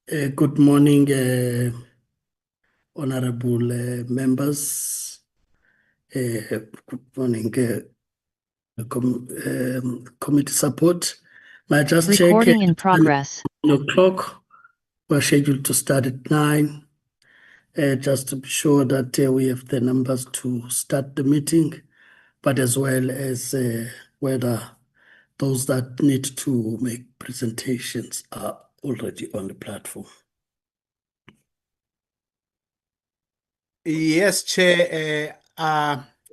Good morning, honorable members. Good morning, committee support. May I just check? Recording in progress. 9 o'clock. We're scheduled to start at 9. Just to be sure that we have the numbers to start the meeting, but as well as whether those that need to make presentations are already on the platform. Yes, Chair.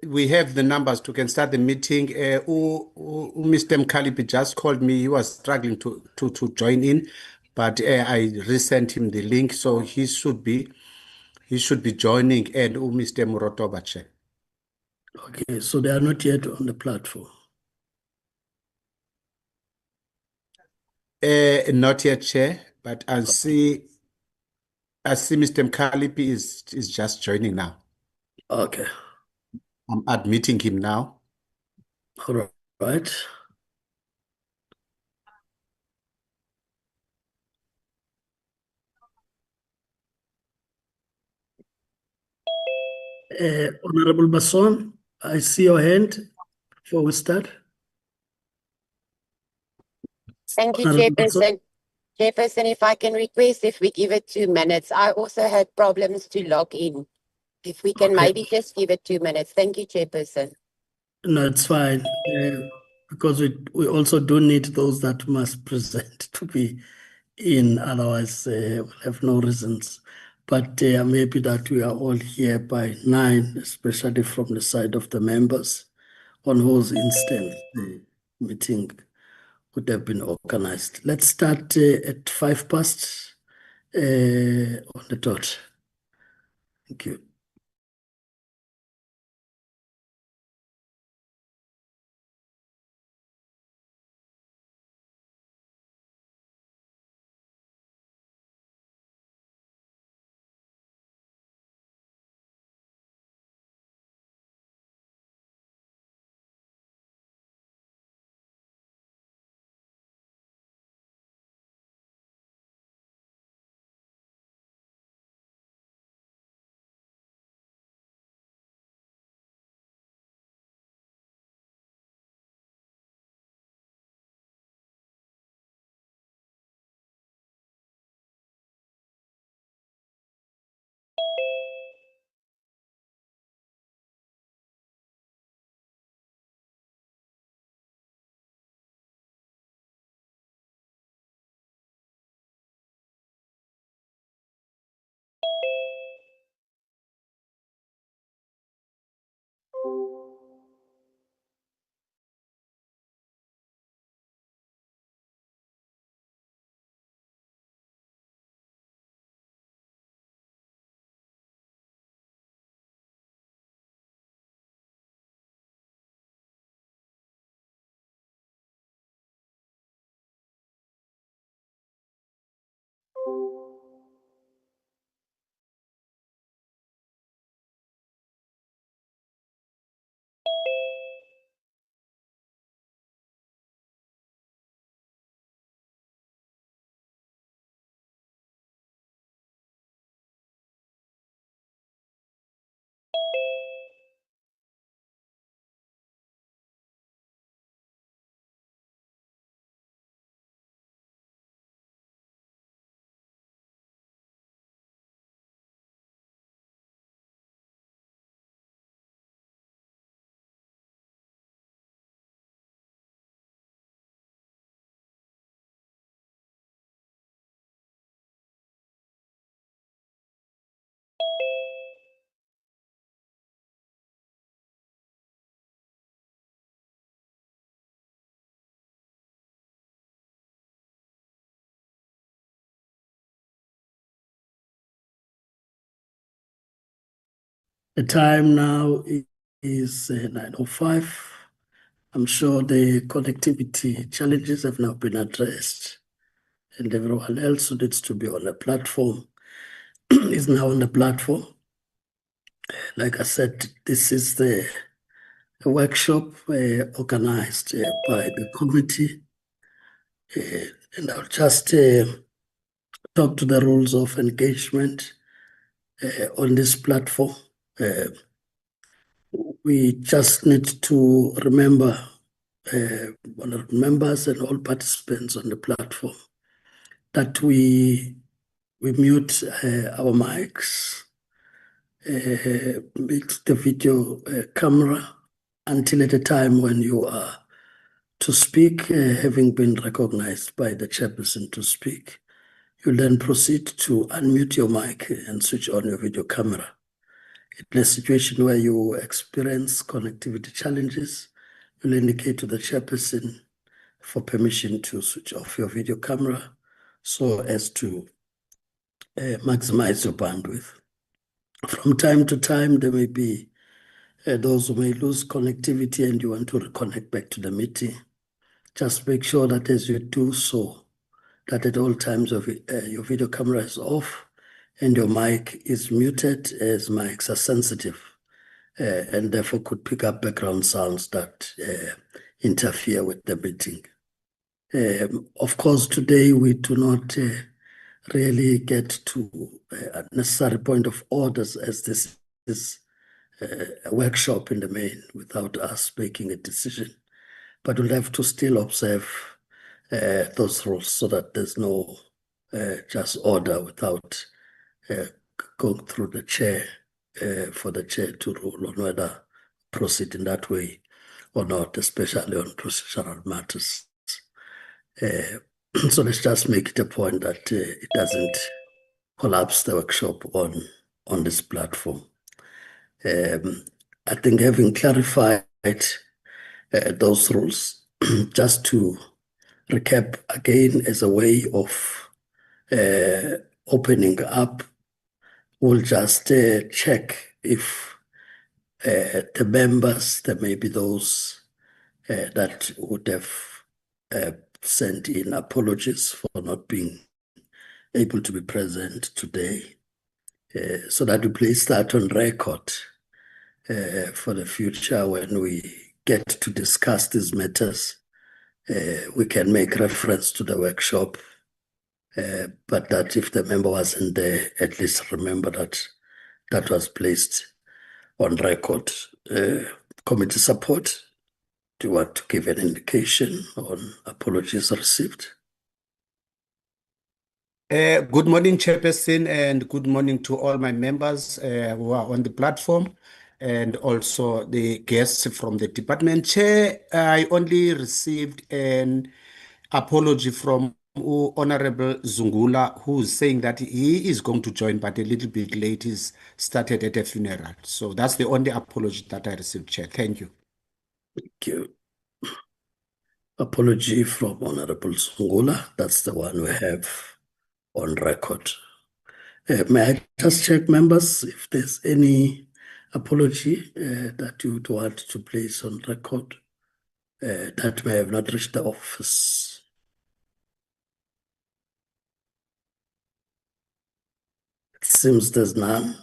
We have the numbers to can start the meeting. Mr. Mkalipi just called me. He was struggling to join in, but I resent him the link, so he should be joining. And Mr. Murotoba, Chair. Okay, so they are not yet on the platform. Not yet, Chair, but I see Mr. Mkalipi is just joining now. Okay. I'm admitting him now. All right. Honorable Basson, I see your hand before we start. Thank you, Honorable Basson. Chairperson. Chairperson, if I can request if we give it 2 minutes. I also had problems to log in. If we can Okay. maybe just give it 2 minutes. Thank you, Chairperson. No, it's fine. Because we also do need those that must present to be in, otherwise we'll have no reasons. But I'm happy that we are all here by 9, especially from the side of the members, on whose instance the meeting would have been organized. Let's start at 5 past on the dot. Thank you. The time now is 9:05. I'm sure the connectivity challenges have now been addressed, and everyone else who needs to be on the platform is now on the platform. Like I said, this is the workshop organized by the committee, and I'll just talk to the rules of engagement on this platform. We just need to remember, honorable members and all participants on the platform, that we mute our mics, mute the video camera until at a time when you are to speak, having been recognized by the chairperson to speak. You'll then proceed to unmute your mic and switch on your video camera. In a situation where you experience connectivity challenges, you'll indicate to the chairperson for permission to switch off your video camera so as to maximize your bandwidth. From time to time, there may be those who may lose connectivity and you want to reconnect back to the meeting. Just make sure that as you do so, that at all times your video camera is off and your mic is muted, as mics are sensitive and therefore could pick up background sounds that interfere with the meeting. Of course, today we do not really get to a necessary point of orders, as this is a workshop in the main without us making a decision. But we'll have to still observe those rules so that there's no just order without going through the chair for the chair to rule on whether proceed in that way or not, especially on procedural matters. So let's just make it a point that it doesn't collapse the workshop on this platform. I think having clarified those rules, just to recap again as a way of opening up, we'll just check if the members, there may be those that would have sent in apologies for not being able to be present today, so that we place that on record for the future. When we get to discuss these matters, we can make reference to the workshop, but that if the member wasn't there, at least remember that that was placed on record. Committee support, do you want to give an indication on apologies received? Good morning, Chairperson, and good morning to all my members who are on the platform, and also the guests from the department. Chair, I only received an apology from Honorable Zungula, who's saying that he is going to join, but a little bit late. He's started at a funeral. So that's the only apology that I received, Chair. Thank you. Thank you. Apology from Honorable Zungula. That's the one we have on record. May I just check, members, if there's any apology that you would want to place on record that may have not reached the office? It seems there's none.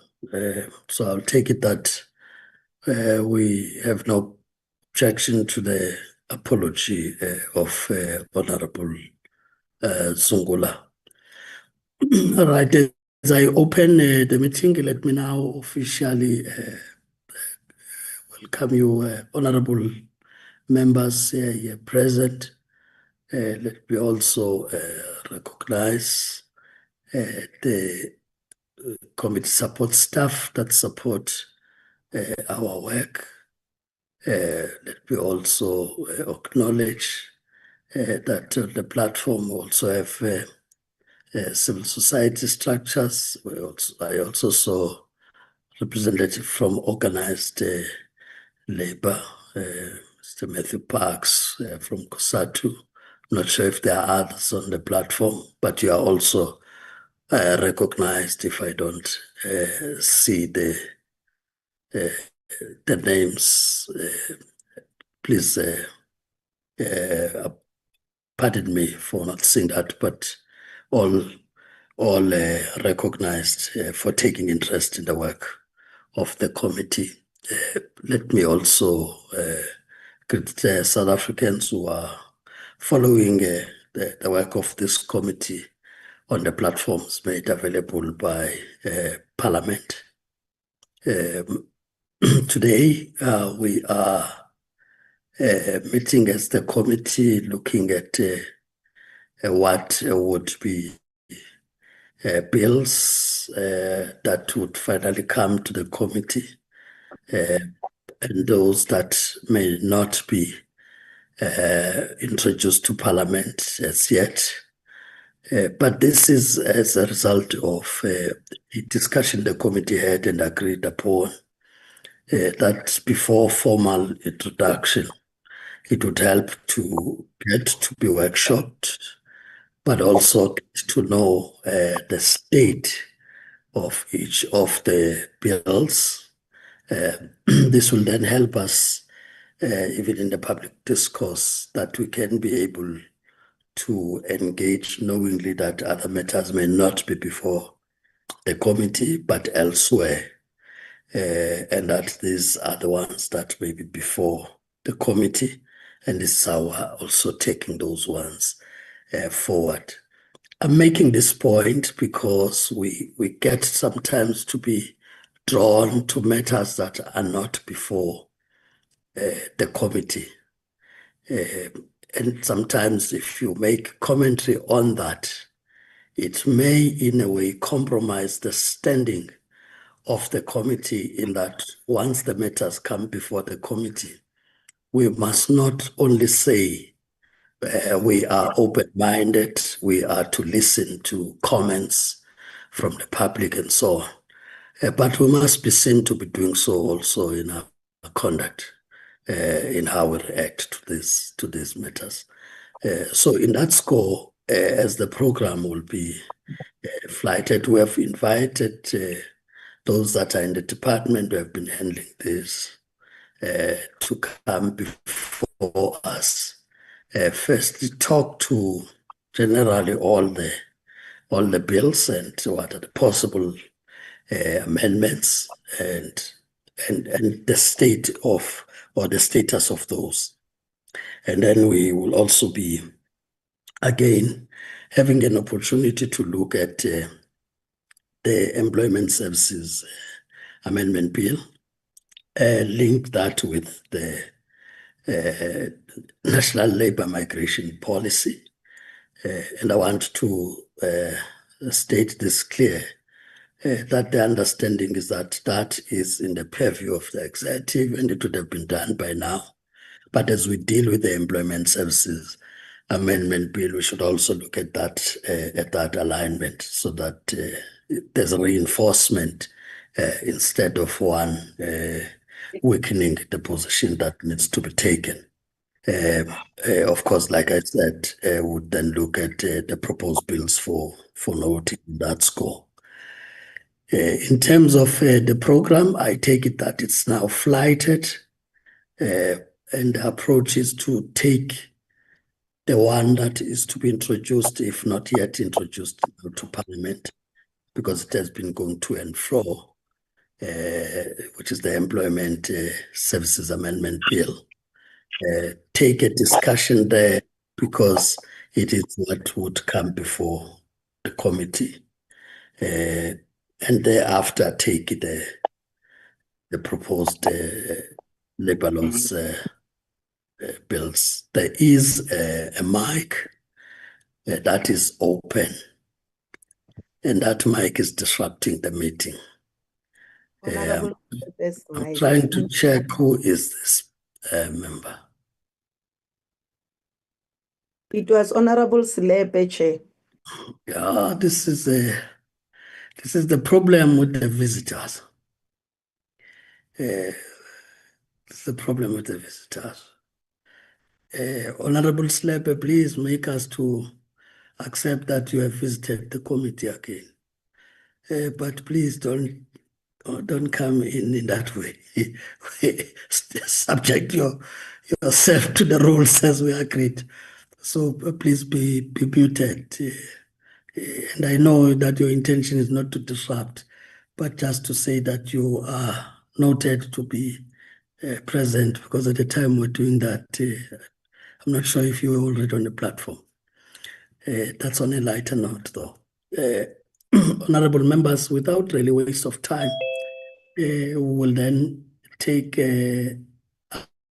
So I'll take it that we have no objection to the apology of Honorable Zungula. All right, as I open the meeting, let me now officially welcome you, honorable members here present. Let me also recognize the committee support staff that support our work. Let me also acknowledge that the platform also have civil society structures. I also saw representative from organized labor, Mr. Matthew Parks from COSATU. Not sure if there are others on the platform, but you are also recognized if I don't see the names. Please pardon me for not seeing that, but all recognized for taking interest in the work of the committee. Let me also greet the South Africans who are following the work of this committee on the platforms made available by Parliament. Today, we are meeting as the committee looking at what would be bills that would finally come to the committee, and those that may not be introduced to Parliament as yet. But this is as a result of a discussion the committee had and agreed upon that before formal introduction, it would help to get to be workshopped, but also to know the state of each of the bills. This will then help us, even in the public discourse, that we can be able to engage knowingly that other matters may not be before the committee, but elsewhere, and that these are the ones that may be before the committee, and this is our also taking those ones forward. I'm making this point because we get sometimes to be drawn to matters that are not before the committee. And sometimes if you make commentary on that, it may in a way compromise the standing of the committee, in that once the matters come before the committee, we must not only say we are open-minded, we are to listen to comments from the public and so on, but we must be seen to be doing so also in our conduct, in how we react to these matters. So in that score, as the program will be flighted, we have invited those that are in the department who have been handling this to come before us. Firstly, talk to generally all the bills and what are the possible amendments and the state of, or the status of those. And then we will also be, again, having an opportunity to look at the Employment Services Amendment Bill, link that with the National Labour Migration Policy. And I want to state this clear, that the understanding is that that is in the purview of the executive and it would have been done by now. But as we deal with the Employment Services Amendment Bill, we should also look at that alignment, so that there's a reinforcement instead of one weakening the position that needs to be taken. Of course, like I said, would then look at the proposed bills for noting that score. In terms of the program, I take it that it's now flighted, and the approach is to take the one that is to be introduced, if not yet introduced, to Parliament, because it has been going to and fro, which is the Employment Services Amendment Bill. Take a discussion there, because it is what would come before the committee, and thereafter take the proposed labor laws bills. There is a mic that is open, and that mic is disrupting the meeting. I'm trying to check who is this member. It was Honorable Slepe, Chair. Yeah, this is the problem with the visitors. It's the problem with the visitors. Honorable Slepe, please make us to accept that you have visited the committee again. But please don't come in that way. Subject yourself to the rules as we agreed. So please be muted. And I know that your intention is not to disrupt, but just to say that you are noted to be present, because at the time we're doing that, I'm not sure if you were already on the platform. That's on a lighter note, though. honorable members, without really waste of time, we will then take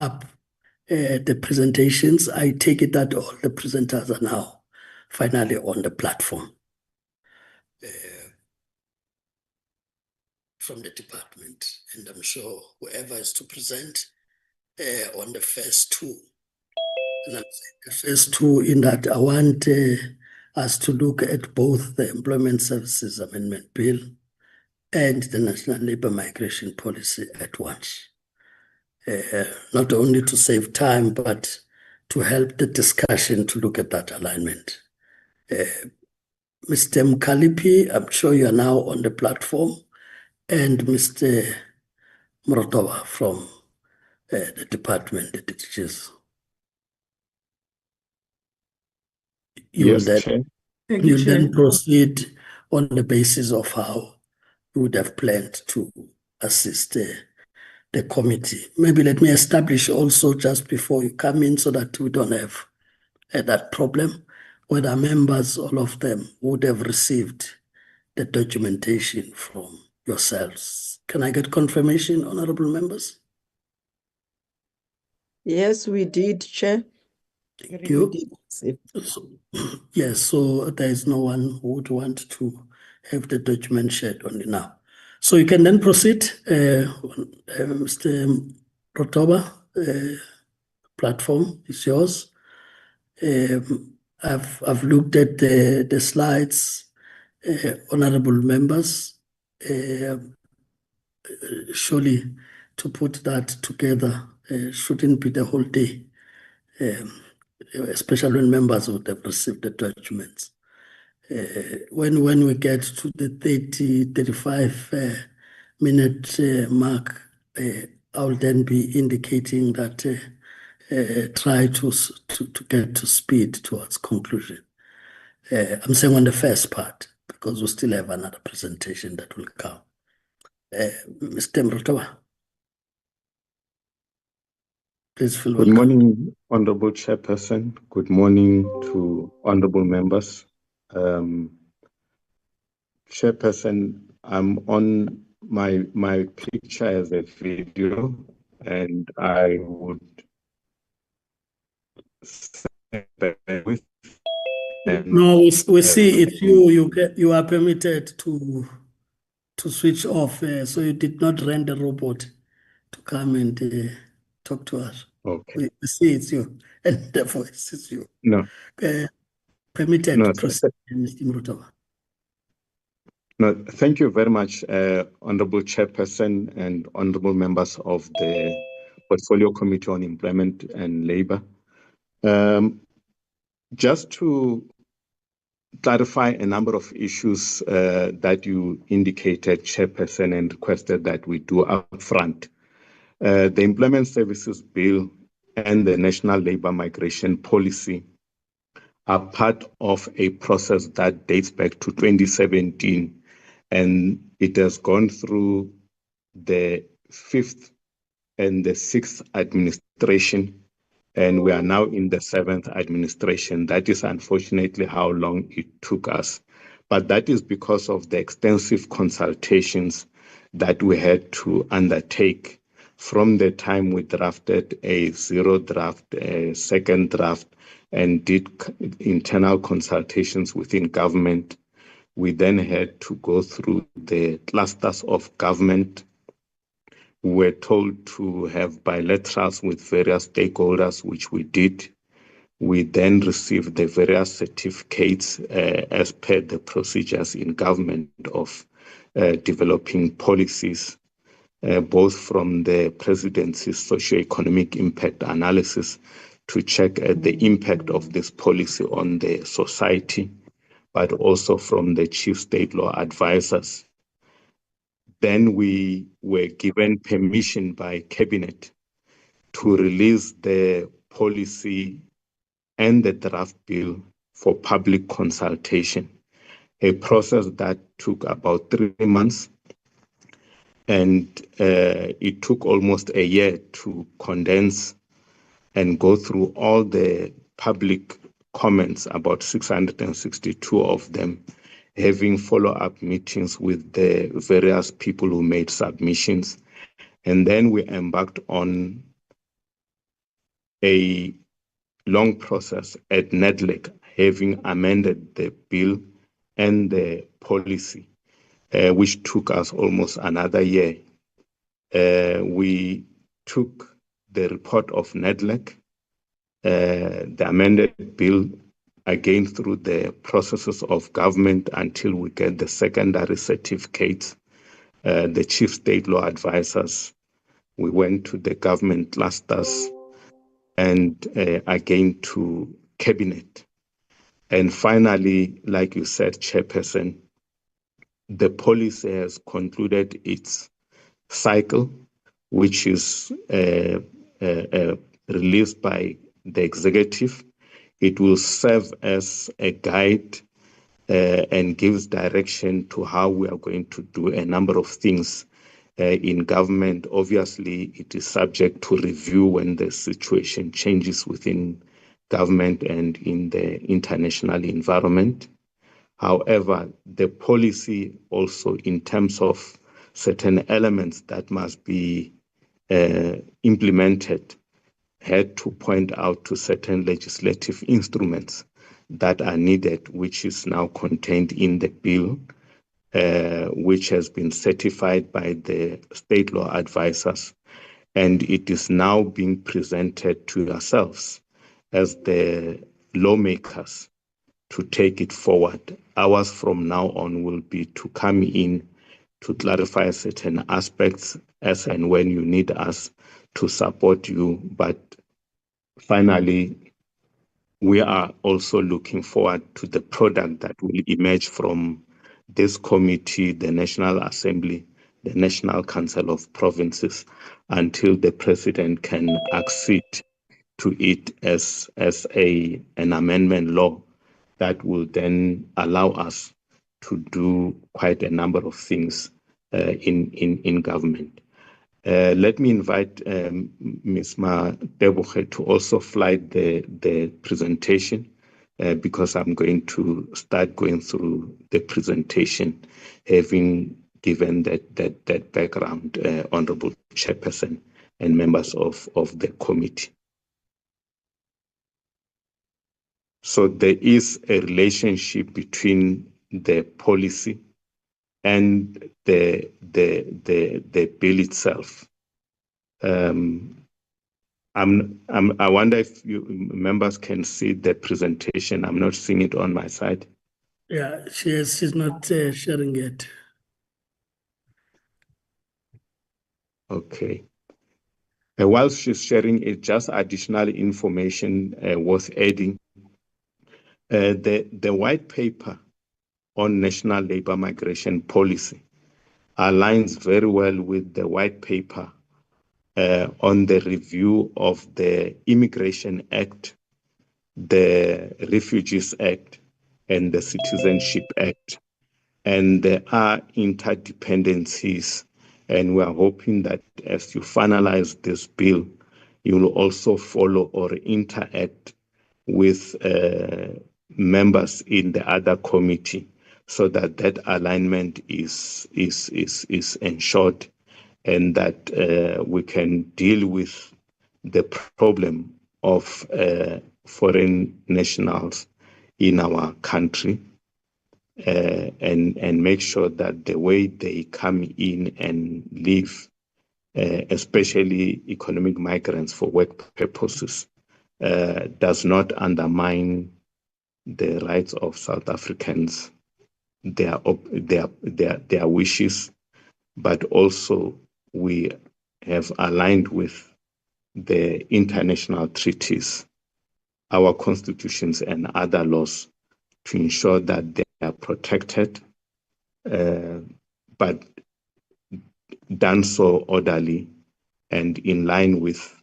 up the presentations. I take it that all the presenters are now finally on the platform from the department, and I'm sure whoever is to present on the first two. And I'm saying the first two in that I want us to look at both the Employment Services Amendment Bill and the National Labour Migration Policy at once. Not only to save time, but to help the discussion to look at that alignment. Mr. Mkalipi, I'm sure you are now on the platform, and Mr. Murotova from the department, the teachers. You will Yes, Chair. you'll then proceed on the basis of how you would have planned to assist the committee. Maybe let me establish also just before you come in so that we don't have that problem, whether members, all of them, would have received the documentation from yourselves. Can I get confirmation, honorable members? Yes, we did, Chair. Thank you. We did receive. So, yes, so there is no one who would want to have the document shared only now. So you can then proceed, Mr. Rotoba, platform is yours. I've looked at the slides, honorable members. Surely to put that together shouldn't be the whole day, especially when members would have received the documents. When we get to the 35 minute mark, I'll then be indicating that try to get to speed towards conclusion. I'm saying on the first part, because we still have another presentation that will come. Mr. Mrotowa, please feel Good welcome. morning, Honorable Chairperson. Good morning to honorable members. Chairperson, I'm on my picture as a video, and I would say with No, we see it's you. You are permitted to switch off, so you did not rent a robot to come and talk to us. Okay. We see it's you, and the voice is you. No. Permitted No, to proceed, Mr. Mrotowa. No, thank you very much, Honorable Chairperson and honorable members of the Portfolio Committee on Employment and Labour. Just to clarify a number of issues that you indicated, Chairperson, and requested that we do upfront. The Employment Services Bill and the National Labour Migration Policy are part of a process that dates back to 2017, and it has gone through the 5th and the 6th administration, and we are now in the 7th administration. That is unfortunately how long it took us. But that is because of the extensive consultations that we had to undertake from the time we drafted a zero draft, a second draft, and did internal consultations within government. We then had to go through the clusters of government. We were told to have bilaterals with various stakeholders, which we did. We then received the various certificates as per the procedures in government of developing policies, both from the presidency's socio-economic impact analysis to check the impact of this policy on the society, but also from the chief state law advisors. Then we were given permission by cabinet to release the policy and the draft bill for public consultation, a process that took about 3 months. And it took almost a year to condense and go through all the public comments, about 662 of them, having follow-up meetings with the various people who made submissions. And then we embarked on a long process at NEDLEC, having amended the bill and the policy, which took us almost another year. We took the report of NEDLEC, the amended bill, again through the processes of government until we get the secondary certificates, the chief state law advisors. We went to the government clusters and again to cabinet. And finally, like you said, Chairperson, the policy has concluded its cycle, which is released by the executive. It will serve as a guide and gives direction to how we are going to do a number of things in government. Obviously, it is subject to review when the situation changes within government and in the international environment. However, the policy also, in terms of certain elements that must be implemented, had to point out to certain legislative instruments that are needed, which is now contained in the bill, which has been certified by the state law advisors. And it is now being presented to yourselves as the lawmakers to take it forward. Ours from now on will be to come in to clarify certain aspects as and when you need us to support you. But finally, we are also looking forward to the product that will emerge from this committee, the National Assembly, the National Council of Provinces, until the President can accede to it as an amendment law that will then allow us to do quite a number of things in government. Let me invite Ms. Mateboge to also fly the presentation because I'm going to start going through the presentation, having given that background, Honorable Chairperson and members of the committee. So there is a relationship between the policy and the bill itself. I wonder if you members can see the presentation. I'm not seeing it on my side. Yeah, she's not sharing it. Okay. While she's sharing it, just additional information worth adding. The white paper on national labor migration policy aligns very well with the white paper on the review of the Immigration Act, the Refugees Act, and the Citizenship Act. And there are interdependencies, and we are hoping that as you finalize this bill, you will also follow or interact with members in the other committee so that that alignment is ensured and that we can deal with the problem of foreign nationals in our country and make sure that the way they come in and live, especially economic migrants for work purposes, does not undermine the rights of South Africans, their wishes, but also we have aligned with the international treaties, our constitutions and other laws to ensure that they are protected, but done so orderly and in line with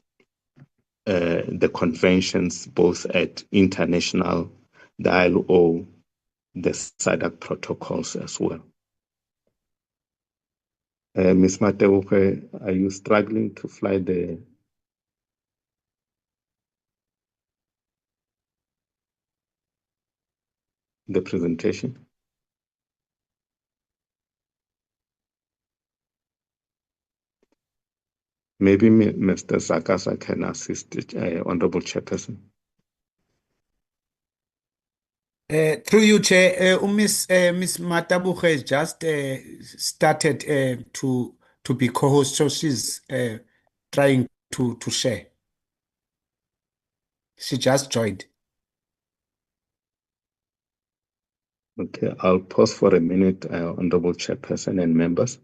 the conventions, both at international, the ILO, the SADC protocols as well. Ms. Mateboge, are you struggling to fly the presentation? Maybe Mr. Sakasa can assist Honorable Chairperson. Through you, Chair, Miss Matabuche has just started to be co-host, so she's trying to share. She just joined. Okay, I'll pause for a minute, Honorable Chairperson and members.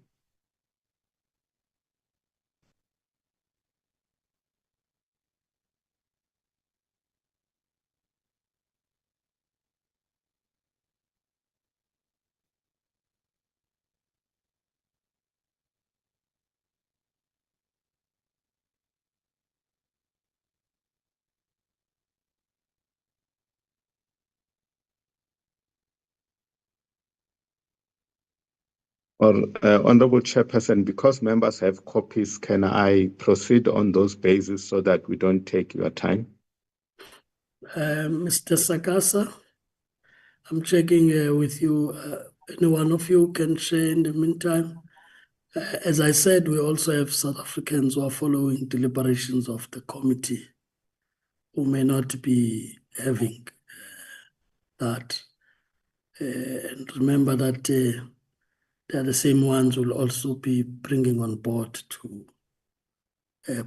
Or, Honorable Chairperson, because members have copies, can I proceed on those bases so that we don't take your time? Mr. Sakasa, I'm checking with you. Any one of you can share in the meantime. As I said, we also have South Africans who are following deliberations of the committee who may not be having that. And remember that they are the same ones who will also be bringing on board to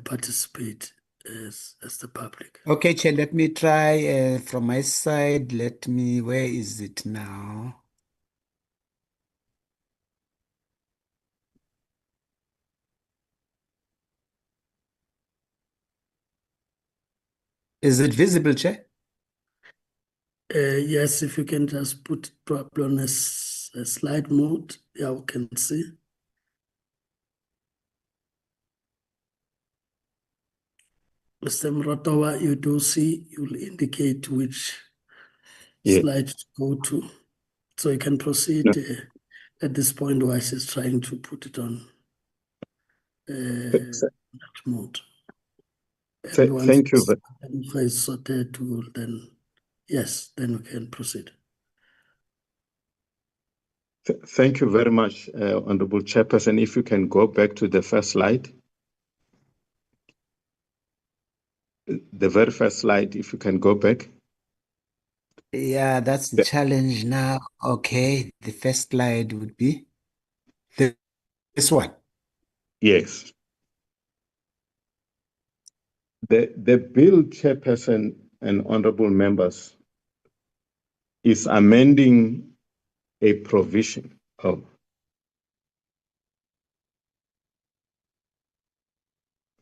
participate as the public. Okay, Chair, let me try from my side. Where is it now? Is it visible, Chair? Yes, if you can just put it probably on a slide mode, yeah, we can see. Mr. Muratawa, you do see, you'll indicate which slide to go to. So you can proceed at this point while she's trying to put it on that mode. Thank you. If I sorted to, then yes, then we can proceed. Thank you very much, Honorable Chairperson. If you can go back to the first slide. The very first slide, if you can go back. Yeah, that's the challenge now. Okay, the first slide would be this one. Yes. The bill, Chairperson and honorable members, is amending a provision of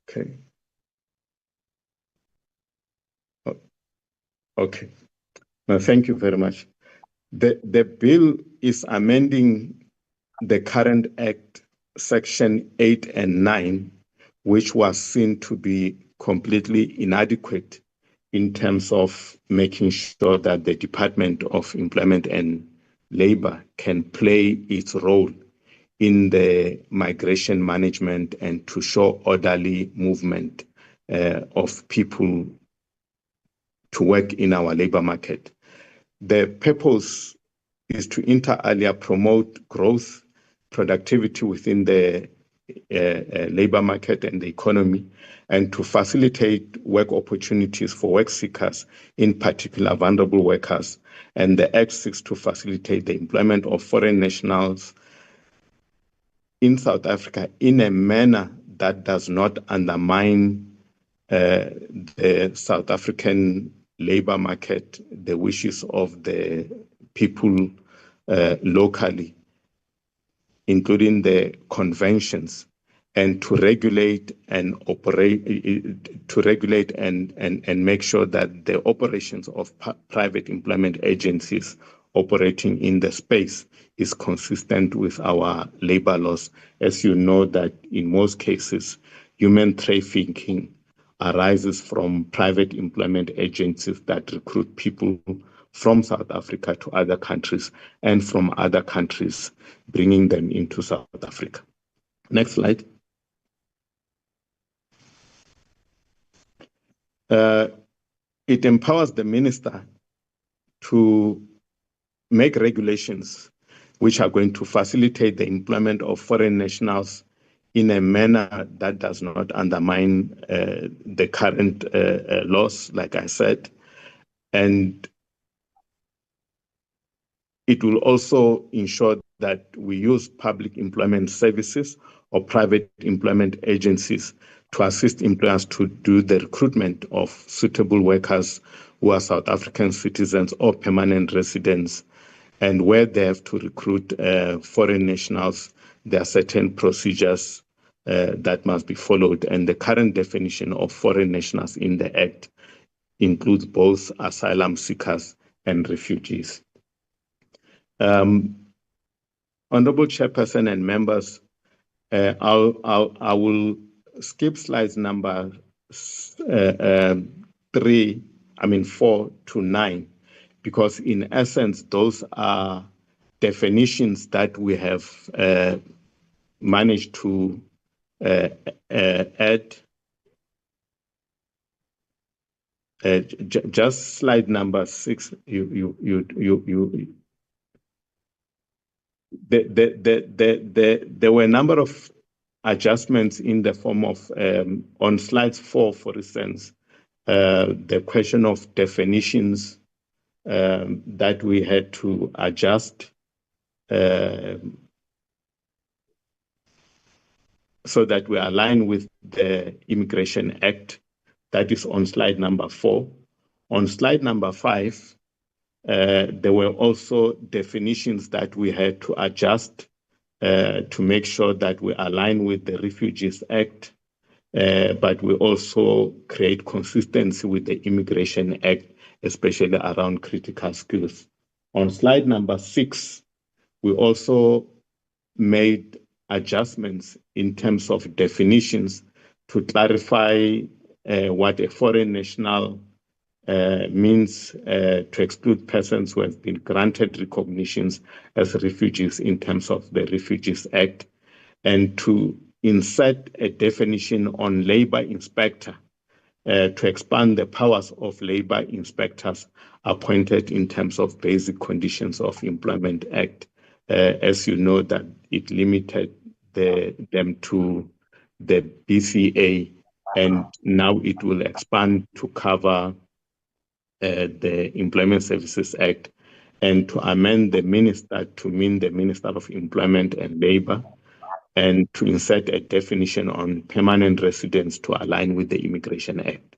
okay. Okay. Now, thank you very much. The bill is amending the current Act, Section 8 and 9, which was seen to be completely inadequate in terms of making sure that the Department of Employment and Labor can play its role in the migration management and to show orderly movement of people to work in our labor market. The purpose is to inter alia promote growth, productivity within the labor market and the economy, and to facilitate work opportunities for work seekers, in particular vulnerable workers. And the Act seeks to facilitate the employment of foreign nationals in South Africa in a manner that does not undermine the South African labor market, the wishes of the people locally, including the conventions, and to regulate and operate, to regulate and make sure that the operations of private employment agencies operating in the space is consistent with our labor laws. As you know, that in most cases, human trafficking arises from private employment agencies that recruit people from South Africa to other countries and from other countries bringing them into South Africa. Next slide. It empowers the minister to make regulations which are going to facilitate the employment of foreign nationals in a manner that does not undermine the current laws, like I said. And it will also ensure that we use public employment services or private employment agencies to assist employers to do the recruitment of suitable workers who are South African citizens or permanent residents. And where they have to recruit foreign nationals, there are certain procedures that must be followed. And the current definition of foreign nationals in the Act includes both asylum seekers and refugees. Honorable Chairperson and members, I will skip slides number 4 to 9, because in essence, those are definitions that we have managed to add. Just slide number 6. There were a number of adjustments in the form of, on slide 4, for instance, the question of definitions that we had to adjust so that we align with the Immigration Act. That is on slide number 4. On slide number 5, there were also definitions that we had to adjust to make sure that we align with the Refugees Act, but we also create consistency with the Immigration Act, especially around critical skills. On slide number 6, we also made adjustments in terms of definitions to clarify what a foreign national means to exclude persons who have been granted recognitions as refugees in terms of the Refugees Act, and to insert a definition on labor inspector to expand the powers of labor inspectors appointed in terms of Basic Conditions of Employment Act. As you know, that it limited them to the BCA, and now it will expand to cover the Employment Services Act, and to amend the minister to mean the Minister of Employment and Labor, and to insert a definition on permanent residents to align with the Immigration Act.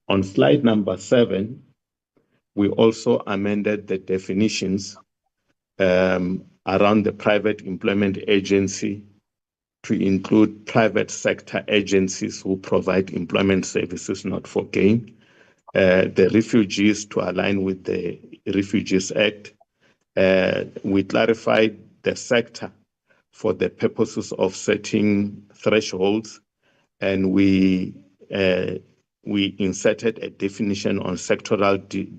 On slide number 7, we also amended the definitions around the private employment agency to include private sector agencies who provide employment services not for gain, the refugees to align with the Refugees Act. We clarified the sector for the purposes of setting thresholds, and we inserted a definition on sectoral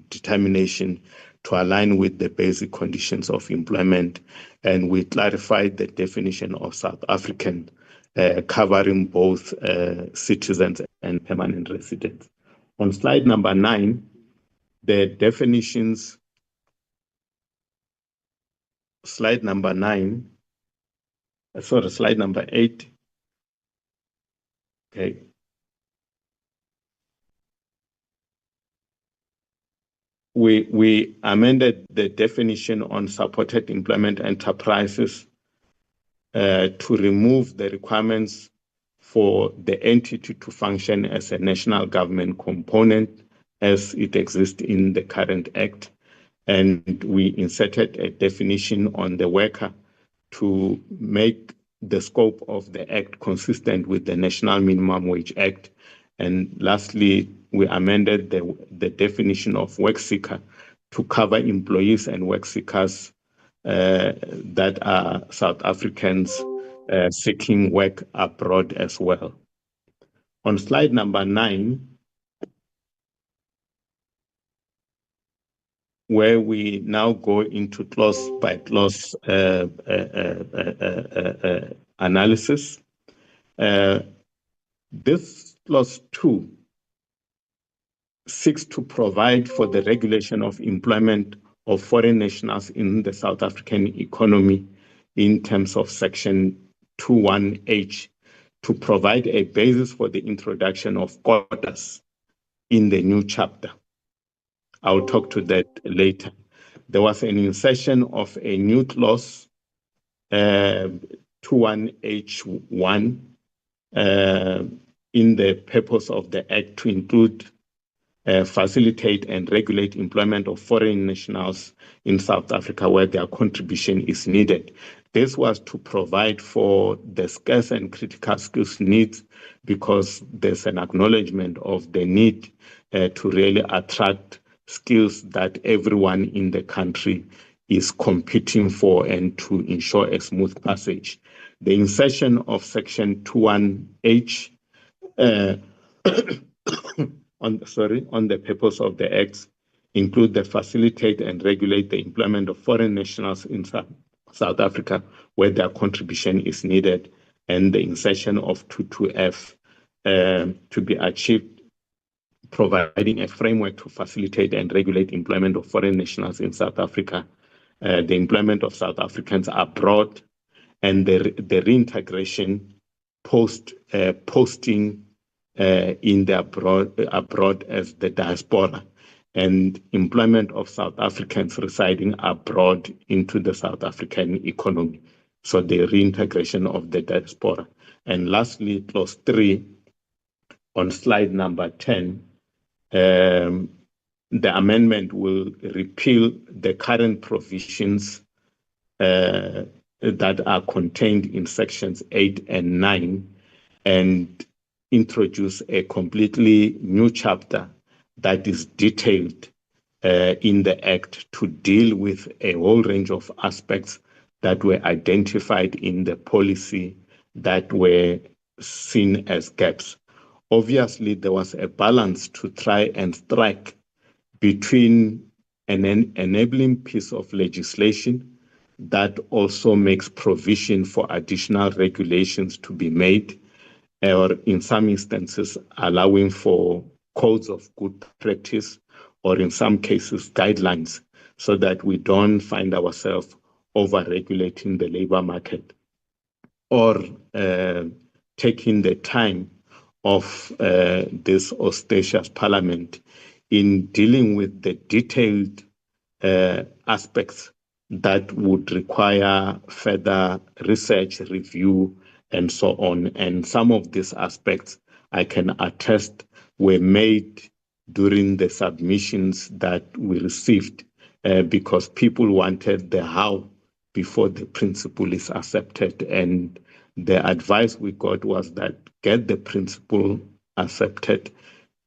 determination to align with the Basic Conditions of Employment, and we clarified the definition of South African, covering both citizens and permanent residents. On slide number 9, the definitions, slide number 8. Okay. We amended the definition on supported employment enterprises to remove the requirements for the entity to function as a national government component as it exists in the current Act. And we inserted a definition on the worker to make the scope of the Act consistent with the National Minimum Wage Act. And lastly, we amended the definition of work seeker to cover employees and work seekers that are South Africans seeking work abroad as well. On slide number 9, where we now go into clause by clause analysis, this clause 2 seeks to provide for the regulation of employment of foreign nationals in the South African economy in terms of section 21H, to provide a basis for the introduction of quotas in the new chapter. I'll talk to that later. There was an insertion of a new clause, 21H1, in the purpose of the Act to include, facilitate and regulate employment of foreign nationals in South Africa where their contribution is needed. This was to provide for the scarce and critical skills needs, because there's an acknowledgement of the need to really attract skills that everyone in the country is competing for, and to ensure a smooth passage. The insertion of Section 21H on the purpose of the Acts include the facilitate and regulate the employment of foreign nationals in South Africa where their contribution is needed, and the insertion of 22F to be achieved, providing a framework to facilitate and regulate employment of foreign nationals in South Africa, the employment of South Africans abroad, and the reintegration posting in the abroad as the diaspora, and employment of South Africans residing abroad into the South African economy. So the reintegration of the diaspora. And lastly, clause 3 on slide number 10, the amendment will repeal the current provisions that are contained in sections 8 and 9 and introduce a completely new chapter that is detailed in the Act to deal with a whole range of aspects that were identified in the policy that were seen as gaps. Obviously, there was a balance to try and strike between an enabling piece of legislation that also makes provision for additional regulations to be made, or in some instances allowing for codes of good practice, or in some cases guidelines, so that we don't find ourselves over-regulating the labor market, or taking the time of this auspicious parliament in dealing with the detailed aspects that would require further research, review, and so on. And some of these aspects, I can attest, were made during the submissions that we received because people wanted the how before the principle is accepted. And the advice we got was that get the principle accepted,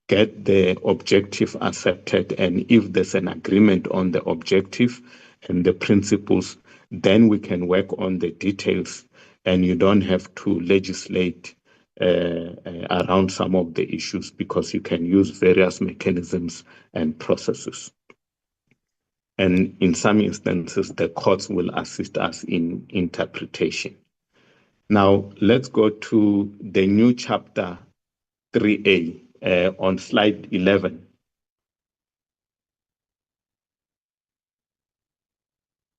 get the objective accepted, and if there's an agreement on the objective and the principles, then we can work on the details, and you don't have to legislate around some of the issues, because you can use various mechanisms and processes. And in some instances, the courts will assist us in interpretation. Now, let's go to the new chapter 3A on slide 11.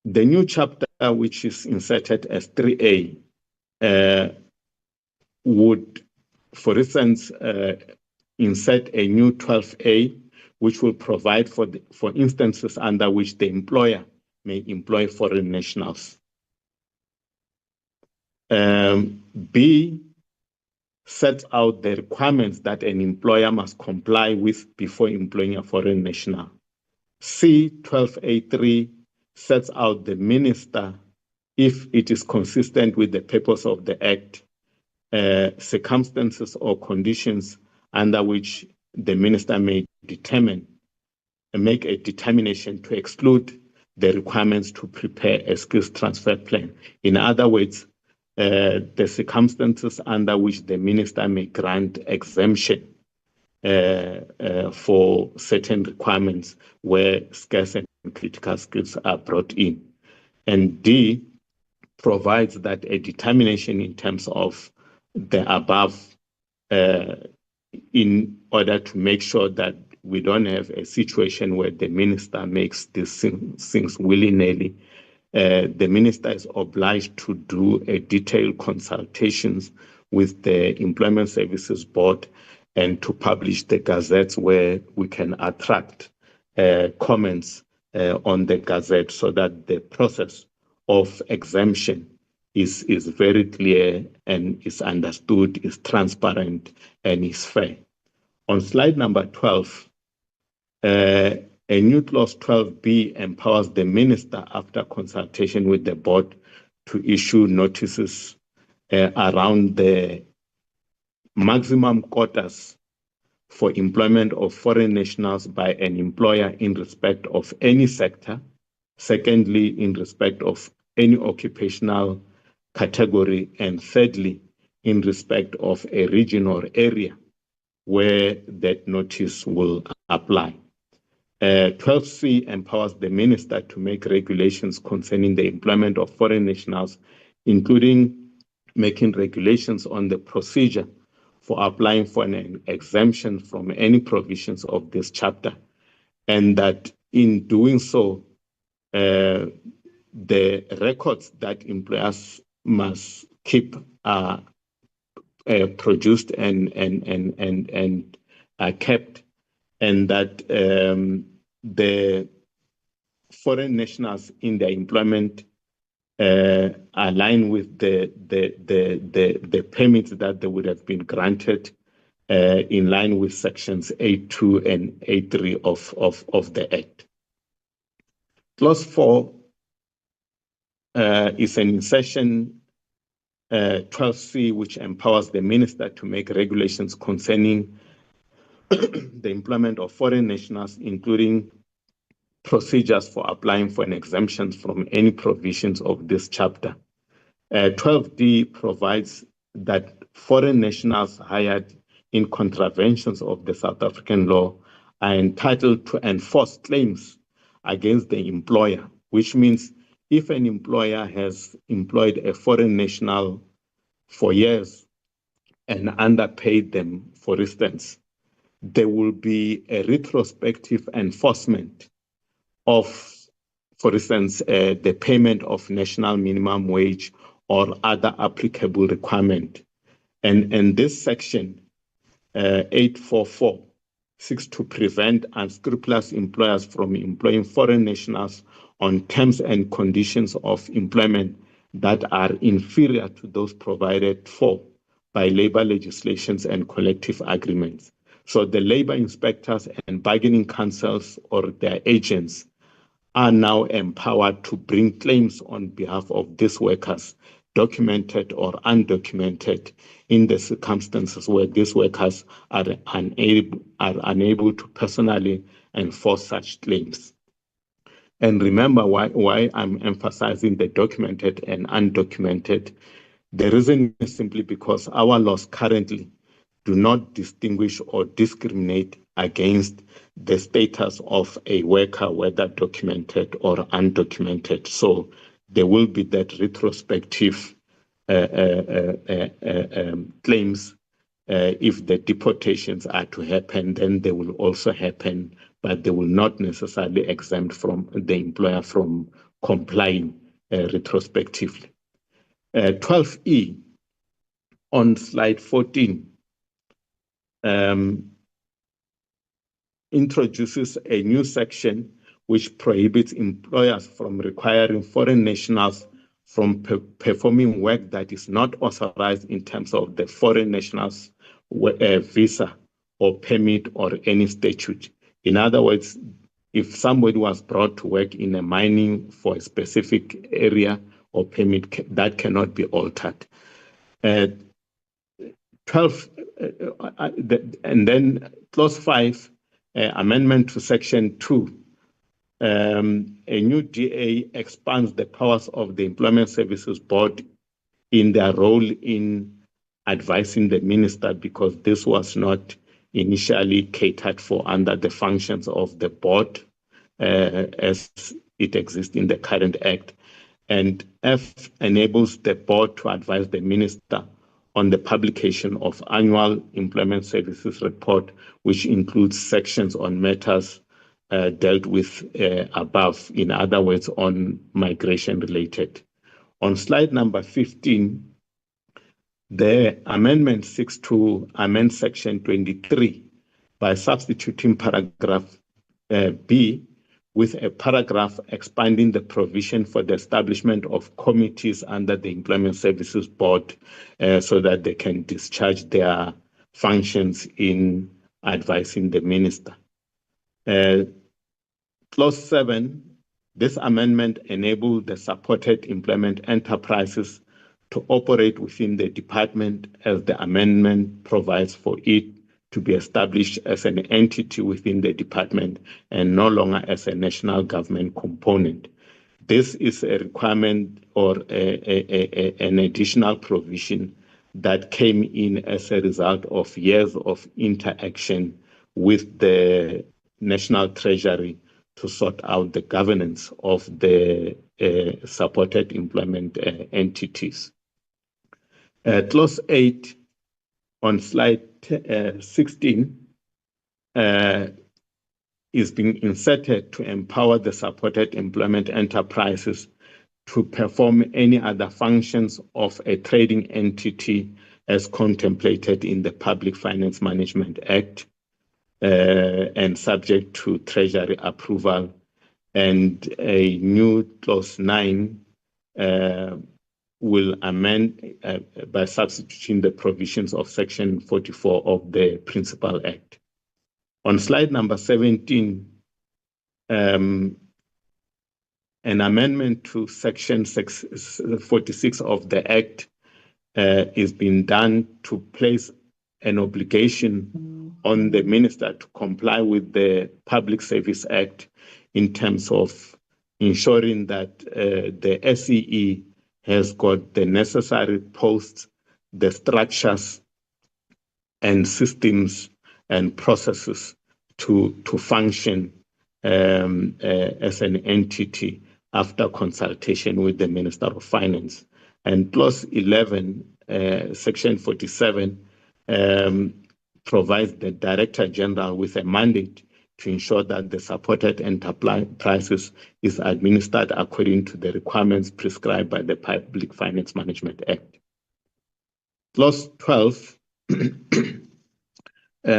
The new chapter, which is inserted as 3A, would, for instance, insert a new 12A, which will provide for instances under which the employer may employ foreign nationals. B sets out the requirements that an employer must comply with before employing a foreign national. C, 12A3, sets out the minister, if it is consistent with the purpose of the Act, circumstances or conditions under which the minister may determine and make a determination to exclude the requirements to prepare a skills transfer plan. In other words, the circumstances under which the minister may grant exemption for certain requirements where scarce and critical skills are brought in. And D provides that a determination in terms of the above in order to make sure that we don't have a situation where the minister makes these things willy-nilly. The minister is obliged to do a detailed consultations with the Employment Services Board and to publish the gazettes where we can attract comments on the gazette so that the process of exemption is very clear and is understood, is transparent, and is fair. On slide number 12, a new clause 12B empowers the minister after consultation with the board to issue notices around the maximum quotas for employment of foreign nationals by an employer in respect of any sector. Secondly, in respect of any occupational category. And thirdly, in respect of a region or area where that notice will apply. 12C empowers the minister to make regulations concerning the employment of foreign nationals, including making regulations on the procedure for applying for an exemption from any provisions of this chapter, and that in doing so, the records that employers must keep are produced and are kept, and that the foreign nationals in their employment align with the permits that they would have been granted in line with sections 8.2 and 8.3 of the Act. Clause 4 is an insertion 12C, which empowers the minister to make regulations concerning the employment of foreign nationals, including procedures for applying for an exemption from any provisions of this chapter. 12D provides that foreign nationals hired in contraventions of the South African law are entitled to enforce claims against the employer, which means if an employer has employed a foreign national for years and underpaid them, for instance, there will be a retrospective enforcement of, for instance, the payment of national minimum wage or other applicable requirement. And this section 844 seeks to prevent unscrupulous employers from employing foreign nationals on terms and conditions of employment that are inferior to those provided for by labor legislations and collective agreements. So the labor inspectors and bargaining councils or their agents are now empowered to bring claims on behalf of these workers, documented or undocumented, in the circumstances where these workers are unable to personally enforce such claims. And remember why I'm emphasizing the documented and undocumented. The reason is simply because our laws currently do not distinguish or discriminate against the status of a worker, whether documented or undocumented. So there will be that retrospective claims. If the deportations are to happen, then they will also happen, but they will not necessarily exempt from the employer from complying retrospectively. 12E on slide 14 introduces a new section which prohibits employers from requiring foreign nationals from performing work that is not authorized in terms of the foreign nationals' visa or permit or any statute. In other words, if somebody was brought to work in a mining for a specific area or permit, that cannot be altered. 12, and then clause 5, amendment to section 2. A new DA expands the powers of the Employment Services Board in their role in advising the minister, because this was not initially catered for under the functions of the board as it exists in the current act. And F enables the board to advise the minister on the publication of annual employment services report, which includes sections on matters dealt with above, in other words, on migration related. On slide number 15, The amendment seeks to amend section 23 by substituting paragraph B with a paragraph expanding the provision for the establishment of committees under the Employment Services Board so that they can discharge their functions in advising the minister. Clause 7, this amendment enabled the supported employment enterprises to operate within the department as the amendment provides for it to be established as an entity within the department and no longer as a national government component. This is a requirement or an additional provision that came in as a result of years of interaction with the National Treasury to sort out the governance of the supported employment entities. Clause 8 on slide 16 is being inserted to empower the supported employment enterprises to perform any other functions of a trading entity as contemplated in the Public Finance Management Act and subject to Treasury approval. And a new clause 9 will amend by substituting the provisions of section 44 of the Principal Act. On slide number 17, an amendment to section 46 of the Act is being done to place an obligation on the minister to comply with the Public Service Act in terms of ensuring that the SEE has got the necessary posts, the structures and systems and processes to function as an entity after consultation with the Minister of Finance. And clause 11, section 47, provides the Director General with a mandate to ensure that the supported enterprises is administered according to the requirements prescribed by the Public Finance Management Act. Clause 12,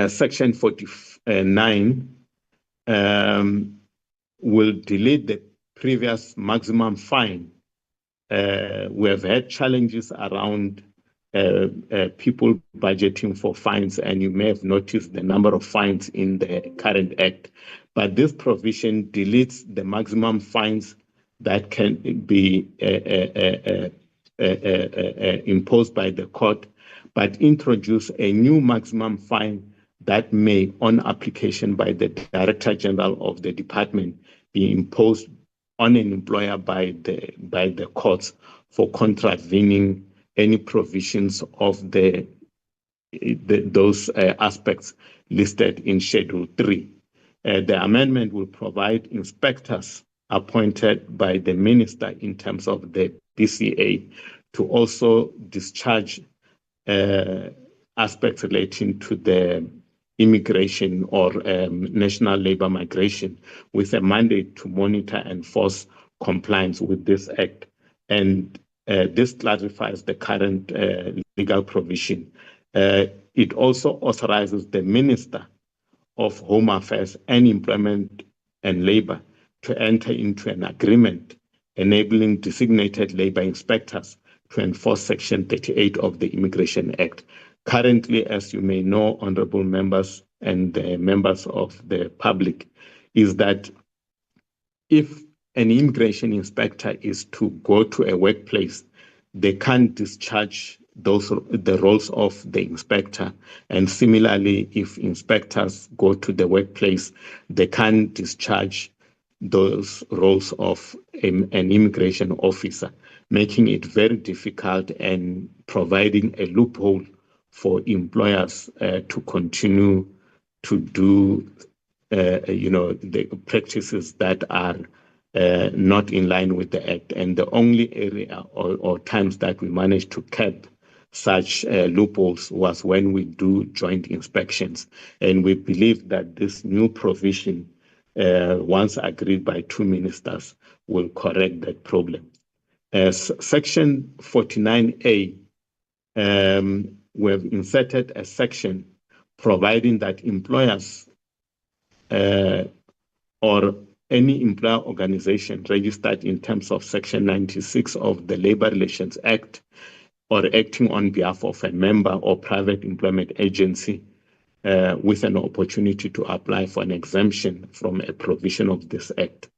section 49, will delete the previous maximum fine. We have had challenges around people budgeting for fines, and you may have noticed the number of fines in the current act. But this provision deletes the maximum fines that can be imposed by the court, but introduce a new maximum fine that may, on application by the Director General of the department, be imposed on an employer by the courts for contravening any provisions of those aspects listed in Schedule 3. The amendment will provide inspectors appointed by the minister in terms of the BCA to also discharge aspects relating to the immigration or national labor migration with a mandate to monitor and enforce compliance with this act. And this clarifies the current legal provision. It also authorizes the Minister of Home Affairs and Employment and Labor to enter into an agreement enabling designated labor inspectors to enforce Section 38 of the Immigration Act. Currently, as you may know, honorable members and members of the public, is that if an immigration inspector is to go to a workplace, they can't discharge the roles of the inspector. And similarly, if inspectors go to the workplace, they can't discharge those roles of an immigration officer, making it very difficult and providing a loophole for employers to continue to do, the practices that are not in line with the Act. And the only area or times that we managed to cap such loopholes was when we do joint inspections. And we believe that this new provision, once agreed by two ministers, will correct that problem. Section 49A we have inserted a section providing that employers or any employer organization registered in terms of Section 96 of the Labor Relations Act or acting on behalf of a member or private employment agency with an opportunity to apply for an exemption from a provision of this Act.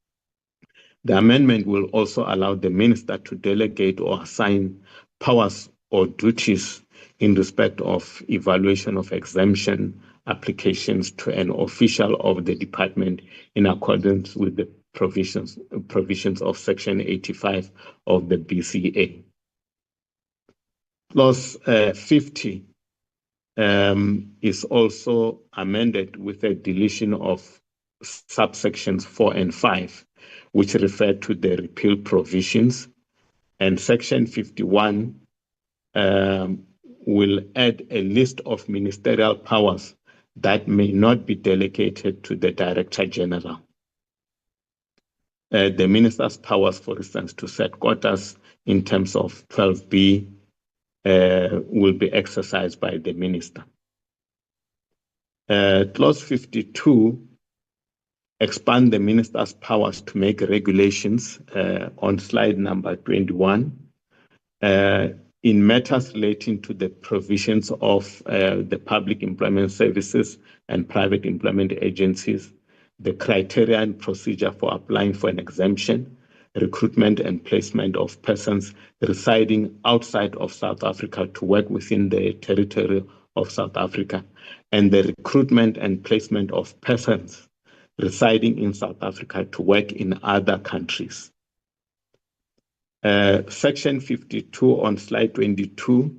The amendment will also allow the minister to delegate or assign powers or duties in respect of evaluation of exemption applications to an official of the department in accordance with the provisions of Section 85 of the BCA. Clause 50 is also amended with a deletion of subsections 4 and 5, which refer to the repeal provisions. And Section 51 will add a list of ministerial powers that may not be delegated to the Director General. The minister's powers, for instance, to set quotas in terms of 12B will be exercised by the minister. Clause 52 expand the minister's powers to make regulations on slide number 21 in matters relating to the provisions of the public employment services and private employment agencies, the criteria and procedure for applying for an exemption, recruitment and placement of persons residing outside of South Africa to work within the territory of South Africa, and the recruitment and placement of persons residing in South Africa to work in other countries. Section 52 on slide 22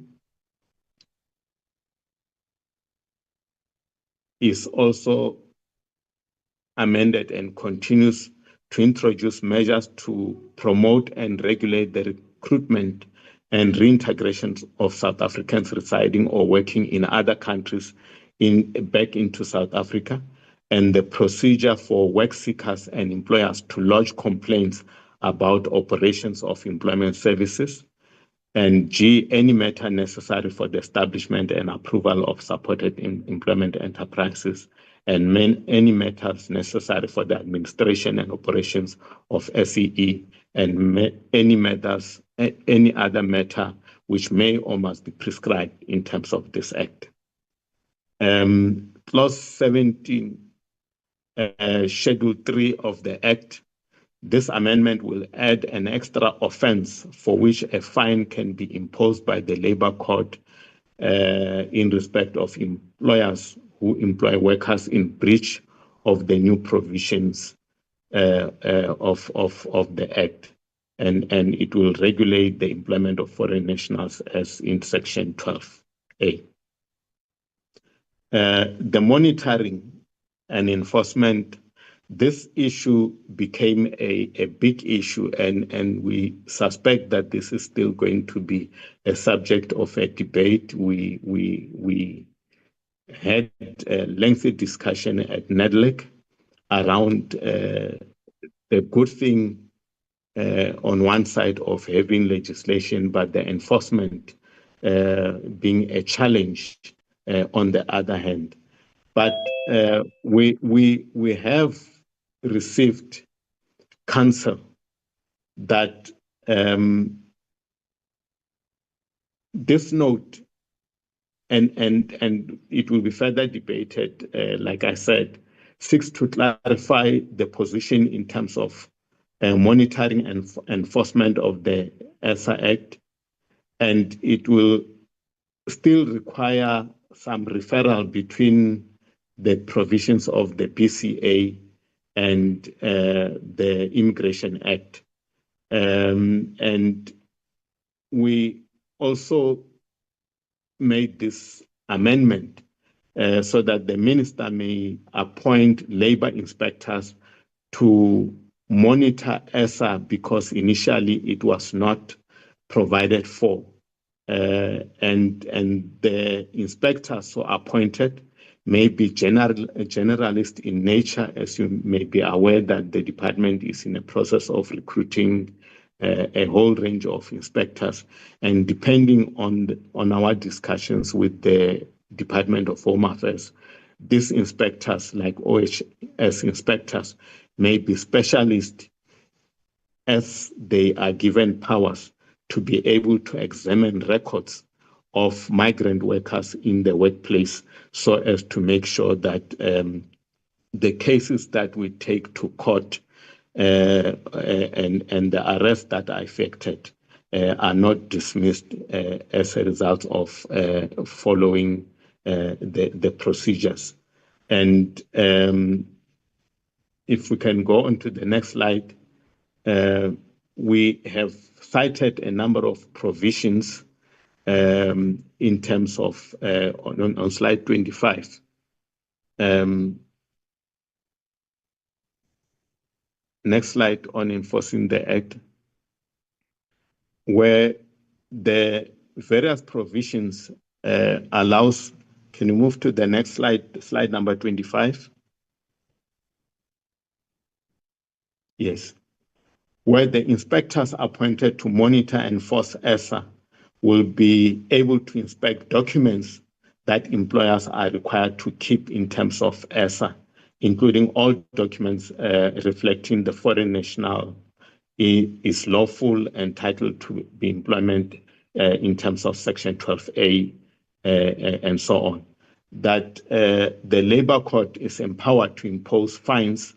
is also amended and continues to introduce measures to promote and regulate the recruitment and reintegration of South Africans residing or working in other countries back into South Africa, and the procedure for work seekers and employers to lodge complaints about operations of employment services, and G, any matter necessary for the establishment and approval of supported employment enterprises, and any matters necessary for the administration and operations of SEE, and any other matter which may or must be prescribed in terms of this Act. Clause 17, Schedule 3 of the Act. This amendment will add an extra offense for which a fine can be imposed by the Labour Court in respect of employers who employ workers in breach of the new provisions of the Act. And it will regulate the employment of foreign nationals as in Section 12A. The monitoring and enforcement, this issue became a big issue, and we suspect that this is still going to be a subject of a debate. We had a lengthy discussion at NEDLEC around the good thing on one side of having legislation, but the enforcement being a challenge on the other hand. But we have received counsel that this note, and it will be further debated, like I said, seeks to clarify the position in terms of monitoring and enforcement of the ESA Act, and it will still require some referral between the provisions of the BCA and the Immigration Act. And we also made this amendment so that the minister may appoint labor inspectors to monitor ESA, because initially it was not provided for. And the inspectors so appointed may be generalist in nature, as you may be aware that the department is in a process of recruiting a whole range of inspectors, and depending on our discussions with the Department of Home Affairs, these inspectors, like OHS inspectors, may be specialists as they are given powers to be able to examine records of migrant workers in the workplace, so as to make sure that the cases that we take to court and the arrests that are affected are not dismissed as a result of following the procedures. And if we can go on to the next slide, we have cited a number of provisions in terms of, on slide 25, next slide, on enforcing the Act, where the various provisions allows, can you move to the next slide, slide number 25? Yes. Where the inspectors appointed to monitor and enforce ESA will be able to inspect documents that employers are required to keep in terms of ESA, including all documents reflecting the foreign national is lawful and entitled to be employment in terms of Section 12A and so on. That the Labour Court is empowered to impose fines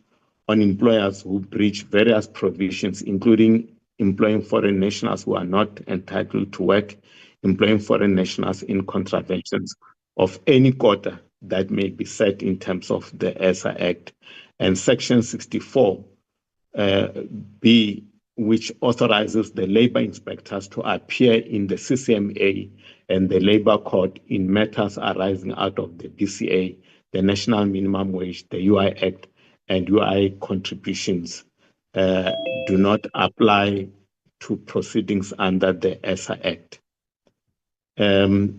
on employers who breach various provisions, including employing foreign nationals who are not entitled to work, employing foreign nationals in contraventions of any quota that may be set in terms of the ESA Act. And Section 64 B, which authorizes the labor inspectors to appear in the CCMA and the Labour Court in matters arising out of the BCA, the National Minimum Wage, the UI Act, and UI contributions do not apply to proceedings under the ESA Act. The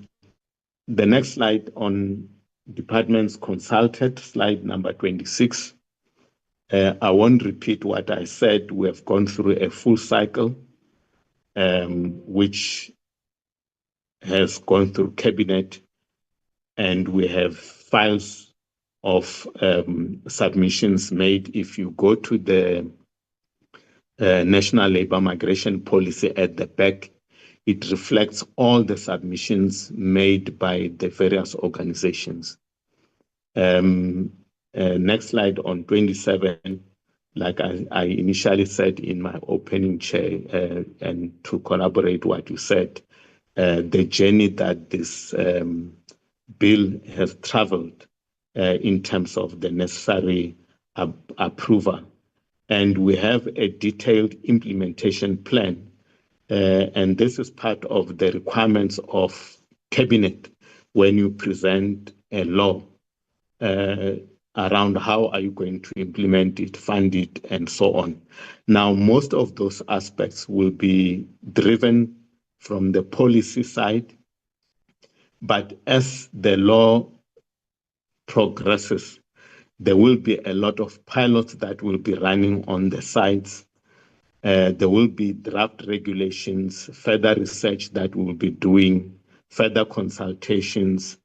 next slide on departments consulted, slide number 26. I won't repeat what I said. We have gone through a full cycle, which has gone through cabinet, and we have files of submissions made. If you go to the National Labour Migration Policy at the back, it reflects all the submissions made by the various organizations. Next slide on 27, like I initially said in my opening chair, and to corroborate what you said, the journey that this bill has traveled in terms of the necessary approval. And we have a detailed implementation plan. And this is part of the requirements of cabinet when you present a law around how are you going to implement it, fund it, and so on. Now, most of those aspects will be driven from the policy side, but as the law progresses, there will be a lot of pilots that will be running on the sides. There will be draft regulations, further research that we'll be doing, further consultations,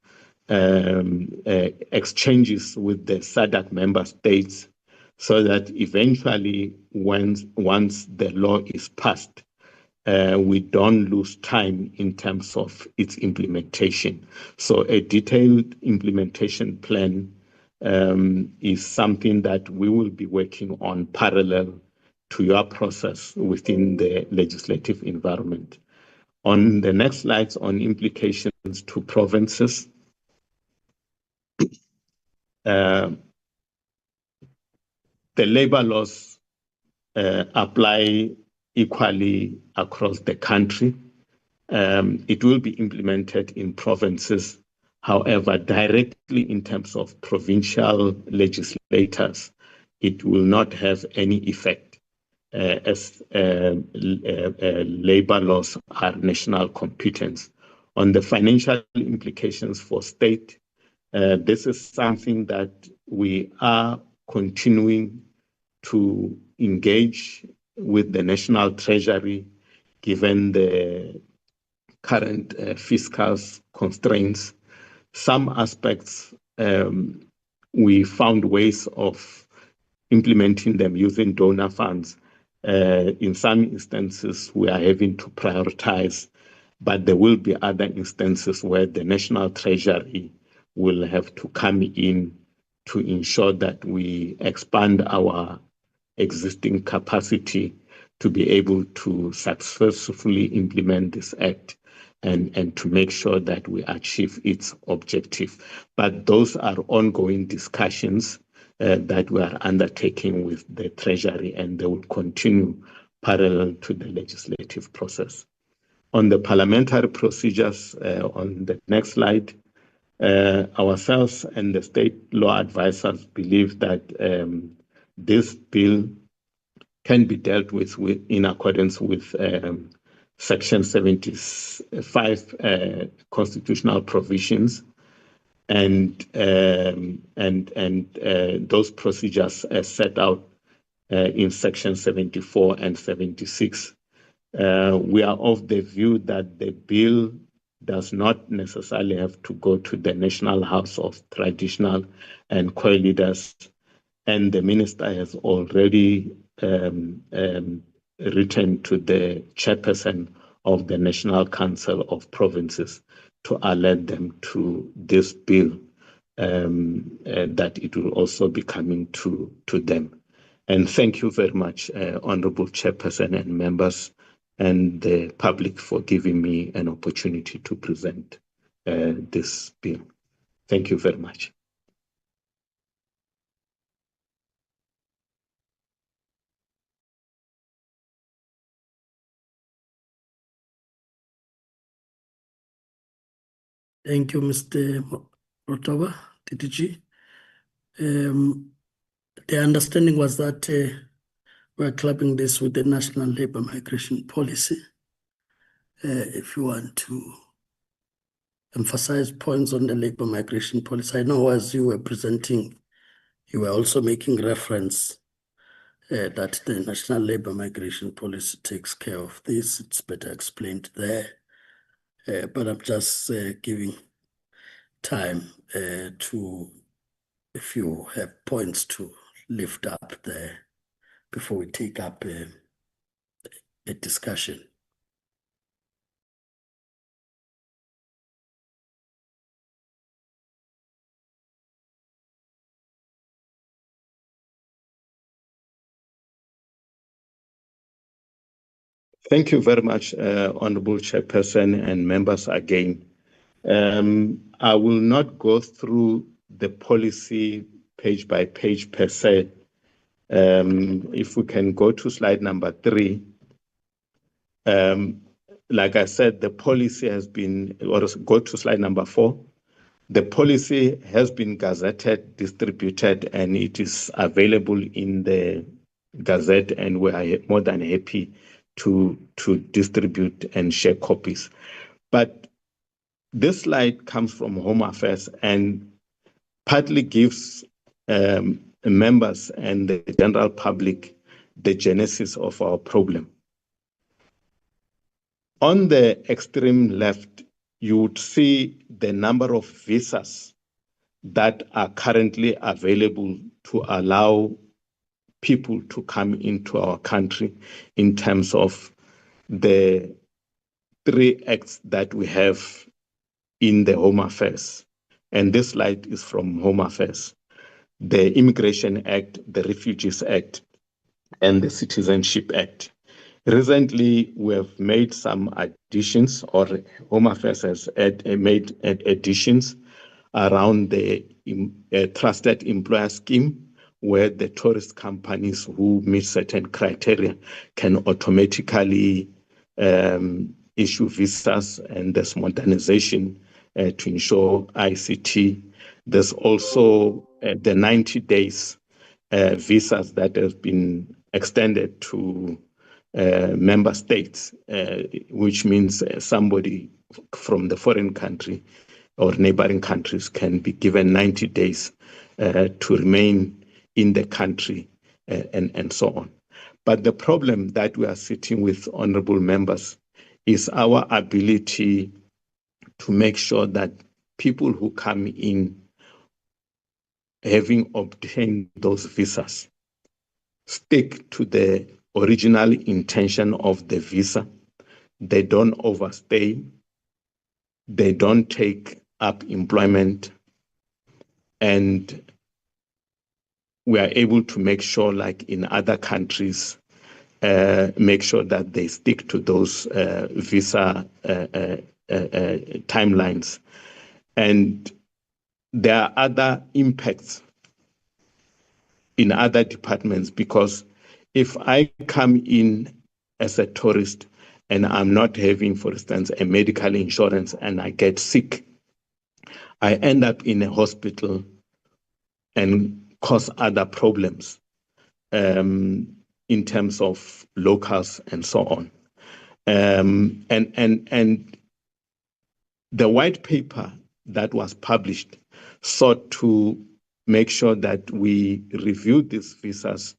exchanges with the SADC member states, so that eventually, once the law is passed, we don't lose time in terms of its implementation. So a detailed implementation plan is something that we will be working on parallel to your process within the legislative environment. On the next slides on implications to provinces, the labor laws apply equally across the country. It will be implemented in provinces. However, directly in terms of provincial legislators, it will not have any effect as labor laws are national competence. On the financial implications for state, this is something that we are continuing to engage with the National Treasury, given the current fiscal constraints. Some aspects we found ways of implementing them using donor funds. In some instances, we are having to prioritize, but there will be other instances where the National Treasury will have to come in to ensure that we expand our existing capacity to be able to successfully implement this act and to make sure that we achieve its objective. But those are ongoing discussions that we are undertaking with the Treasury, and they will continue parallel to the legislative process. On the parliamentary procedures, on the next slide, ourselves and the state law advisors believe that this bill can be dealt with in accordance with Section 75 constitutional provisions, and those procedures are set out in Section 74 and 76. We are of the view that the bill does not necessarily have to go to the National House of Traditional and Core Leaders, and the minister has already written to the chairperson of the National Council of Provinces to alert them to this bill, that it will also be coming to them. And thank you very much, Honorable Chairperson and members and the public, for giving me an opportunity to present this bill. Thank you very much. Thank you, Mr. Rotova, DTG. The understanding was that we're clubbing this with the National Labour Migration Policy. If you want to emphasize points on the Labour Migration Policy, I know as you were presenting, you were also making reference that the National Labour Migration Policy takes care of this. It's better explained there. But I'm just giving time to, if you have points to lift up there before we take up a discussion. Thank you very much, Honorable Chairperson and members again. I will not go through the policy page by page per se. If we can go to slide number 3. Like I said, the policy has been, or go to slide number 4. The policy has been gazetted, distributed, and it is available in the Gazette, and we are more than happy to distribute and share copies. But this slide comes from Home Affairs and partly gives members and the general public the genesis of our problem. On the extreme left, you would see the number of visas that are currently available to allow people to come into our country in terms of the 3 acts that we have in the Home Affairs. And this slide is from Home Affairs: the Immigration Act, the Refugees Act, and the Citizenship Act. Recently, we have made some additions, or Home Affairs has made additions around the Trusted Employer Scheme, where the tourist companies who meet certain criteria can automatically issue visas, and there's modernization to ensure ICT. There's also the 90 days visas that have been extended to member states, which means somebody from the foreign country or neighboring countries can be given 90 days to remain in the country, and so on. But the problem that we are sitting with, honorable members, is our ability to make sure that people who come in having obtained those visas stick to the original intention of the visa. They don't overstay. They don't take up employment. And we are able to make sure, like in other countries, make sure that they stick to those visa timelines. And there are other impacts in other departments, because if I come in as a tourist and I'm not having, for instance, a medical insurance and I get sick, I end up in a hospital and cause other problems in terms of locals and so on. And the white paper that was published sought to make sure that we review these visas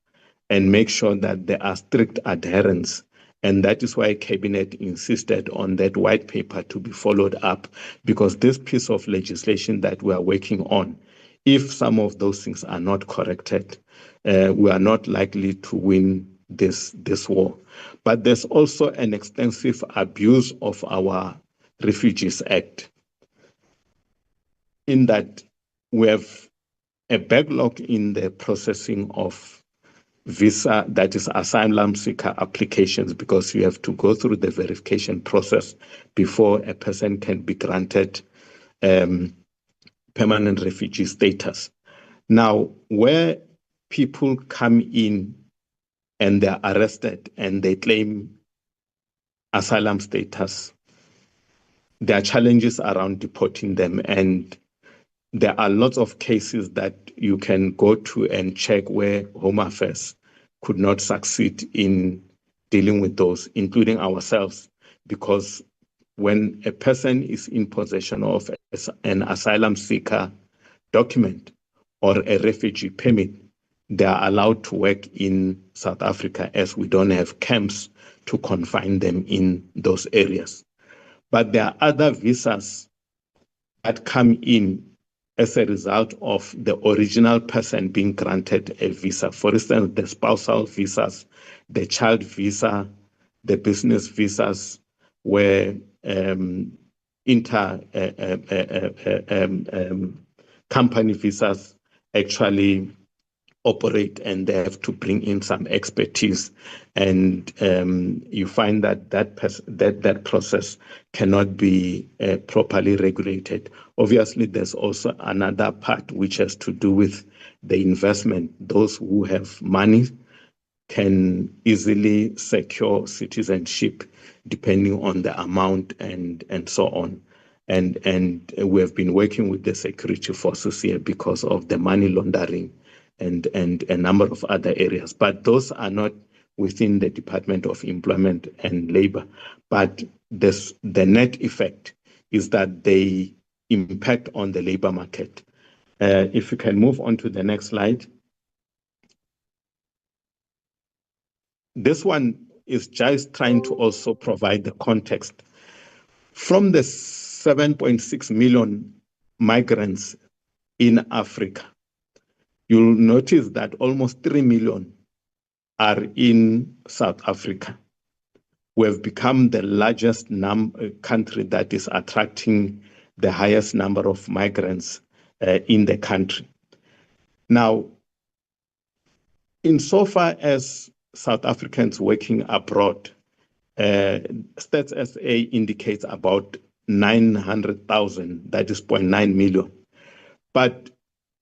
and make sure that there are strict adherence. And that is why Cabinet insisted on that white paper to be followed up, because this piece of legislation that we are working on, if some of those things are not corrected, we are not likely to win this war. But there's also an extensive abuse of our Refugees Act, in that we have a backlog in the processing of visa, that is asylum seeker applications, because you have to go through the verification process before a person can be granted permanent refugee status. Now, where people come in and they're arrested and they claim asylum status, there are challenges around deporting them, and there are lots of cases that you can go to and check where Home Affairs could not succeed in dealing with those, including ourselves, because when a person is in possession of an asylum seeker document or a refugee permit, they are allowed to work in South Africa, as we don't have camps to confine them in those areas. But there are other visas that come in as a result of the original person being granted a visa. For instance, the spousal visas, the child visa, the business visas, where company visas actually operate, and they have to bring in some expertise, and you find that that process cannot be properly regulated. Obviously, there's also another part which has to do with the investment. Those who have money can easily secure citizenship depending on the amount and so on. And we have been working with the security forces here because of the money laundering and a number of other areas. But those are not within the Department of Employment and Labor. But the net effect is that they impact on the labor market. If you can move on to the next slide. This one is just trying to also provide the context. From the 7.6 million migrants in Africa, you'll notice that almost 3 million are in South Africa. We have become the largest country that is attracting the highest number of migrants in the country. Now, insofar as South Africans working abroad, Stats SA indicates about 900,000, that is 0.9 million. But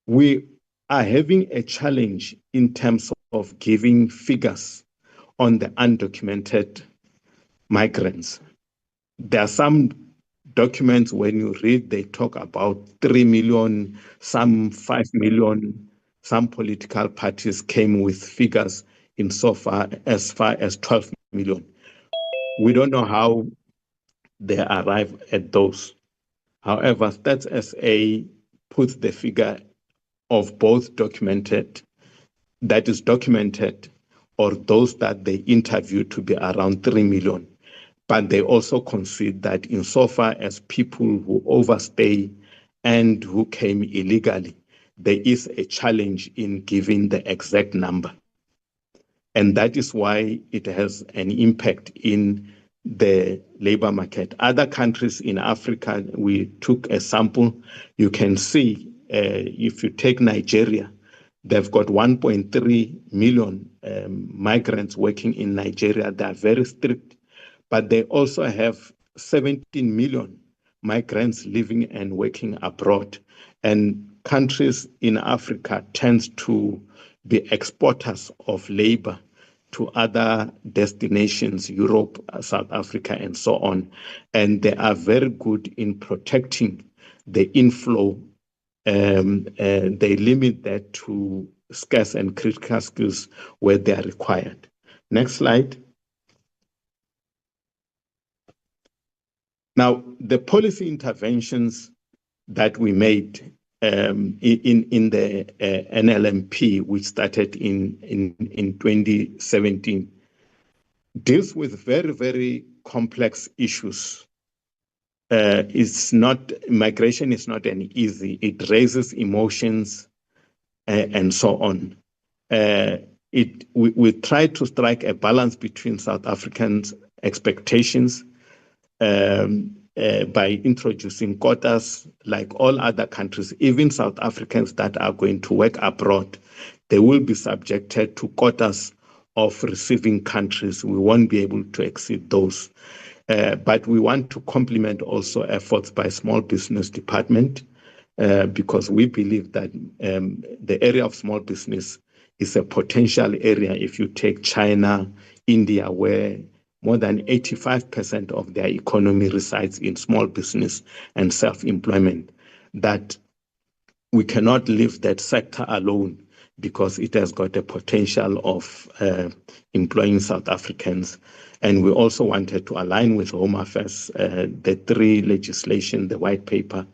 we are having a challenge in terms of giving figures on the undocumented migrants. There are some documents, when you read, they talk about 3 million, some 5 million. Some political parties came with figures far as 12 million. We don't know how they arrive at those. However, Stats SA puts the figure of both documented, that is documented, or those that they interviewed to be around 3 million. But they also concede that insofar as people who overstay and who came illegally, there is a challenge in giving the exact number. And that is why it has an impact in the labor market. Other countries in Africa, we took a sample. You can see, if you take Nigeria, they've got 1.3 million migrants working in Nigeria. They are very strict, but they also have 17 million migrants living and working abroad. And countries in Africa tend to be exporters of labor to other destinations, Europe, South Africa, and so on. And they are very good in protecting the inflow. They limit that to scarce and critical skills where they are required. Next slide. Now, the policy interventions that we made in the NLMP, which started in 2017, deals with very, very complex issues. Migration is not an easy. It raises emotions and so on. We try to strike a balance between South Africans' expectations by introducing quotas like all other countries. Even South Africans that are going to work abroad, they will be subjected to quotas of receiving countries. We won't be able to exceed those. But we want to complement also efforts by Small Business Department because we believe that the area of small business is a potential area. If you take China, India, where more than 85% of their economy resides in small business and self-employment, that we cannot leave that sector alone because it has got a potential of employing South Africans. And we also wanted to align with Home Affairs, the 3 legislation, the white paper,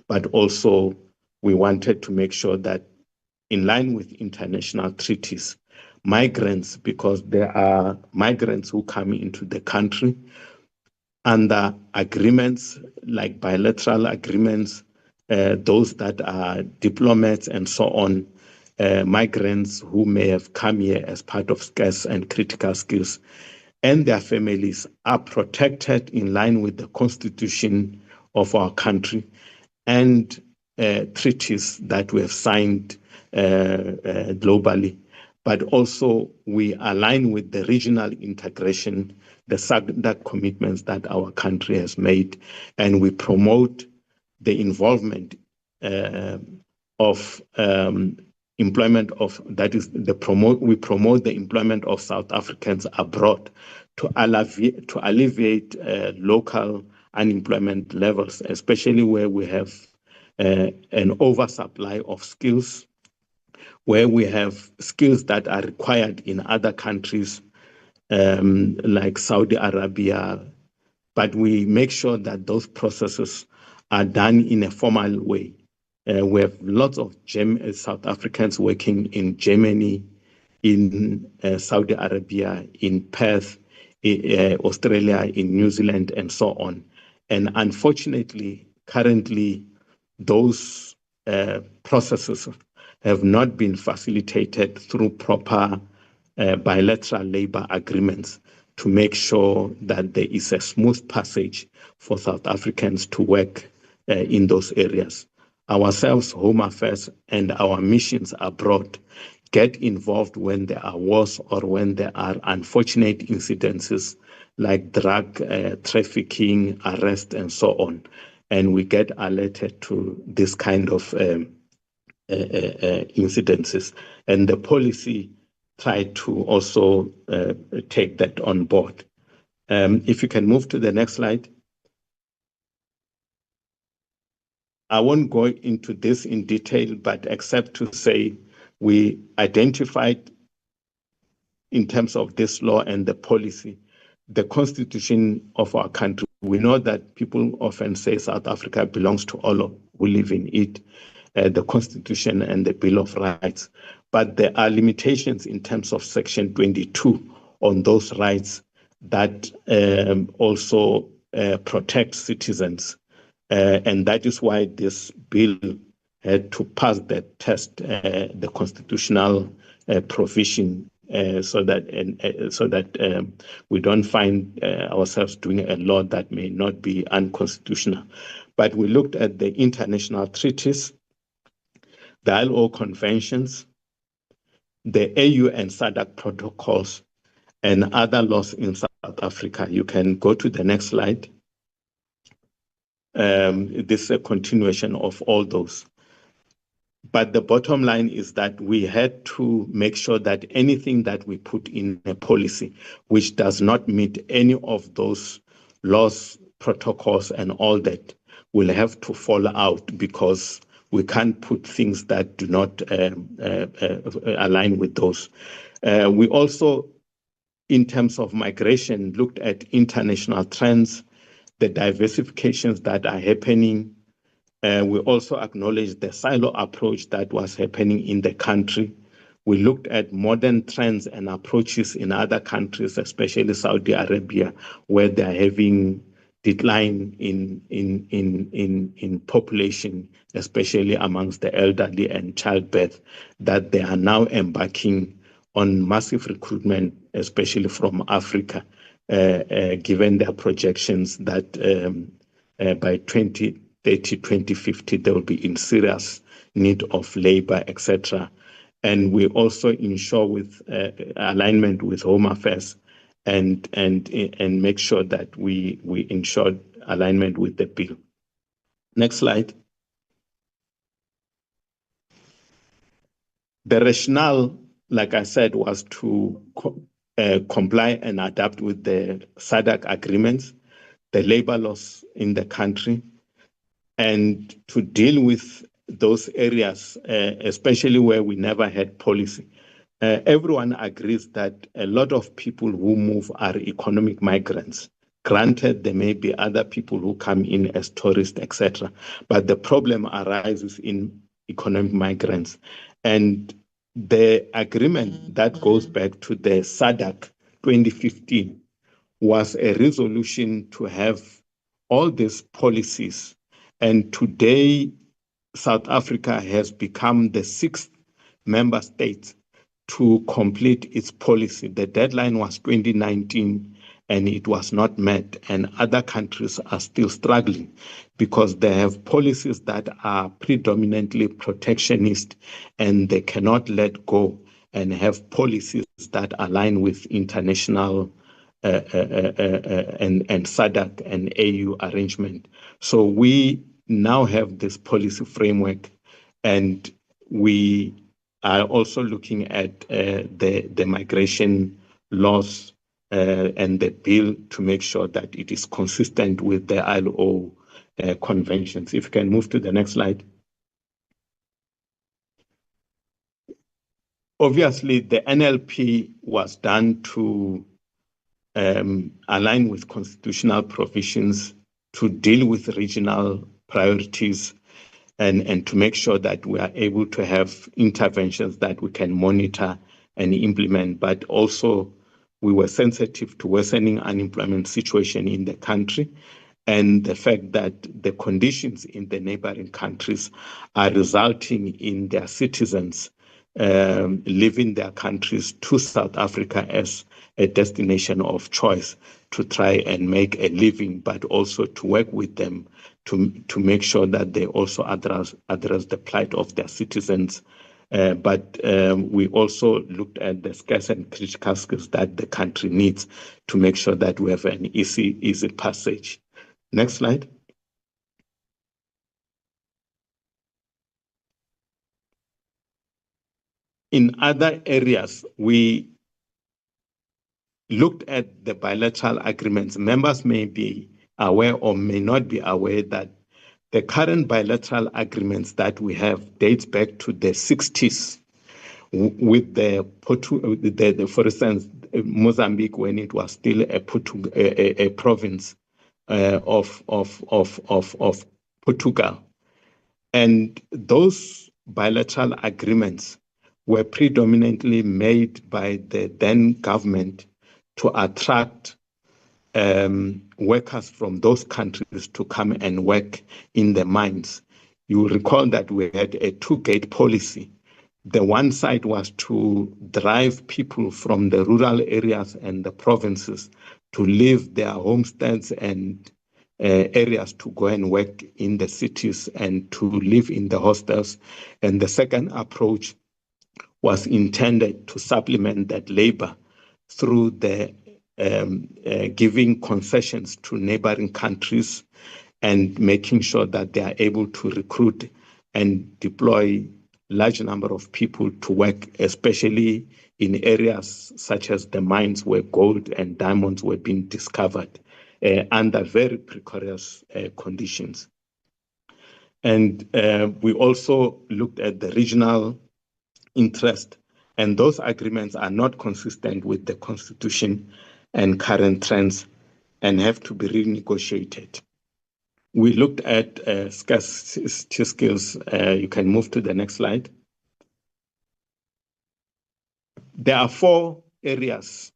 but also we wanted to make sure that in line with international treaties, migrants, because there are migrants who come into the country under agreements like bilateral agreements, those that are diplomats and so on, migrants who may have come here as part of scarce and critical skills, and their families are protected in line with the constitution of our country and treaties that we have signed globally. But also we align with the regional integration, the SADC commitments that our country has made, and we promote the involvement of employment of, that is, we promote the employment of South Africans abroad to alleviate local unemployment levels, especially where we have an oversupply of skills, where we have skills that are required in other countries like Saudi Arabia, but we make sure that those processes are done in a formal way. We have lots of South Africans working in Germany, in Saudi Arabia, in Perth, Australia, in New Zealand, and so on. And unfortunately, currently, those processes have not been facilitated through proper bilateral labor agreements to make sure that there is a smooth passage for South Africans to work in those areas. Ourselves, Home Affairs, and our missions abroad get involved when there are wars or when there are unfortunate incidences like drug trafficking, arrest, and so on. And we get alerted to this kind of incidences, and the policy tried to also take that on board. If you can move to the next slide. I won't go into this in detail, but except to say we identified in terms of this law and the policy, the constitution of our country. We know that people often say South Africa belongs to all who live in it. the Constitution and the Bill of Rights. But there are limitations in terms of Section 22 on those rights that also protect citizens. And that is why this bill had to pass that test, the constitutional provision, so that we don't find ourselves doing a law that may not be unconstitutional. But we looked at the international treaties, the ILO conventions, the AU and SADC protocols, and other laws in South Africa. You can go to the next slide. This is a continuation of all those. But the bottom line is that we had to make sure that anything that we put in a policy which does not meet any of those laws, protocols, and all that will have to fall out, because we can't put things that do not align with those. We also, in terms of migration, looked at international trends, the diversifications that are happening. We also acknowledged the silo approach that was happening in the country. We looked at modern trends and approaches in other countries, especially Saudi Arabia, where they are having decline in population, especially amongst the elderly and childbirth, that they are now embarking on massive recruitment, especially from Africa, given their projections that by 2030, 2050, they will be in serious need of labor, etc. And we also ensure with alignment with Home Affairs and make sure that we ensure alignment with the bill. Next slide. The rationale, like I said, was to comply and adapt with the SADC agreements, the labor laws in the country, and to deal with those areas, especially where we never had policy. Everyone agrees that a lot of people who move are economic migrants. Granted, there may be other people who come in as tourists, etc. But the problem arises in economic migrants. And the agreement that goes back to the SADC 2015 was a resolution to have all these policies. And today, South Africa has become the 6th member state to complete its policy. The deadline was 2019, and it was not met. And other countries are still struggling because they have policies that are predominantly protectionist, and they cannot let go and have policies that align with international and SADC and AU arrangement. So we now have this policy framework, and we are also looking at the migration laws and the bill to make sure that it is consistent with the ILO conventions. If you can move to the next slide. Obviously, the NLP was done to align with constitutional provisions, to deal with regional priorities, and to make sure that we are able to have interventions that we can monitor and implement. But also, we were sensitive to worsening unemployment situation in the country, and the fact that the conditions in the neighboring countries are resulting in their citizens leaving their countries to South Africa as a destination of choice to try and make a living, but also to work with them to make sure that they also address the plight of their citizens. But we also looked at the scarce and critical skills that the country needs to make sure that we have an easy passage. Next slide. In other areas, we looked at the bilateral agreements. Members may be aware or may not be aware that the current bilateral agreements that we have dates back to the 60s with for instance, Mozambique, when it was still a province of Portugal. And those bilateral agreements were predominantly made by the then government to attract workers from those countries to come and work in the mines. You will recall that we had a two-gate policy. The one side was to drive people from the rural areas and the provinces to leave their homesteads and areas to go and work in the cities and to live in the hostels. And the second approach was intended to supplement that labor through the giving concessions to neighboring countries and making sure that they are able to recruit and deploy large number of people to work, especially in areas such as the mines where gold and diamonds were being discovered under very precarious conditions. And we also looked at the regional interest, and those agreements are not consistent with the Constitution and current trends and have to be renegotiated. We looked at scarcity skills. You can move to the next slide. There are 4 areas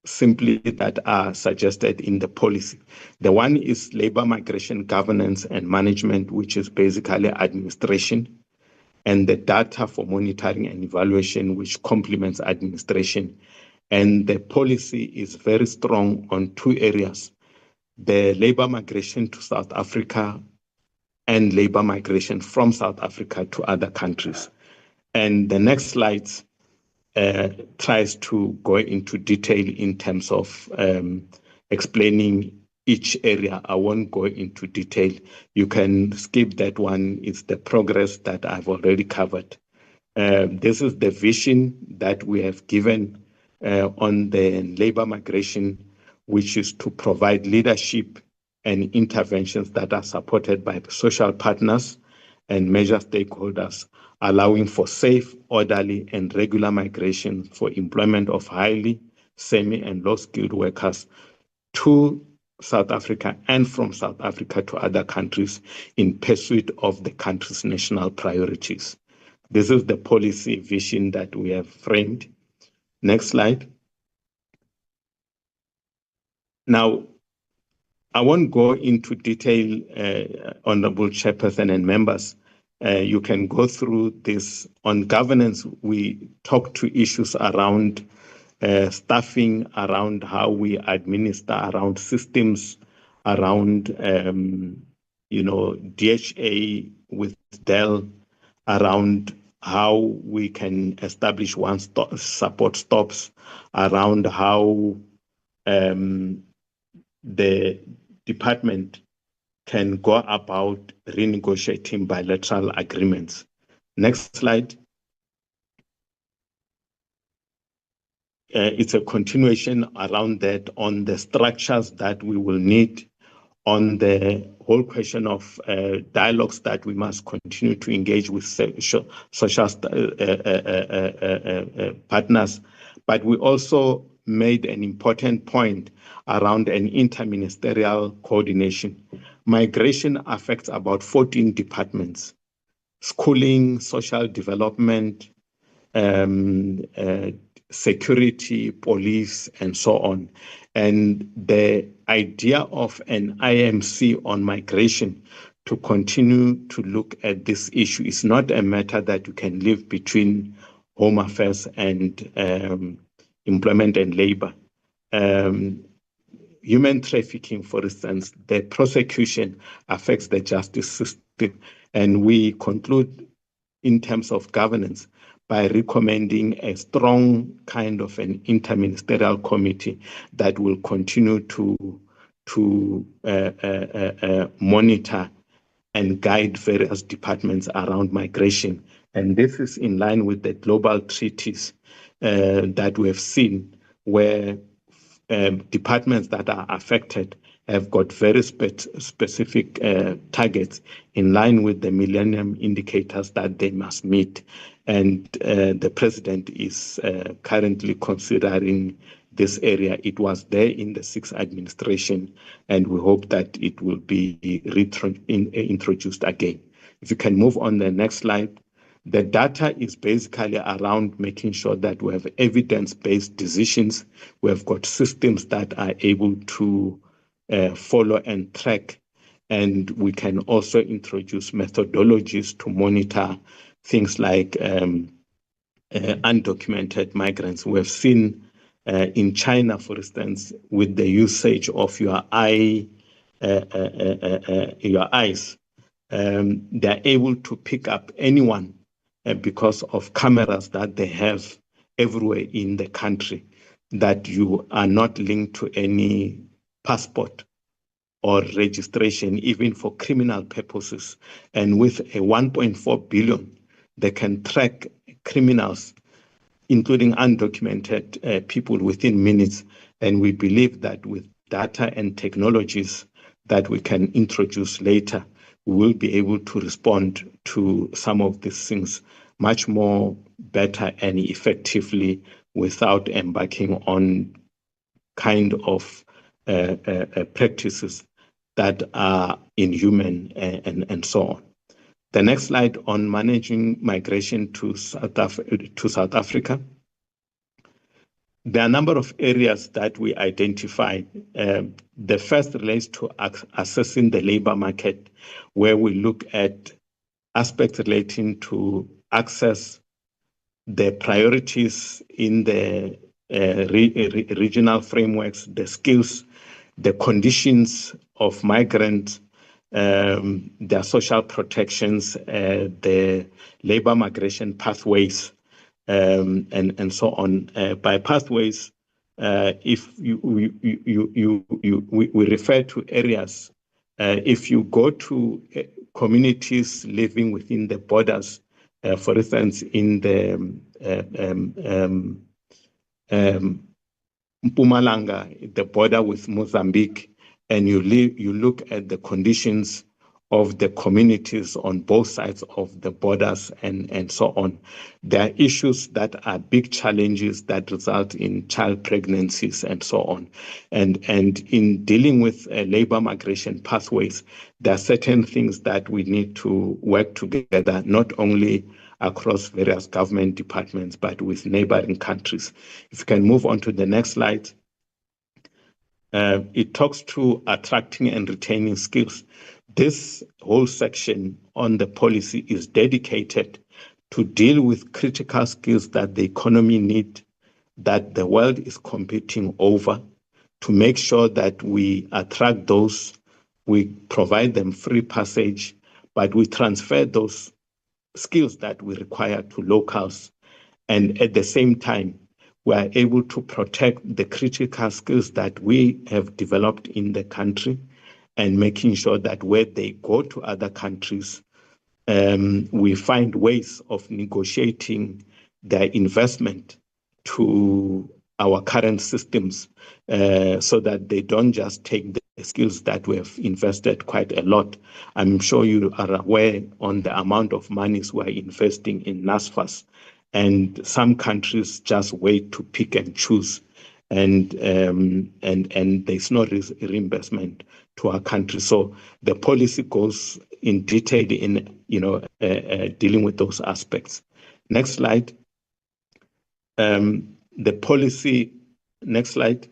simply that are suggested in the policy. The one is labor migration governance and management, which is basically administration, and the data for monitoring and evaluation, which complements administration. And the policy is very strong on 2 areas: the labor migration to South Africa and labor migration from South Africa to other countries. And the next slide tries to go into detail in terms of explaining each area. I won't go into detail. You can skip that one. It's the progress that I've already covered. This is the vision that we have given on the labor migration, which is to provide leadership and interventions that are supported by the social partners and major stakeholders, allowing for safe, orderly, and regular migration for employment of highly, semi, and low-skilled workers to South Africa and from South Africa to other countries in pursuit of the country's national priorities. This is the policy vision that we have framed. Next slide. Now, I won't go into detail, Honorable Chairperson and members. You can go through this. On governance, we talk to issues around staffing, around how we administer, around systems, around DHA with Dell, around how we can establish one-stop support stops, around how the department can go about renegotiating bilateral agreements. Next slide. It's a continuation around that on the structures that we will need, on the whole question of dialogues that we must continue to engage with social partners. But we also made an important point around an interministerial coordination. Migration affects about 14 departments: schooling, social development, security, police, and so on. And the idea of an IMC on migration to continue to look at this issue is not a matter that you can leave between Home Affairs and Employment and Labor. Human trafficking, for instance, the prosecution affects the justice system. And we conclude in terms of governance by recommending a strong kind of an interministerial committee that will continue to monitor and guide various departments around migration. And this is in line with the global treaties that we have seen, where departments that are affected have got very specific targets in line with the Millennium Indicators that they must meet. And the president is currently considering this area. It was there in the 6th administration, and we hope that it will be introduced again. If you can move on the next slide. The data is basically around making sure that we have evidence-based decisions. We have got systems that are able to follow and track, and we can also introduce methodologies to monitor things like undocumented migrants. We have seen in China, for instance, with the usage of your eyes, they're able to pick up anyone because of cameras that they have everywhere in the country, that you are not linked to any passport or registration, even for criminal purposes. And with a 1.4 billion, they can track criminals, including undocumented people, within minutes. And we believe that with data and technologies that we can introduce later, we will be able to respond to some of these things much more better and effectively without embarking on kind of practices that are inhuman and so on. The next slide on managing migration to South Africa. There are a number of areas that we identified. The first relates to assessing the labor market, where we look at aspects relating to access, the priorities in the regional frameworks, the skills, the conditions of migrants, their social protections, the labor migration pathways, and so on. By pathways, if we refer to areas, if you go to communities living within the borders, for instance, in the Mpumalanga, the border with Mozambique, and you look at the conditions of the communities on both sides of the borders and so on. There are issues that are big challenges that result in child pregnancies and so on. And in dealing with labor migration pathways, there are certain things that we need to work together, not only across various government departments, but with neighboring countries. If you can move on to the next slide. It talks to attracting and retaining skills. This whole section on the policy is dedicated to deal with critical skills that the economy needs, that the world is competing over, to make sure that we attract those, we provide them free passage, but we transfer those skills that we require to locals. And at the same time, we are able to protect the critical skills that we have developed in the country, and making sure that where they go to other countries, we find ways of negotiating their investment to our current systems, so that they don't just take the skills that we have invested quite a lot. I'm sure you are aware on the amount of monies we're investing in NASFAS, and some countries just wait to pick and choose, and there's no reimbursement to our country. So the policy goes in detail in dealing with those aspects. Next slide. The policy. Next slide.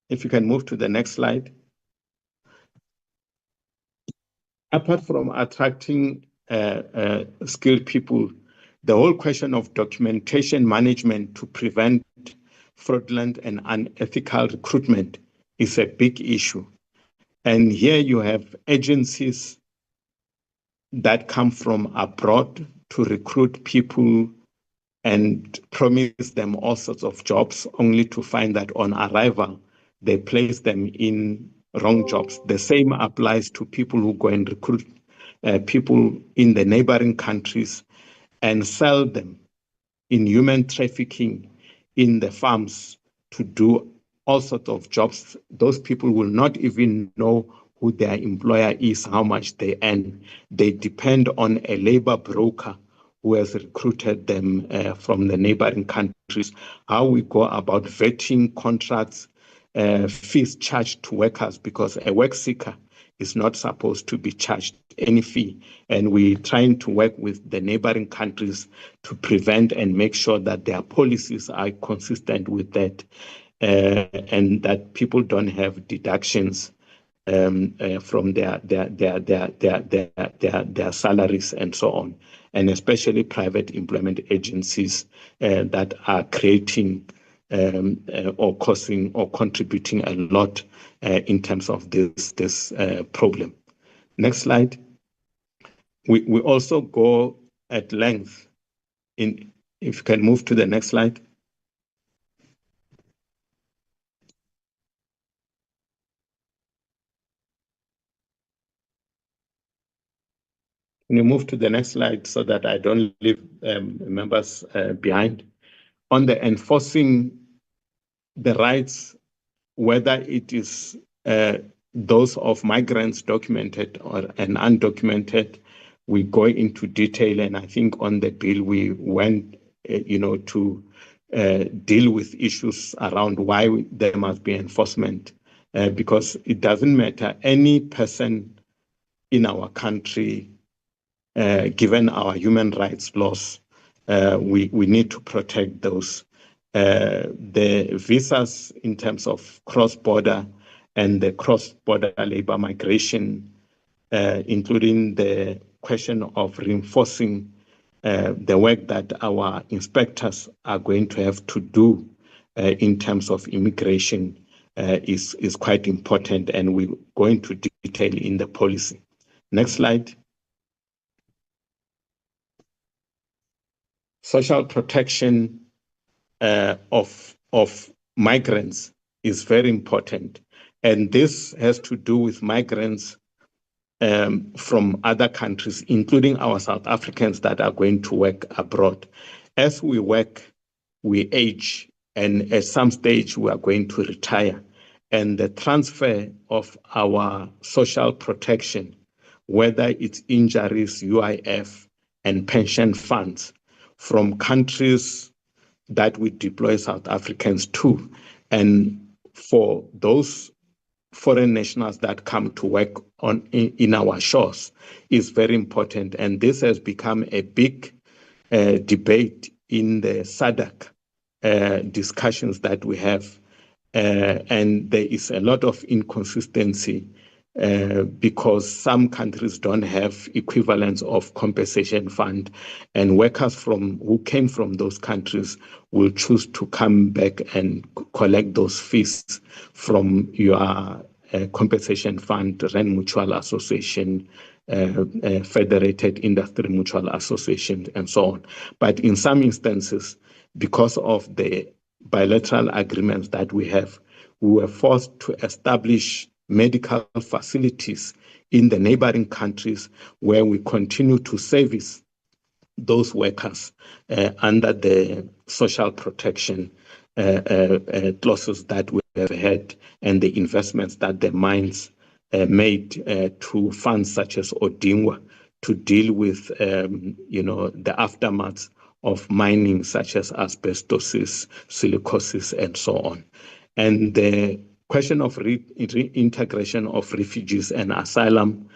If you can move to the next slide. Apart from attracting skilled people, the whole question of documentation management to prevent fraudulent and unethical recruitment is a big issue. And here you have agencies that come from abroad to recruit people and promise them all sorts of jobs, only to find that on arrival, they place them in wrong jobs. The same applies to people who go and recruit people in the neighboring countries and sell them in human trafficking in the farms to do all sorts of jobs. Those people will not even know who their employer is, how much they earn. They depend on a labor broker who has recruited them from the neighboring countries, how we go about vetting contracts, fees charged to workers, because a work seeker is not supposed to be charged any fee. And we're trying to work with the neighboring countries to prevent and make sure that their policies are consistent with that, and that people don't have deductions from their salaries and so on, and especially private employment agencies that are creating or causing or contributing a lot in terms of this problem. Next slide. We also go at length in, if you can move to the next slide. Can you move to the next slide so that I don't leave members behind? On the enforcing the rights, whether it is those of migrants documented and undocumented, we go into detail. And I think on the bill, we went to deal with issues around why there must be enforcement, because it doesn't matter. Any person in our country, given our human rights laws, we need to protect those. The visas in terms of cross-border and the cross-border labor migration, including the question of reinforcing the work that our inspectors are going to have to do in terms of immigration is quite important, and we go into detail in the policy. Next slide. Social protection of migrants is very important, and this has to do with migrants from other countries, including our South Africans that are going to work abroad. As we work, we age, and at some stage we are going to retire, and the transfer of our social protection, whether it's injuries, UIF, and pension funds, from countries that we deploy South Africans to, and for those foreign nationals that come to work in our shores, is very important. And this has become a big debate in the SADC discussions that we have. And there is a lot of inconsistency because some countries don't have equivalents of compensation fund, and workers who came from those countries will choose to come back and collect those fees from your compensation fund, Rand Mutual Association, Federated Industry Mutual Association, and so on. But in some instances, because of the bilateral agreements that we have, we were forced to establish medical facilities in the neighboring countries where we continue to service those workers under the social protection clauses that we have had, and the investments that the mines made to funds such as Odingwa to deal with the aftermaths of mining, such as asbestosis, silicosis, and so on. And the question of reintegration of refugees and asylum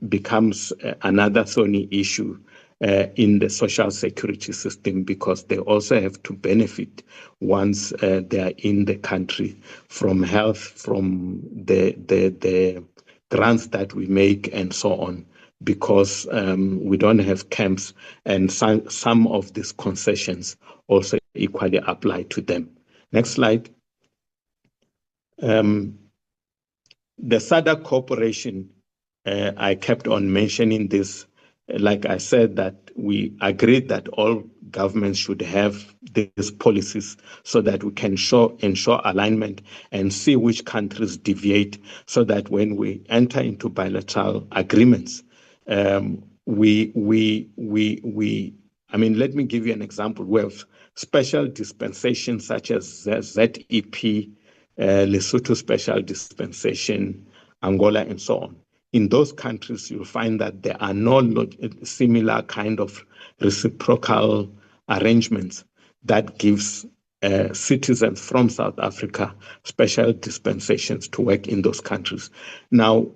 becomes another thorny issue in the social security system, because they also have to benefit once they are in the country from health, from the grants that we make, and so on, because we don't have camps, and some of these concessions also equally apply to them. Next slide. The SADC Corporation, I kept on mentioning this. Like I said, that we agreed that all governments should have these policies so that we can ensure alignment and see which countries deviate, so that when we enter into bilateral agreements, I mean, let me give you an example. We have special dispensations such as ZEP, Lesotho Special Dispensation, Angola, and so on. in those countries, you'll find that there are no similar kind of reciprocal arrangements that gives citizens from South Africa special dispensations to work in those countries. Now,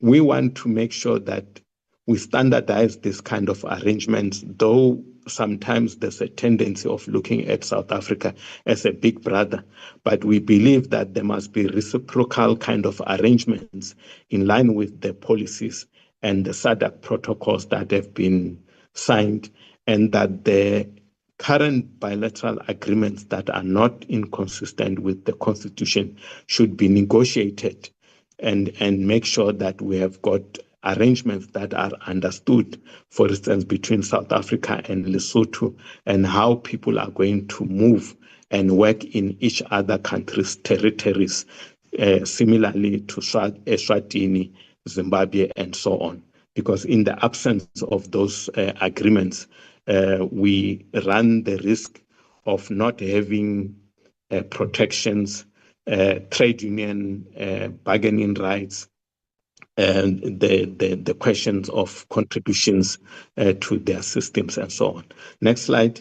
we want to make sure that we standardize this kind of arrangements, though sometimes there's a tendency of looking at South Africa as a big brother. But we believe that there must be reciprocal kind of arrangements in line with the policies and the SADC protocols that have been signed, and that the current bilateral agreements that are not inconsistent with the Constitution should be negotiated and make sure that we have got arrangements that are understood, for instance, between South Africa and Lesotho, and how people are going to move and work in each other country's territories, similarly to Eswatini, Zimbabwe, and so on. Because in the absence of those agreements, we run the risk of not having protections, trade union bargaining rights, and the questions of contributions to their systems and so on. Next slide.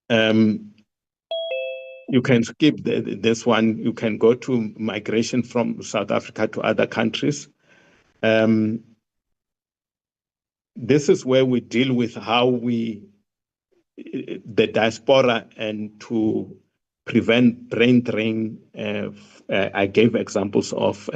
You can skip this one. You can go to migration from South Africa to other countries. This is where we deal with how the diaspora, and to prevent brain drain. I gave examples of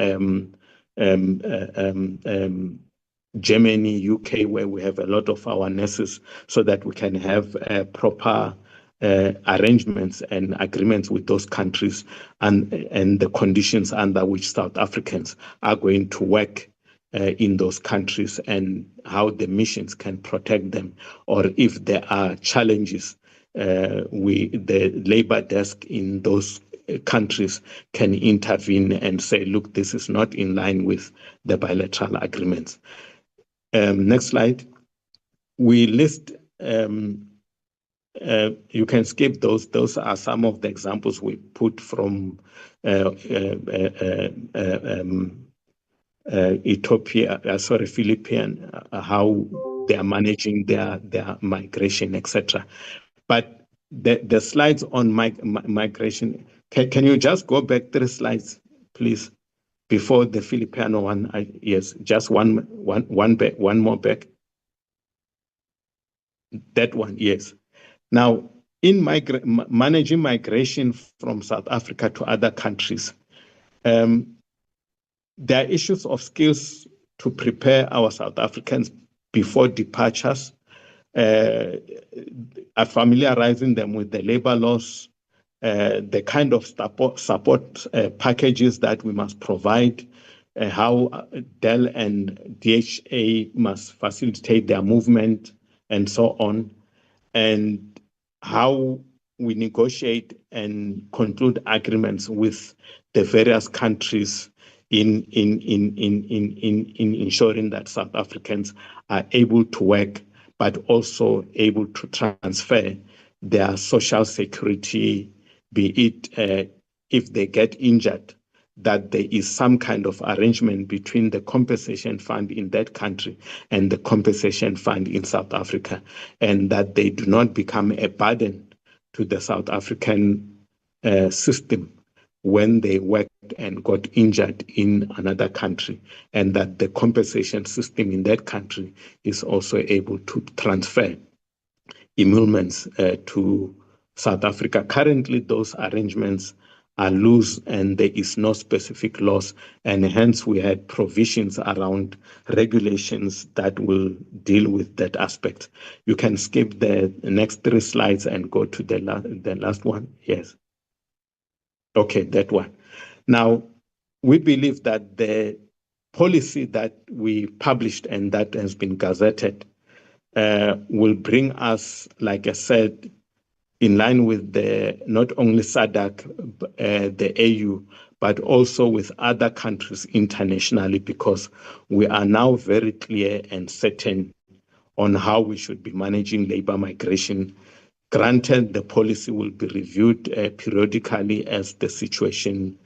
Germany, UK, where we have a lot of our nurses, so that we can have proper arrangements and agreements with those countries, and the conditions under which South Africans are going to work in those countries, and how the missions can protect them, or if there are challenges, the labor desk in those countries can intervene and say, look, this is not in line with the bilateral agreements. Next slide. We list, you can skip those. Those are some of the examples we put from Philippine, how they are managing their migration, etc. But the slides on migration, can you just go back 3 slides, please, before the Filipino one? Yes, just one more back. That one, yes. Now, in managing migration from South Africa to other countries, there are issues of skills to prepare our South Africans before departures, familiarizing them with the labor laws, the kind of support packages that we must provide, how DEL and DHA must facilitate their movement, and so on, and how we negotiate and conclude agreements with the various countries in ensuring that South Africans are able to work, but also able to transfer their social security, be it if they get injured, that there is some kind of arrangement between the compensation fund in that country and the compensation fund in South Africa, and that they do not become a burden to the South African system when they worked and got injured in another country, and that the compensation system in that country is also able to transfer emoluments to South Africa. Currently, those arrangements are loose and there is no specific laws, and hence we had provisions around regulations that will deal with that aspect. You can skip the next 3 slides and go to the last one. Yes. Okay, that one. Now, we believe that the policy that we published and that has been gazetted will bring us, like I said, in line with the not only SADC, the AU, but also with other countries internationally, because we are now very clear and certain on how we should be managing labor migration. Granted, the policy will be reviewed periodically as the situation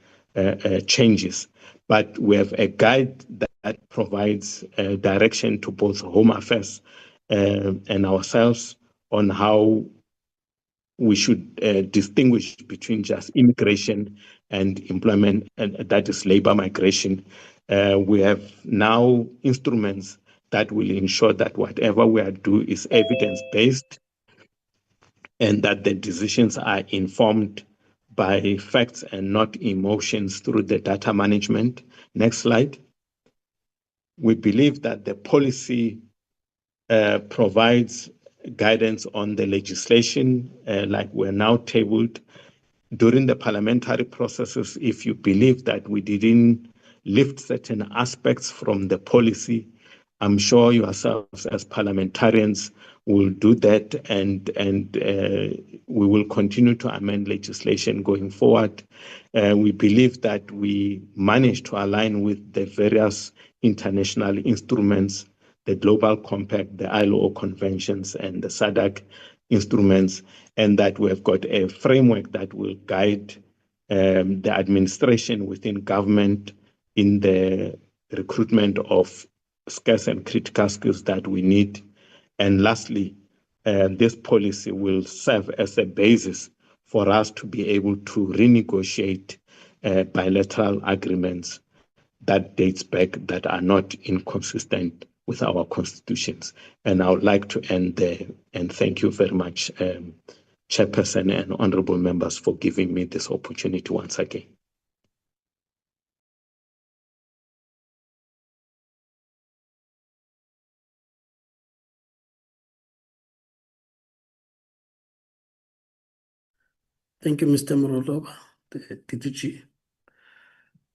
changes. But we have a guide that provides direction to both Home Affairs and ourselves on how we should distinguish between just immigration and employment, and that is labor migration. We have now instruments that will ensure that whatever we are doing is evidence-based and that the decisions are informed by facts and not emotions through the data management. Next slide. We believe that the policy provides guidance on the legislation, like we're now tabled during the parliamentary processes. If you believe that we didn't lift certain aspects from the policy, I'm sure yourselves as parliamentarians will do that, and we will continue to amend legislation going forward. We believe that we managed to align with the various international instruments, the Global Compact, the ILO conventions, and the SADC instruments, and that we have got a framework that will guide the administration within government in the recruitment of scarce and critical skills that we need. And lastly, this policy will serve as a basis for us to be able to renegotiate bilateral agreements that dates back, that are not inconsistent with our constitutions. And I would like to end there, and thank you very much, Chairperson and honorable members, for giving me this opportunity once again. Thank you, Mr. Morodoba, the DTG.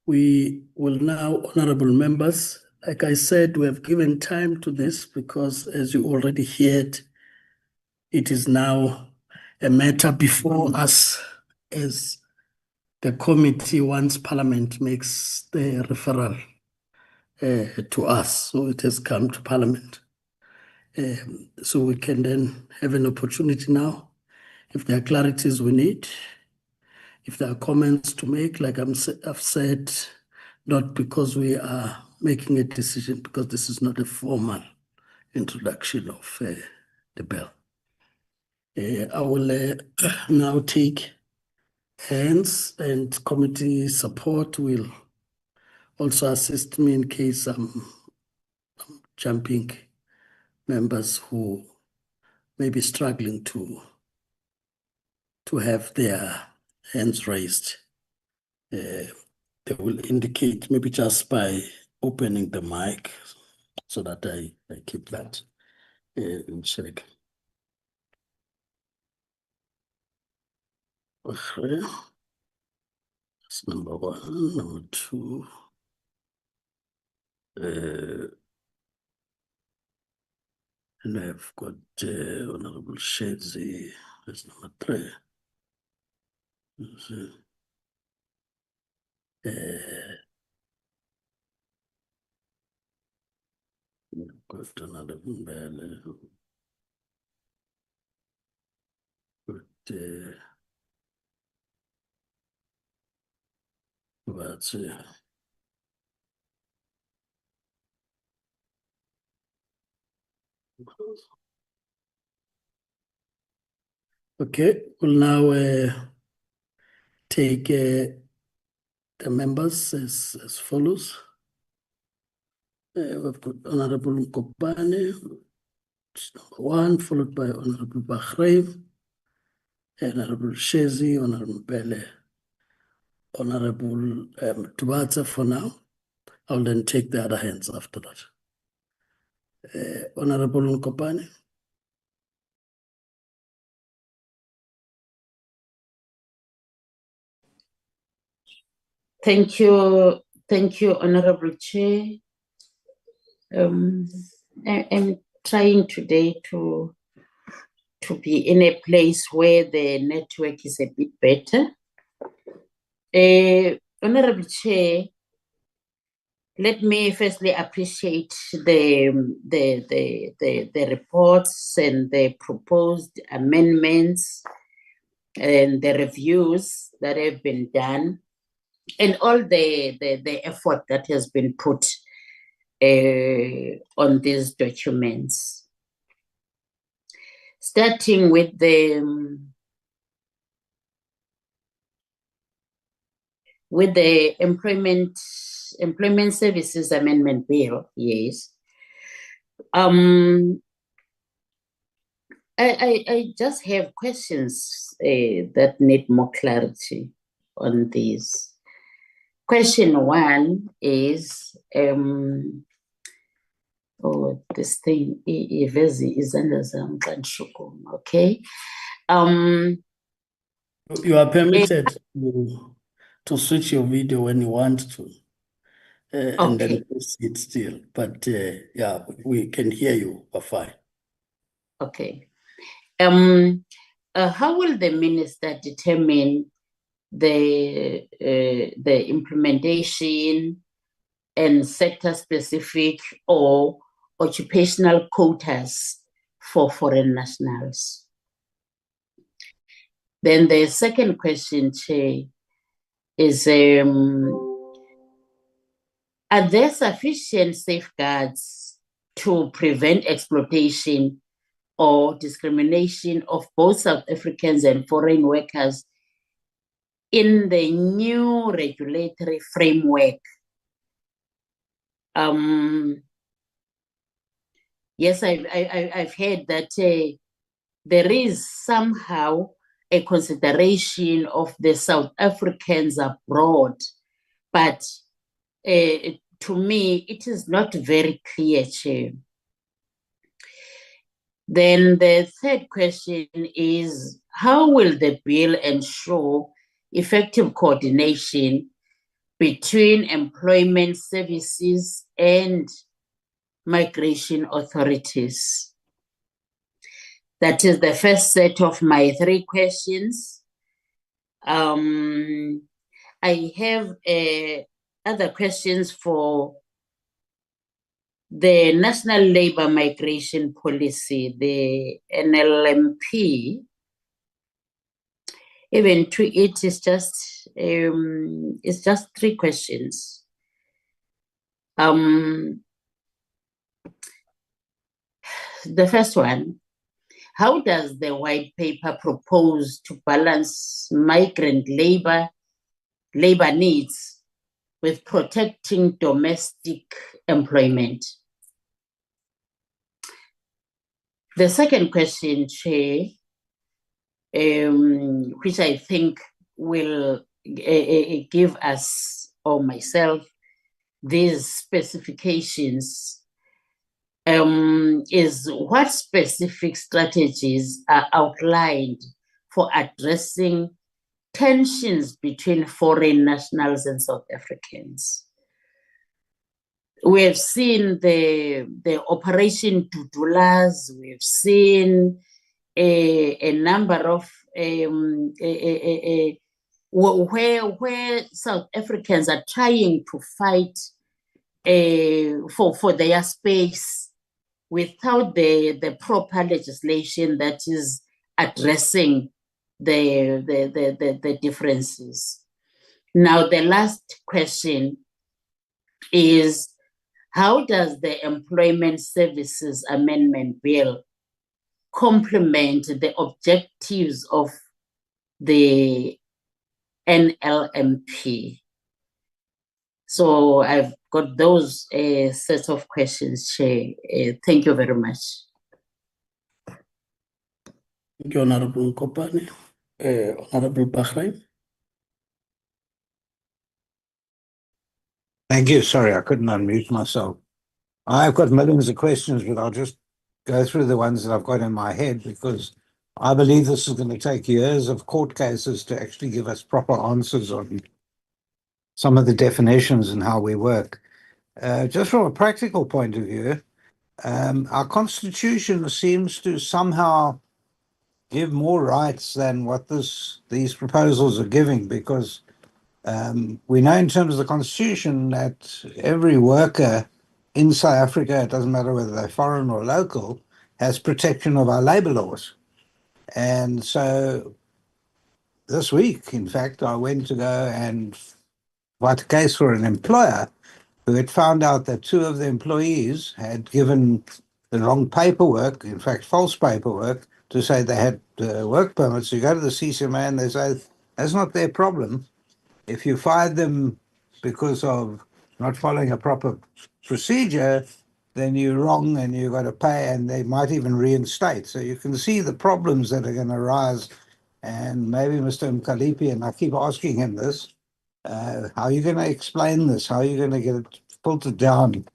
We will now, honorable members, like I said, we have given time to this because, as you already heard, it is now a matter before us as the committee once Parliament makes the referral to us. So it has come to Parliament. So we can then have an opportunity now, if there are clarities we need, if there are comments to make, like I've said, not because we are making a decision, because this is not a formal introduction of the bill. I will now take hands, and committee support will also assist me in case I'm jumping members who may be struggling to have their hands raised. They will indicate maybe just by opening the mic so that I keep that in check. Okay. That's number one. Number two. And I've got Honorable Shedzi. That's number three. Got another Mbele. Got that's it. Okay, we'll now take the members as follows. We've got Honorable Nkopane, number one, followed by Honorable Bahrain, Honorable Shezi, Honorable Mbele, Honorable Tubatsa for now. I'll then take the other hands after that. Honorable Nkopane. Thank you, Honorable Chair. I'm trying today to be in a place where the network is a bit better. Honorable Chair, let me firstly appreciate the reports and the proposed amendments and the reviews that have been done. and all the effort that has been put on these documents. Starting with the employment services amendment bill, yes. I just have questions that need more clarity on these. Question one is, this thing, okay. You are permitted to switch your video when you want to, and then proceed still. But yeah, we can hear you. We're fine. Okay. How will the minister determine the implementation and sector-specific or occupational quotas for foreign nationals? Then the second question, Chair, is are there sufficient safeguards to prevent exploitation or discrimination of both South Africans and foreign workers in the new regulatory framework? Yes, I've heard that there is somehow a consideration of the South Africans abroad, but to me, it is not very clear, Chair. Then the third question is, how will the bill ensure effective coordination between employment services and migration authorities? That is the first set of my three questions. I have other questions for the National Labour Migration Policy, the NLMP. Even to it is just three questions. The first one, how does the white paper propose to balance migrant labor needs with protecting domestic employment? The second question, Chair, which I think will give us or myself these specifications, is what specific strategies are outlined for addressing tensions between foreign nationals and South Africans? We have seen the Operation Dudulas, we've seen a number of where South Africans are trying to fight for their space without the proper legislation that is addressing the differences. Now, the last question is, how does the Employment Services Amendment Bill complement the objectives of the NLMP? So I've got those sets of questions, Chair. Thank you very much. Thank you, Honorable Kopane. Honorable Bahrain. Thank you. Sorry, I couldn't unmute myself. I've got millions of questions, but I'll just go through the ones that I've got in my head, because I believe this is going to take years of court cases to actually give us proper answers on some of the definitions and how we work. Just from a practical point of view, our constitution seems to somehow give more rights than what these proposals are giving, because we know in terms of the constitution that every worker in South Africa, it doesn't matter whether they're foreign or local, has protection of our labor laws. And so this week, in fact, I went to go and about a case for an employer who had found out that two of the employees had given the wrong paperwork, in fact, false paperwork, to say they had work permits. You go to the CCMA and they say, that's not their problem. If you fired them because of not following a proper procedure, then you're wrong and you've got to pay, and they might even reinstate. So you can see the problems that are going to arise. And maybe Mr. Mkalipi, and I keep asking him this, how are you going to explain this? How are you going to get it filtered down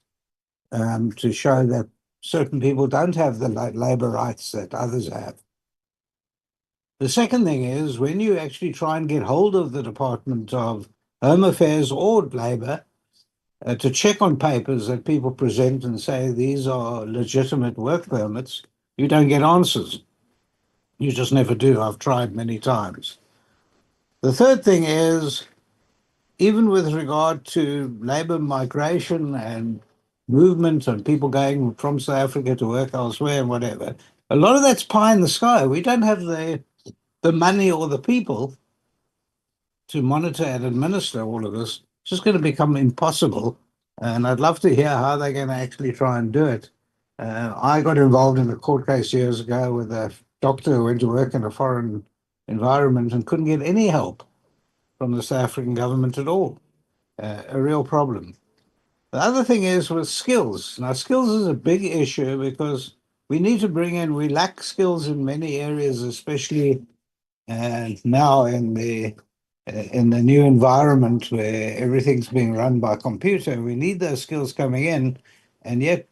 to show that certain people don't have the labor rights that others have? The second thing is, when you actually try and get hold of the Department of Home Affairs or Labor to check on papers that people present and say these are legitimate work permits, you don't get answers. You just never do. I've tried many times. The third thing is, even with regard to labor migration and movement and people going from South Africa to work elsewhere and whatever, a lot of that's pie in the sky. We don't have the money or the people to monitor and administer all of this. It's just going to become impossible. And I'd love to hear how they're going to actually try and do it. I got involved in a court case years ago with a doctor who went to work in a foreign environment and couldn't get any help from the South African government at all. A real problem. The other thing is with skills. Now, skills is a big issue because we need to bring in, we lack skills in many areas, especially now in the new environment where everything's being run by computer. We need those skills coming in, and yet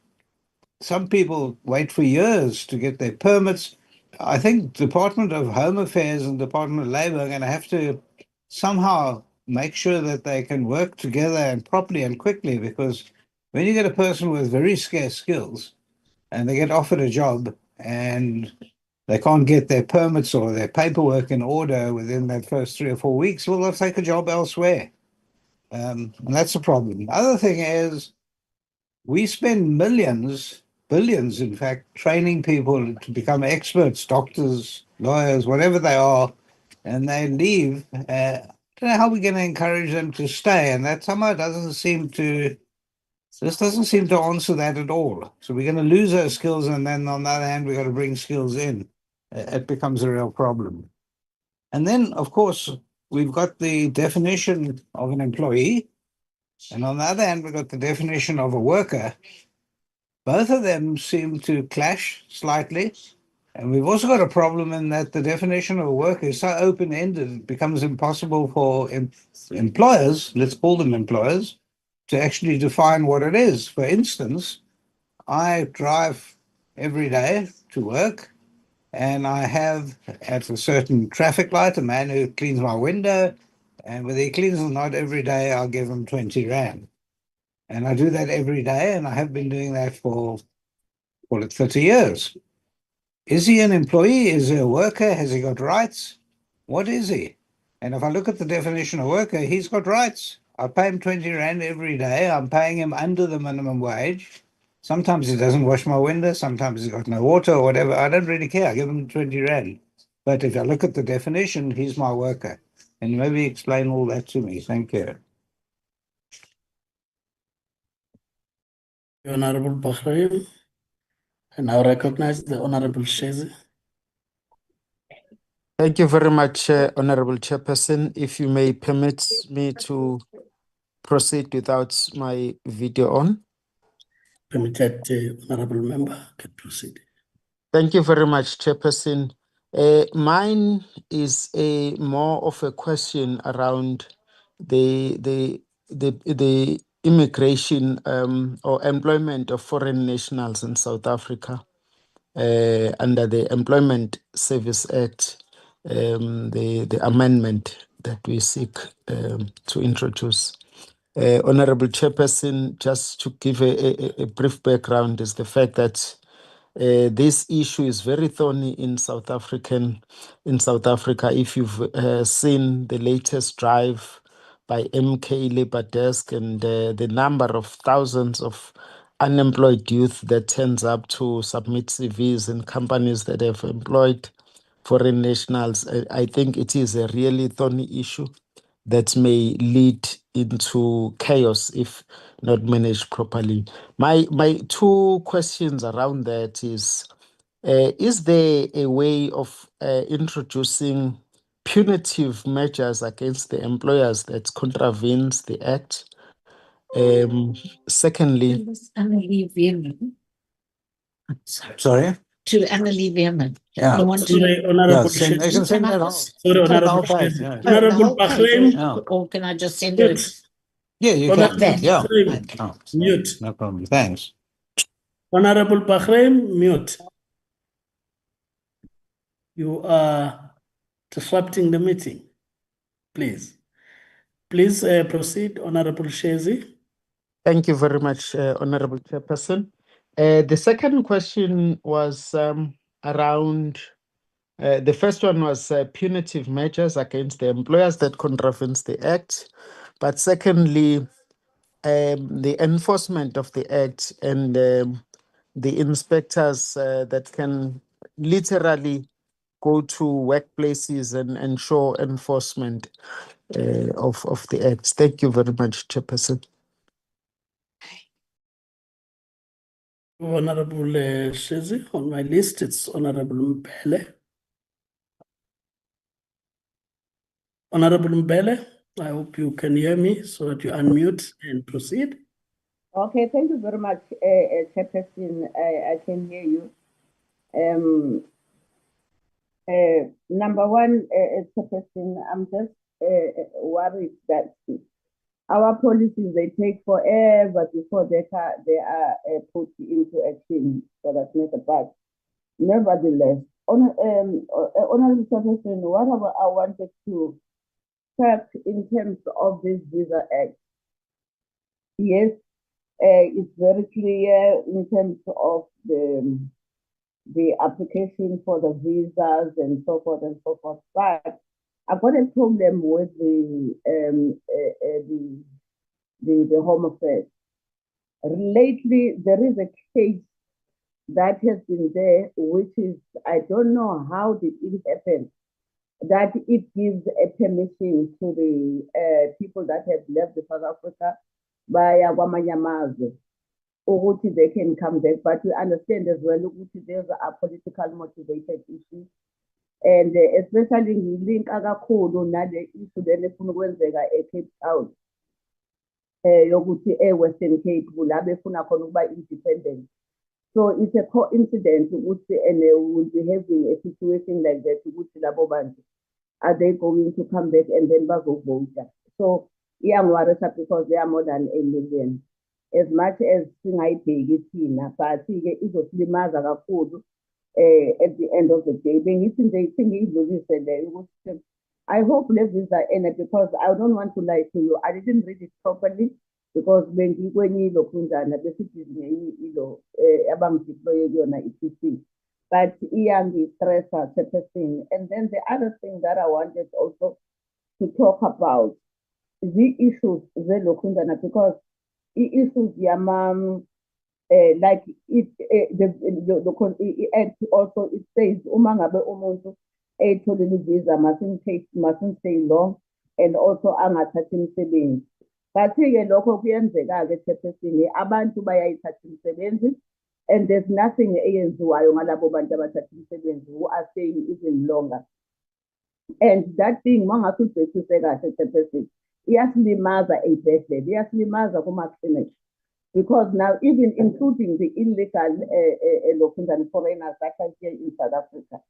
some people wait for years to get their permits. I think Department of Home Affairs and Department of Labor are going to have to somehow make sure that they can work together and properly and quickly, because when you get a person with very scarce skills and they get offered a job and they can't get their permits or their paperwork in order within that first 3 or 4 weeks, well, they'll take a job elsewhere. And that's a problem. The other thing is we spend millions, billions, in fact, training people to become experts, doctors, lawyers, whatever they are, and they leave. I don't know how we're going to encourage them to stay, and that somehow doesn't seem to answer that at all. So we're going to lose our skills, and then on the other hand, we've got to bring skills in. It becomes a real problem. And then, of course, we've got the definition of an employee, and on the other hand, we've got the definition of a worker. Both of them seem to clash slightly. And we've also got a problem in that the definition of a worker is so open-ended, it becomes impossible for employers, let's call them employers, to actually define what it is. For instance, I drive every day to work, and I have at a certain traffic light a man who cleans my window, and whether he cleans or not every day, I'll give him 20 Rand. And I do that every day, and I have been doing that for, call it 30 years. Is he an employee? Is he a worker? Has he got rights? What is he? And if I look at the definition of worker, he's got rights. I pay him 20 Rand every day. I'm paying him under the minimum wage. Sometimes he doesn't wash my window. Sometimes he's got no water or whatever. I don't really care. I give him 20 Rand. But if I look at the definition, he's my worker. And maybe explain all that to me. Thank you. Honorable Bahrain. And I recognize the Honorable Shezi. Thank you very much, Honorable Chairperson. If you may permit me to proceed without my video on. Permitted, Honorable Member can proceed. Thank you very much, Chairperson. Mine is a more of a question around the immigration or employment of foreign nationals in South Africa under the Employment Service Act, the amendment that we seek to introduce. Honorable Chairperson, just to give a brief background, is the fact that this issue is very thorny in South Africa. If you've seen the latest drive by MK Labour Desk and the number of thousands of unemployed youth that turns up to submit CVs in companies that have employed foreign nationals, I think it is a really thorny issue that may lead into chaos if not managed properly. My two questions around that is there a way of introducing punitive measures against the employers that contravenes the act? Secondly, Sorry? To Annelie Wehrman. Yeah. I want to. Sorry, Honorable Send, they Shezi. can send that off. Sorry, Send the Honorable whole page, Shezi. yeah. Oh, the Honorable whole page, Bahrain. Yeah. or can I just send it? Mute. Yeah, you Honorable can. Yeah. Bahrain. Oh, Mute. no problem. Thanks. Honorable Bahrain, mute. You are disrupting the meeting. Please. Please proceed, Honorable Shezi. thank you very much, Honorable Chairperson. The second question was around, the first one was punitive measures against the employers that contravenes the Act. But secondly, the enforcement of the Act and the inspectors that can literally go to workplaces and ensure enforcement of the Act. Thank you very much, Chairperson. Honorable Shezi, on my list, it's Honorable Mbele. Honorable Mbele, I hope you can hear me so that you unmute and proceed. Okay, thank you very much, Chairperson. I can hear you. Number one, Chairperson, I'm just worried that our policies, they take forever before they are put into action for that matter. But nevertheless, Honorable Chairperson, what I wanted to check in terms of this Visa Act. Yes, it's very clear in terms of the application for the visas and so forth and so forth. But I've got a problem with the Home Affairs. Lately, there is a case that has been there, which is, I don't know how did it happen, that it gives a permission to the people that have left the South Africa via kwamanye amazwe ukuthi they can come back, but we understand as well ukuthi there's a political motivated issue, and especially ngilinka kakhulu nale issue lena efuna ukwenzeka eCape Town yokuthi eWestern Cape la befuna khona ukuba independent. So it's a coincidence ukuthi and will be having a situation like that ukuthi labo bantu are they going to come back and then bazovota. So iyangwarisa because they are more than 1 million. As much as singayibheki thina, but ke izosilimaza kakhulu at the end of the day. Bengithi nje singiyidlulise le ukuthi I hope le visa ene, because I don't want to lie to you. I didn't read it properly because bengikwenye ilokhunjana besibhizi ngenye ilo abangideploye kuyona i-PC. But iyangistressa, Chairperson. And then the other thing that I wanted also to talk about is the issues zelokhunjana, because issues yamam like it the act also, it says uma ngabe umuntu etholile visa mustn't stay long and also angathathi imisebenzi. But-ke lokho kuyenzeka-ke Chairperson, abantu bayayithatha imisebenzi and there's nothing eyenziwayo ngalabo bantu abathatha imisebenzi who are staying even longer. And that thing mangase ubhekise kahle Chairperson, iyasilimaza ey'bhedlela, iyasilimaza kuma-clinics, because now even including the illegal lokhunjana foreigners that are here in South Africa.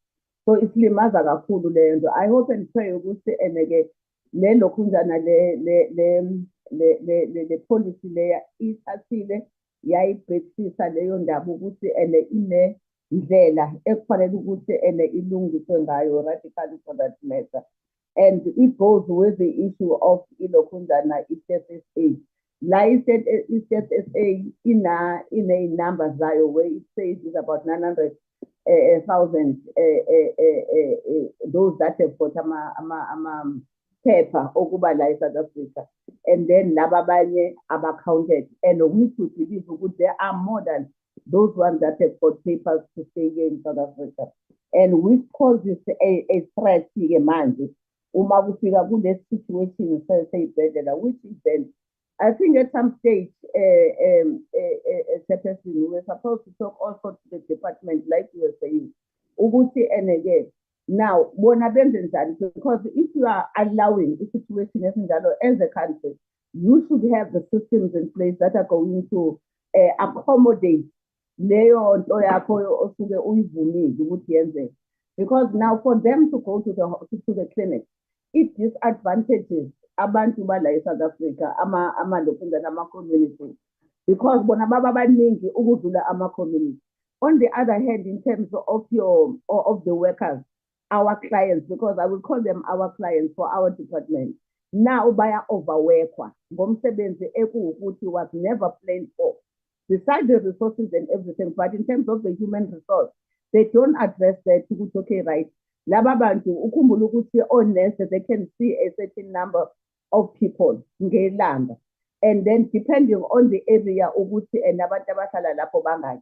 So isilimaza kakhulu leyo nto. I hope and pray ukuthi ke le lokhunjana le policy leya ithathile yayibhekisisa leyo ndaba ukuthi ine ndlela ekufanele ukuthi ilungiswe ngayo radically for that matter. And it goes with the issue of ilokhunjana i-State SA. La i-State SA ine numbers zayo where it says it's about 900,000 those that have got paper okuba la South Africa, and then laba abanye counted, and we should believe that there are more than those ones that have got papers to stay here in South Africa, and which causes a threat manje uma kufika kule situation seyibhedlela, which is then, I think at some stage, Chairperson, we were supposed to talk also to the department, like you were saying, ukuthi and again. Now, bona benze njani, because if you are allowing a situation esinjalo as a country, you should have the systems in place that are going to accommodate leyo nto yakho osuke uyivumile ukuthi yenzeke. Because now for them to go to the clinic, it disadvantages abantu bala eSouth Africa, amalokhu ama-community, because bona baba baningi ukudlula ama-community. On the other hand, in terms of the workers, our clients, because I will call them our clients for our department, now baya overworkwa ngomsebenzi ekuwukuthi was never planned for. Besides the resources and everything, but in terms of the human resource, they don't address that. Okay, right? Laba bantu ukhumbula ukuthi honest, they can see a certain number of people ngelanga, and then depending on the area ukuthi nabantu abahlala lapho bangaki.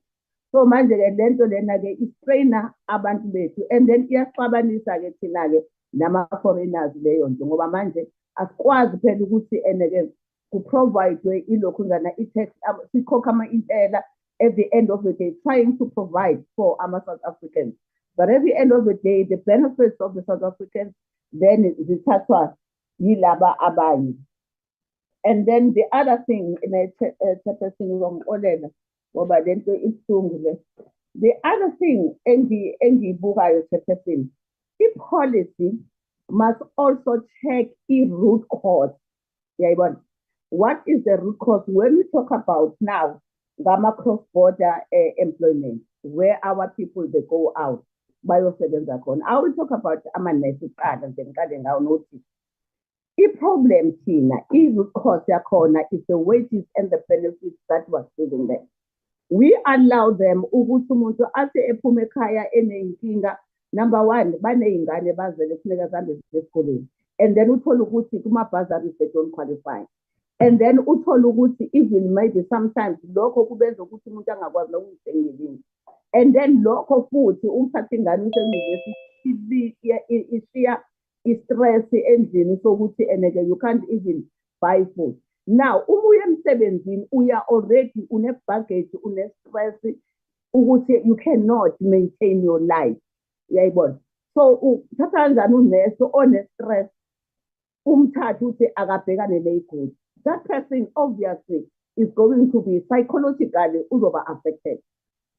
So manje ke lento lena ke istrainer abantu bethu, and then iyaxabanisa ke thina ke nama foreigners leyo nto ngoba manje asikwazi phela ukuthi ke ku provide ilokhu ngana i-tax sikhokha ama-intela at the end of the day, trying to provide for our South Africans. But at the end of the day, the benefits of the South Africans then zithathwa yilaba abanye. And then the other thing, in a the other thing, engiyibukayo Chairperson, i-policy must also check i-root cause. What is the root cause? When we talk about now, Gama cross-border employment, where our people, they go out, bayosebenza khona. I will talk about amanesi qala nje ngiqale ngawo notice. I-problem thina, i-root cause yakhona is the wages and the benefits that was given them. We allow them ukuthi umuntu ase ephume ekhaya enenkinga. Number one, baneyingane bazele kufuneka zihambe esikoleni. And then uthola ukuthi kuma-bursaries they don't qualify. And then uthola ukuthi even maybe sometimes lokho kubenza ukuthi umuntu angakwazi nokuyithengela. And then lokho futhi umthatha ingane useyunivesithi ishiya i-stress endlini sokuthi you can't even buy food. Now ubuya emsebenzini uya already une-baggage, une-stress ukuthi you cannot maintain your life. Uyayibona? So uthatha kanjani unesi one-stress umthatha uthi akabhekane ney'guli. That person obviously is going to be psychologically uzoba affected.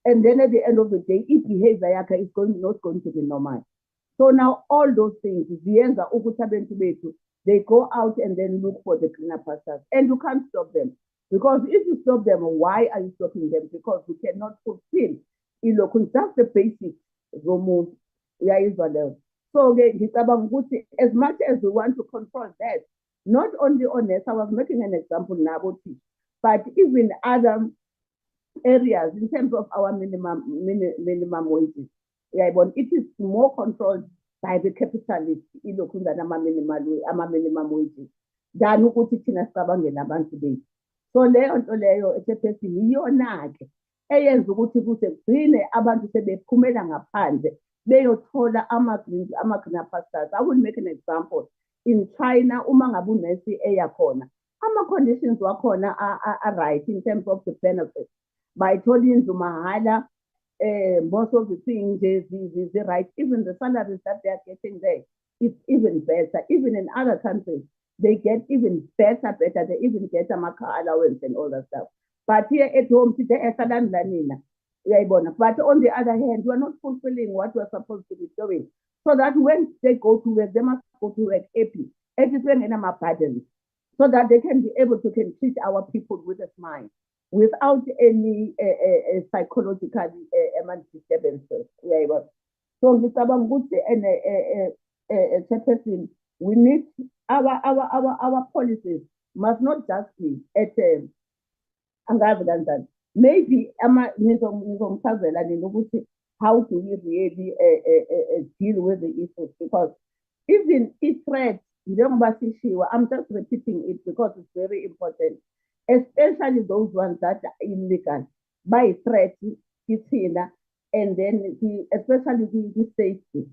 And then at the end of the day, its behavior yakhe is not going to be normal. So now all those things, they go out and then look for the cleaner pastures. And you can't stop them. Because if you stop them, why are you stopping them? Because we cannot fulfill just the basics. So as much as we want to control that, not only honest, I was making an example now, but even other areas in terms of our minimum wages. It is more controlled by the capitalists, minimum wages, than ukuthi thina sicabangela abantu bethu. So leyo nto leyo Chairperson iyona-ke eyenza ukuthi kugcine abantu sebephumela ngaphandle beyothola ama-greener pastures. I will make an example. In China, uma ngabe unesi eyakhona, ama-conditions wakhona are right in terms of the benefits. Bayithola indlu mahala, most of the things is right. Even the salaries that they are getting there, it's even better. Even in other countries, they get even better. They even get a car allowance and all that stuff. But here at home, but on the other hand, we are not fulfilling what we are supposed to be doing. So that when they go to work, they must go to work happy. Everything in our burdens, so that they can be able to treat our people with a smile, without any psychological disturbances. So Chairperson, we need our policies must not just be at maybe how do we really deal with the issues? Because even if threats, I'm just repeating it because it's very important, especially those ones that are illegal, by threat, and then especially the safety.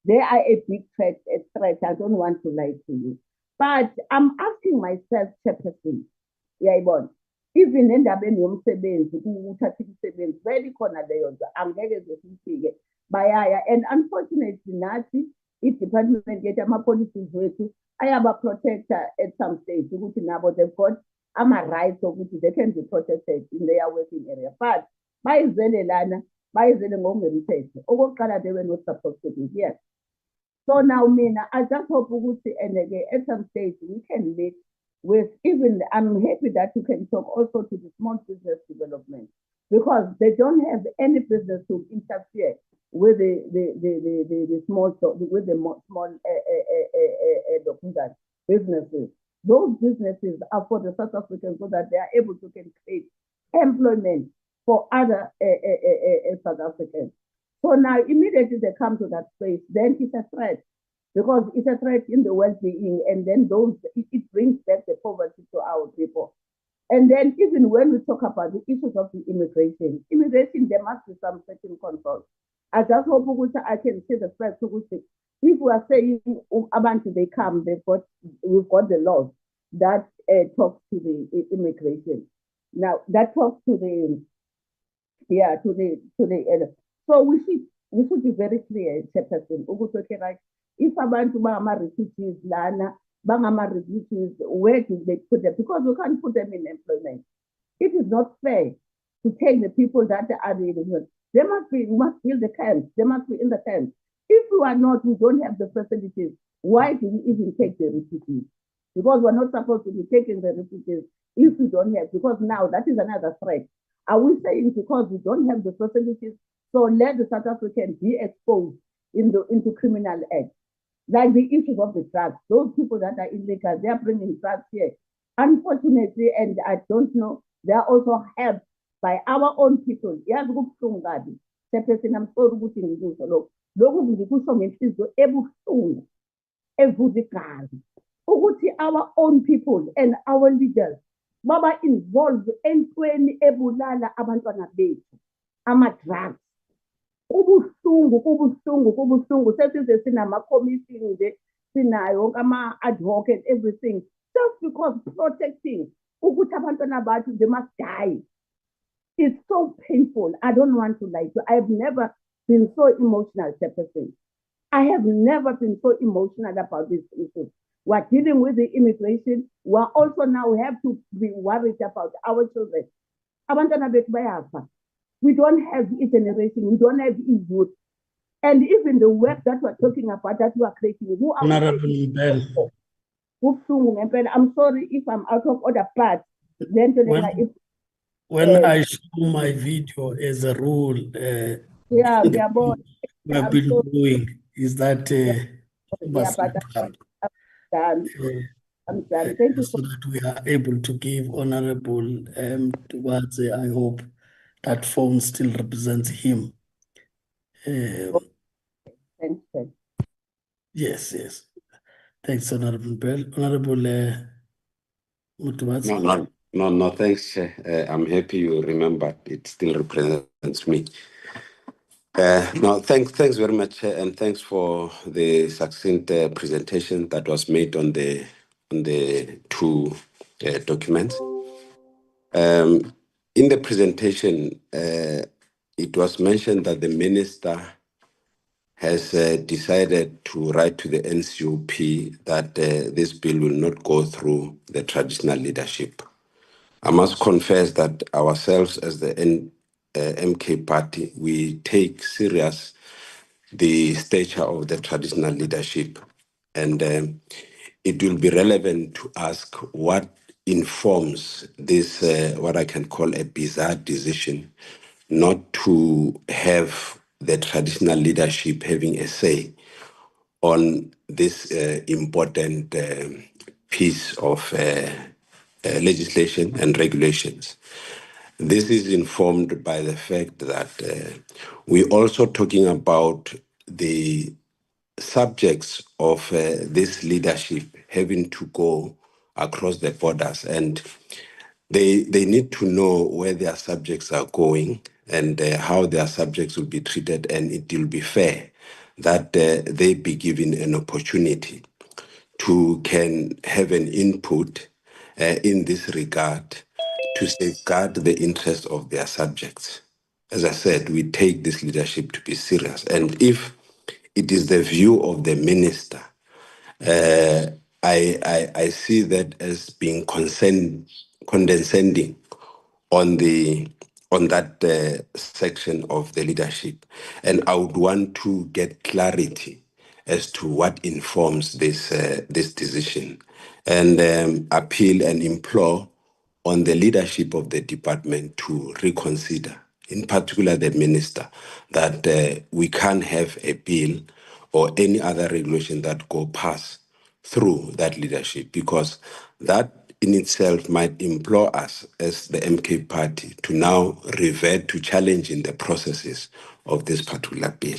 They are a big threat. I don't want to lie to you. But I'm asking myself, Chairperson, yayibona, even endabeni yomsebenzi ukuthatha imisebenzi vele khona leyo nto angeke zesifike bayaya, and unfortunately nathi i-department yethu ama-policies wethu ayaba-protector at some stage ukuthi nabo they've got ama-rights ukuthi they can be protected in their working area, but bayizele lana bayizele ngokungemthetho. Okokuqala, they were not supposed to be here. So now, Mina, I just hope ukuthi, and again, at some stage we can meet with even, I'm happy that you can talk also to the small business development, because they don't have any business to interfere with the small businesses. Those businesses are for the South Africans so that they are able to create employment for other South Africans. So now immediately they come to that space, then it's a threat, because it's a threat in the well-being, and then it brings back the poverty to our people. And then even when we talk about the issues of the immigration, there must be some certain control. I just hope I can see the fact if we are saying Abantu they come, we've got the laws that talks to the immigration. Now that talks to the so we should be very clear, Chairperson. Okay, right? If Abantu bangama refugees lana, bangama refugees, where do they put them? Because we can't put them in employment. It is not fair to take the people that are the immigrants. We must build the camps. They must be in the camps. If we are not, we don't have the facilities. Why do we even take the refugees? Because we're not supposed to be taking the refugees if we don't have. Because now that is another threat. Are we saying because we don't have the facilities, so let the South Africans be exposed into criminal acts? Like the issues of the drugs. Those people that are illegal, they are bringing drugs here. Unfortunately, and I don't know, they are also helped by our own people. Yes, Chairperson, I'm sorry ukuthi ngikusho lokho. Lokhu ngikusho ngenhliziyo ebuhlungu, evudikazi, ukuthi our own people and our leaders baba involved entweni ebulala abantwana bethu, ama-drugs. Kubuhlungu. Sesize sinama-commission nje, sinayo ama-ad hoc and everything, just because protecting ukuthi abantwana bathu, they must die. It's so painful. I don't want to lie to you. I have never been so emotional, Chairperson. I have never been so emotional about this issue. We're dealing with the immigration. We're also now, we have to be worried about our children. Abantwana bethu bayafa. We don't have a generation. We don't have youth. And even the work that we're talking about, that we are creating, who are Honorable Bell, I'm sorry if I'm out of order, but then when I show my video as a rule, we have been doing is that must be done. I'm sorry. Thank you. So that we are able to give honorable towards, I hope that phone still represents him. Thanks, sir. Yes. Thanks, Honorable Bell. Honorable Mutubatsi. No, thanks. I'm happy you remembered. It still represents me. No, thanks very much, and thanks for the succinct presentation that was made on the two documents. In the presentation, it was mentioned that the minister has decided to write to the NCOP that this bill will not go through the traditional leadership. I must confess that ourselves as the MK party, we take serious the stature of the traditional leadership. And it will be relevant to ask what informs this, what I can call a bizarre decision, not to have the traditional leadership having a say on this important piece of legislation and regulations. This is informed by the fact that we're also talking about the subjects of this leadership having to go across the borders, and they need to know where their subjects are going and how their subjects will be treated, and it will be fair that they be given an opportunity to can have an input in this regard to safeguard the interests of their subjects. As I said, we take this leadership to be serious. And if it is the view of the minister, I see that as being condescending on that section of the leadership, and I would want to get clarity as to what informs this decision, and appeal and implore on the leadership of the department to reconsider, in particular the minister, that we can't have a bill or any other regulation that go past through that leadership, because that in itself might implore us as the MK party to now revert to challenging the processes of this particular bill.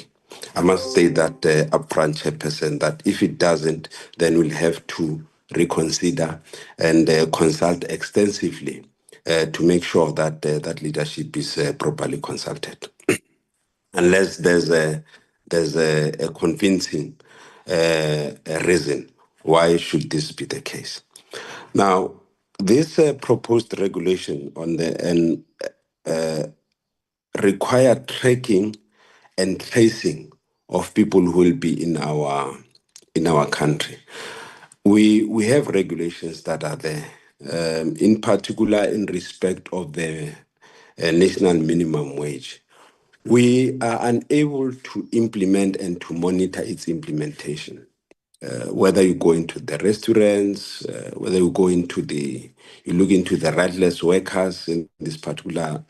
I must say that upfront, Chairperson, that if it doesn't, then we'll have to reconsider and consult extensively to make sure that that leadership is properly consulted. Unless there's a convincing reason why should this be the case. Now, this proposed regulation on the require tracking and tracing of people who will be in our country. We have regulations that are there, in particular in respect of the national minimum wage. We are unable to implement and to monitor its implementation. Whether you go into the restaurants, whether you go into you look into the rightless workers, in this particular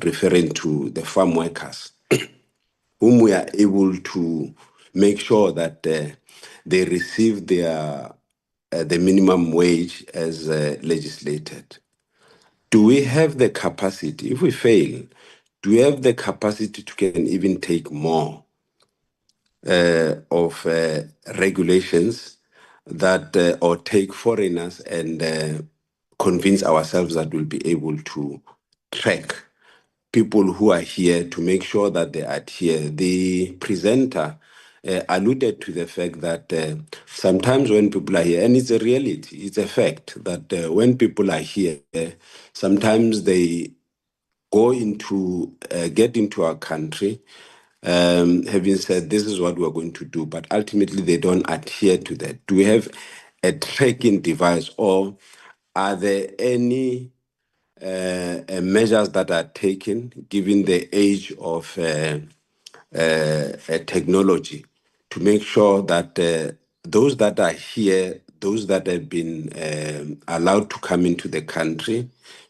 referring to the farm workers, whom we are able to make sure that they receive their the minimum wage as legislated. Do we have the capacity? If we fail, do we have the capacity to can even take more of regulations that or take foreigners and convince ourselves that we'll be able to track people who are here to make sure that they adhere? The presenter alluded to the fact that sometimes when people are here, and it's a reality, it's a fact that when people are here, sometimes they go into, get into our country, having said this is what we're going to do, but ultimately they don't adhere to that. Do we have a tracking device, or are there any measures that are taken given the age of technology to make sure that those that are here, those that have been allowed to come into the country,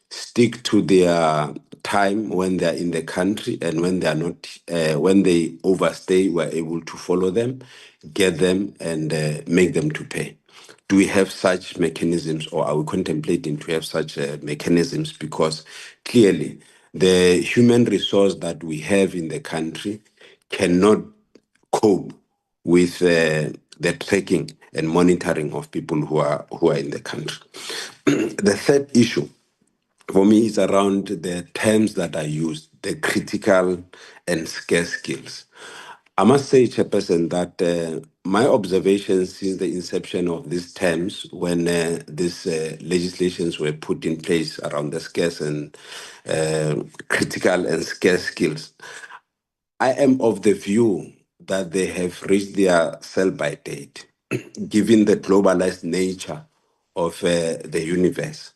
stick to their time when they're in the country, and when they are not, when they overstay, we're able to follow them, get them, and make them to pay? Do we have such mechanisms, or are we contemplating to have such mechanisms? Because clearly the human resource that we have in the country cannot cope with the tracking and monitoring of people who are in the country. The third issue for me is around the terms that are used, the critical and scarce skills. I must say, Chairperson, that my observations since the inception of these terms, when these legislations were put in place around the scarce and critical and scarce skills, I am of the view that they have reached their sell-by date, given the globalized nature of the universe.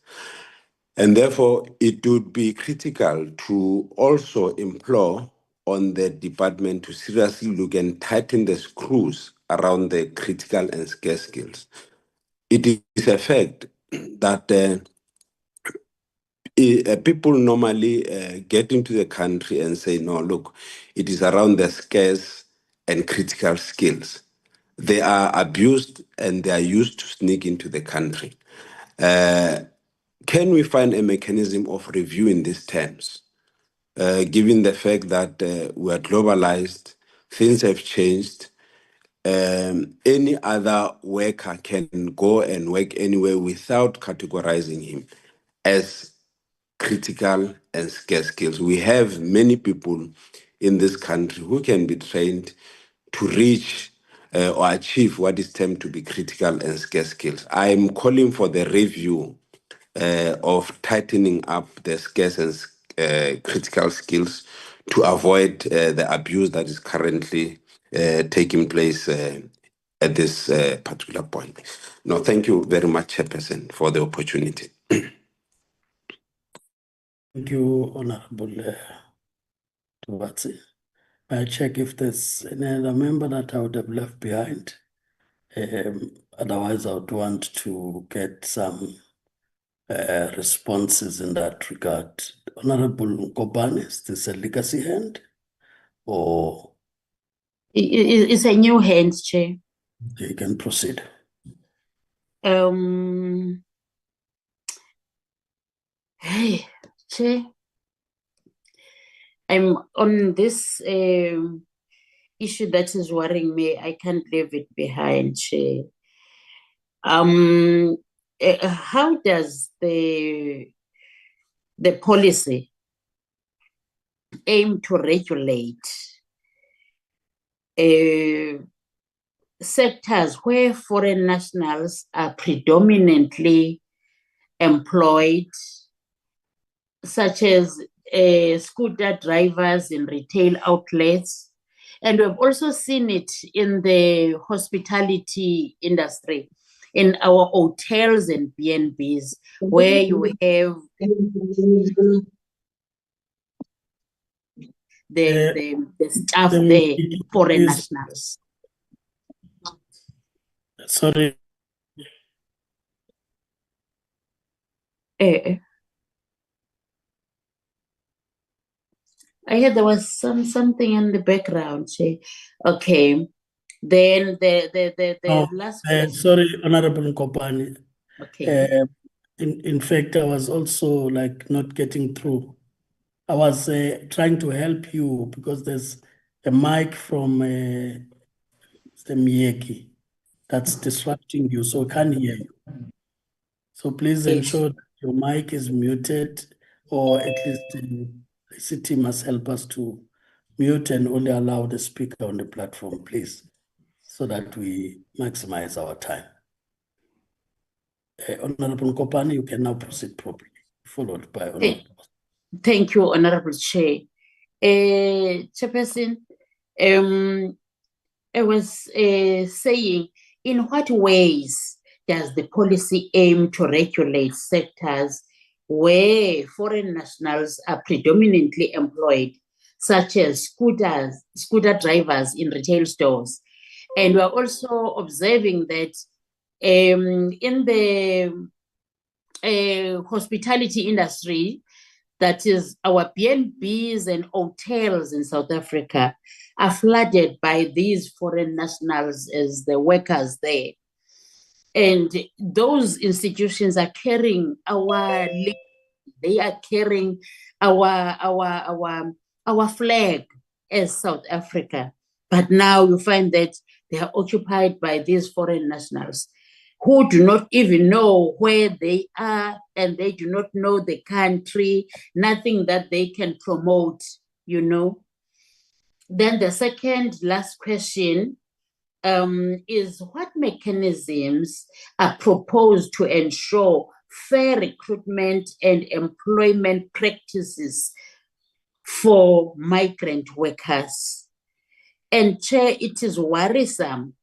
And therefore, it would be critical to also implore on the department to seriously look and tighten the screws around the critical and scarce skills. It is a fact that people normally get into the country and say, no, look, it is around the scarce and critical skills. They are abused and they are used to sneak into the country. Can we find a mechanism of reviewing these terms, given the fact that we are globalized, things have changed? Any other worker can go and work anywhere without categorizing him as critical and scarce skills. We have many people in this country who can be trained to reach or achieve what is termed to be critical and scarce skills. I'm calling for the review of tightening up the scarce and critical skills to avoid the abuse that is currently taking place at this particular point. No, thank you very much, Chairperson, for the opportunity. Thank you, Honorable Tuvatsi. I check if there's any other member that I would have left behind. Otherwise, I would want to get some responses in that regard. Honorable Kobane, is this a legacy hand or It's a new hand, Chair. you can proceed? Hey, Chair, I'm on this issue that is worrying me. I can't leave it behind, Chair. How does the policy aim to regulate sectors where foreign nationals are predominantly employed, such as scooter drivers in retail outlets? And we've also seen it in the hospitality industry, in our hotels and B&Bs, where you have the staff there, foreign nationals. Sorry. I heard there was something in the background. Okay. Then the last question. Sorry, Honorable Kopani. Okay. In fact, I was also like not getting through. I was trying to help you because there's a mic from the Miyeki that's disrupting you, so I can't hear you. So please ensure that your mic is muted, or at least the ICT must help us to mute and only allow the speaker on the platform, please, so that we maximize our time. Honorable Kopani, you can now proceed properly, followed by Honorable. Thank you, Honorable Chair. Chairperson, I was saying, in what ways does the policy aim to regulate sectors where foreign nationals are predominantly employed, such as scooter drivers in retail stores? And we're also observing that in the hospitality industry, that is our B&Bs and hotels in South Africa, are flooded by these foreign nationals as the workers there. And those institutions are carrying they are carrying our flag as South Africa. But now you find that they are occupied by these foreign nationals who do not even know where they are, and they do not know the country, nothing that they can promote, you know. Then the second last question is, what mechanisms are proposed to ensure fair recruitment and employment practices for migrant workers? And Chair, it is worrisome,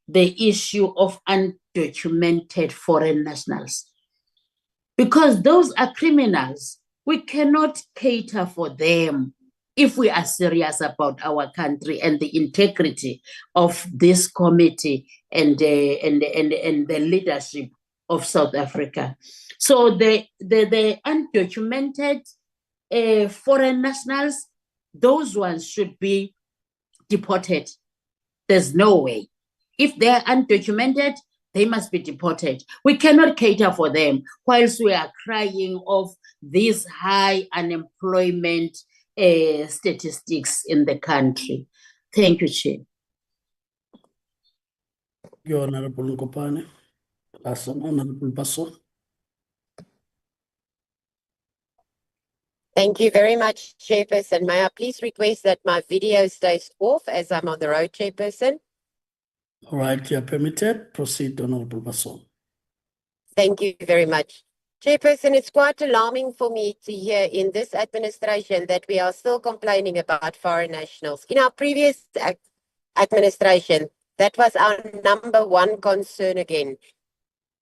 the issue of undocumented foreign nationals, because those are criminals. We cannot cater for them if we are serious about our country and the integrity of this committee and the leadership of South Africa. So the undocumented foreign nationals, those ones should be deported. There's no way. If they're undocumented, they must be deported. We cannot cater for them whilst we are crying of these high unemployment statistics in the country. Thank you, Chair. Your Honorable Nkopane. Last one, Honorable Basso. Thank you very much, Chairperson. May I please request that my video stays off as I'm on the road, Chairperson? All right, you're permitted. Proceed, Honorable Basson. Thank you very much. Chairperson, it's quite alarming for me to hear in this administration that we are still complaining about foreign nationals. In our previous administration, that was our number one concern again.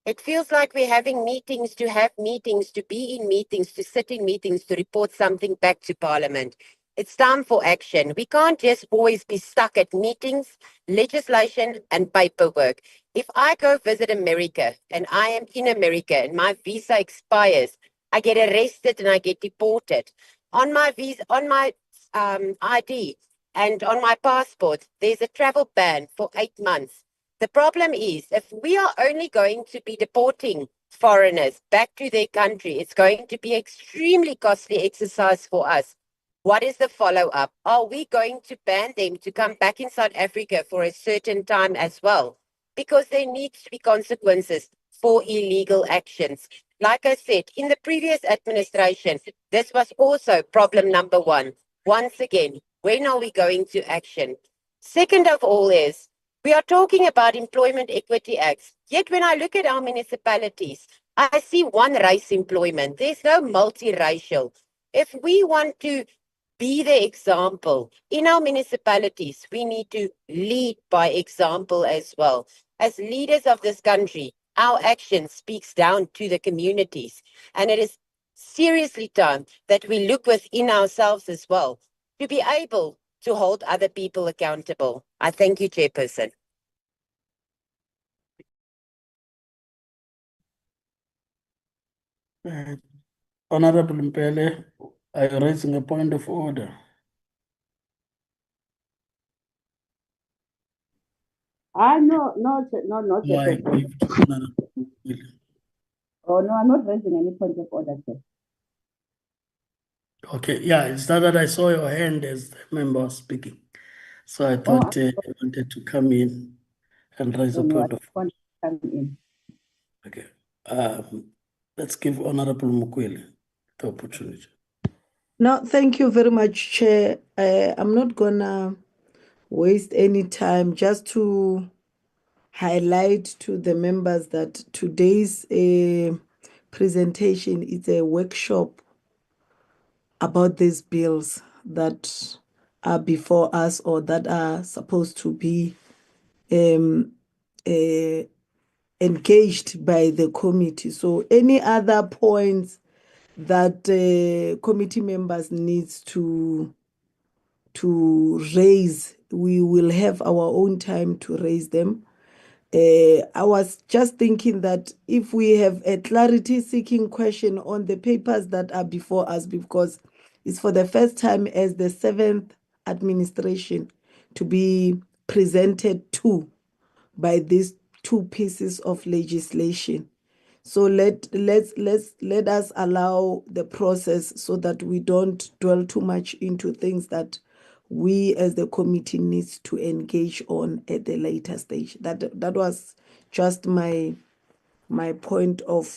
It feels like we're having meetings to have meetings, to be in meetings, to sit in meetings, to report something back to Parliament. It's time for action. We can't just always be stuck at meetings, legislation, and paperwork. If I go visit America and I am in America and my visa expires, I get arrested and I get deported. On my visa, on my ID and on my passport, there's a travel ban for 8 months. The problem is, if we are only going to be deporting foreigners back to their country, it's going to be extremely costly exercise for us. What is the follow-up? Are we going to ban them to come back in South Africa for a certain time as well? Because there needs to be consequences for illegal actions. Like I said, in the previous administration, this was also problem number one. Once again, when are we going to action? Second of all is, we are talking about employment equity acts. Yet when I look at our municipalities, I see one race employment. There's no multiracial. If we want to be the example in our municipalities, we need to lead by example as well. As leaders of this country, our action speaks down to the communities. And it is seriously time that we look within ourselves as well to be able to hold other people accountable. I thank you, Chairperson. Honorable Mpele, are you raising a point of order? No, Why Chairperson. give to Honorable William? Oh, no, I'm not raising any point of order, sir. Okay, yeah, it's that I saw your hand as the member was speaking. So I Oh, thought you wanted to come in and raise a no, I point of want to come in. Okay. Let's give Honorable Mukwele the opportunity. No, thank you very much, Chair. I'm not gonna waste any time, just to highlight to the members that today's presentation is a workshop about these bills that are before us or that are supposed to be engaged by the committee. So any other points that committee members needs to raise, we will have our own time to raise them. I was just thinking that if we have a clarity seeking question on the papers that are before us, because it's for the first time as the 7th administration to be presented to by these two pieces of legislation. So let us allow the process so that we don't dwell too much into things that we as the committee needs to engage on at the later stage. That was just my point of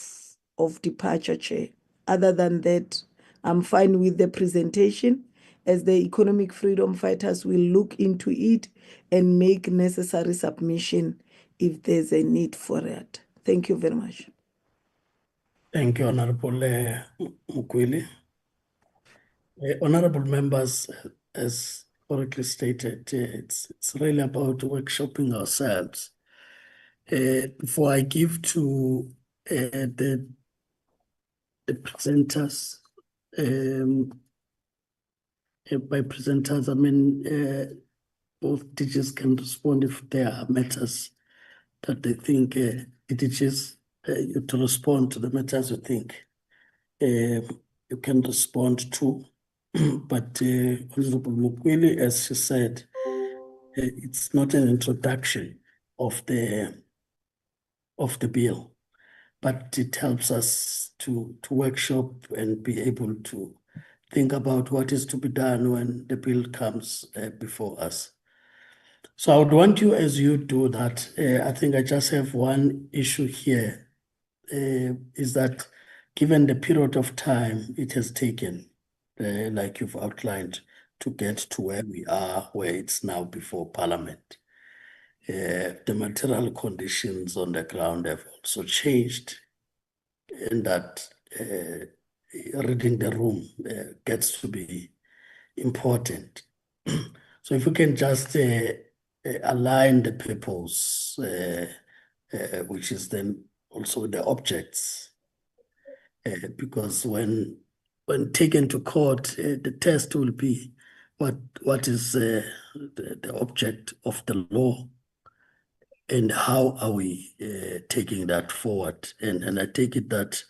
departure, Chair. Other than that, I'm fine with the presentation, as the economic freedom fighters will look into it and make necessary submission if there's a need for it. Thank you very much. Thank you, Honorable Mukwele. Honorable members, as correctly stated, it's really about workshopping ourselves. Before I give to the presenters, by presenters, I mean both teachers can respond if there are matters that they think it is to respond to the matters you think you can respond to. But Honorable Mukwele, as she said, it's not an introduction of the bill, but it helps us to workshop and be able to think about what is to be done when the bill comes before us. So I would want you, as you do that, I think I just have one issue here, is that given the period of time it has taken, like you've outlined, to get to where we are, where it's now before Parliament. The material conditions on the ground have also changed, and that reading the room gets to be important. So if we can just align the purpose, which is then also the objects, because when taken to court, the test will be what is the object of the law, and how are we taking that forward? And I take it that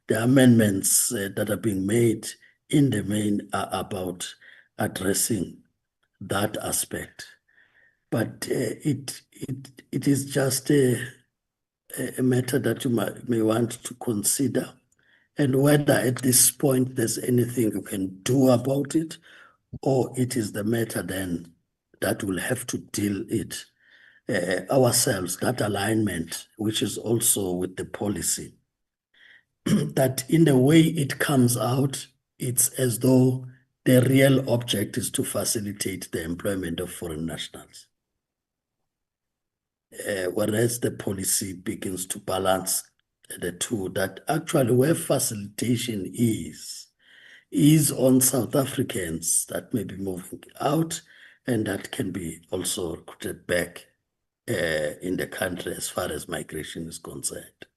the amendments that are being made in the main are about addressing that aspect. But it is just a matter that you may want to consider, and whether at this point there's anything you can do about it, or it is the matter then that we'll have to deal it ourselves, that alignment, which is also with the policy, that in the way it comes out, it's as though the real object is to facilitate the employment of foreign nationals. Whereas the policy begins to balance the two, that actually where facilitation is on South Africans that may be moving out, and that can be also recruited back in the country as far as migration is concerned.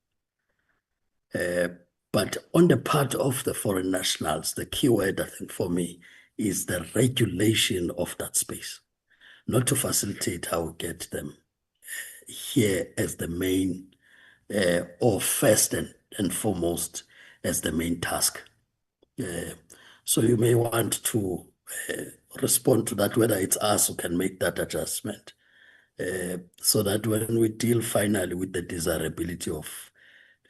But on the part of the foreign nationals, the key word, I think, for me is the regulation of that space, not to facilitate how we get them here as the main, or first and foremost as the main task. So you may want to respond to that, whether it's us who can make that adjustment, so that when we deal finally with the desirability of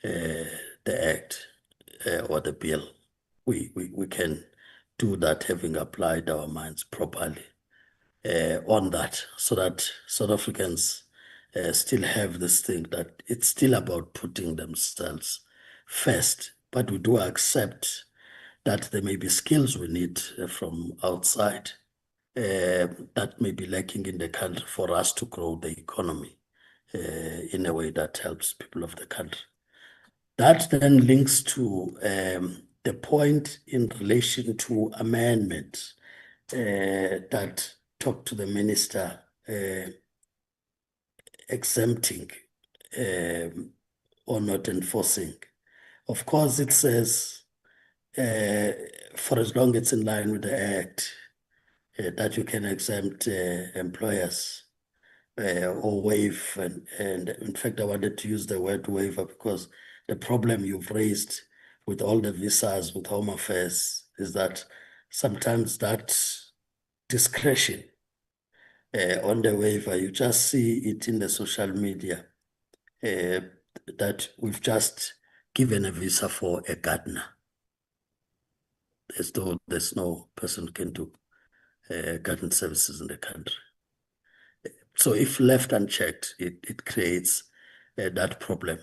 the act or the bill, we can do that having applied our minds properly on that, so that South Africans still have this thing that it's still about putting themselves first. But we do accept that there may be skills we need from outside that may be lacking in the country for us to grow the economy in a way that helps people of the country. That then links to the point in relation to amendments that talk to the minister exempting or not enforcing. Of course, it says for as long as it's in line with the Act, that you can exempt employers or waive. And in fact, I wanted to use the word waiver because the problem you've raised with all the visas with Home Affairs is that sometimes that discretion on the waiver, you just see it in the social media that we've just given a visa for a gardener, as though there's no person who can do garden services in the country. So if left unchecked, it creates that problem.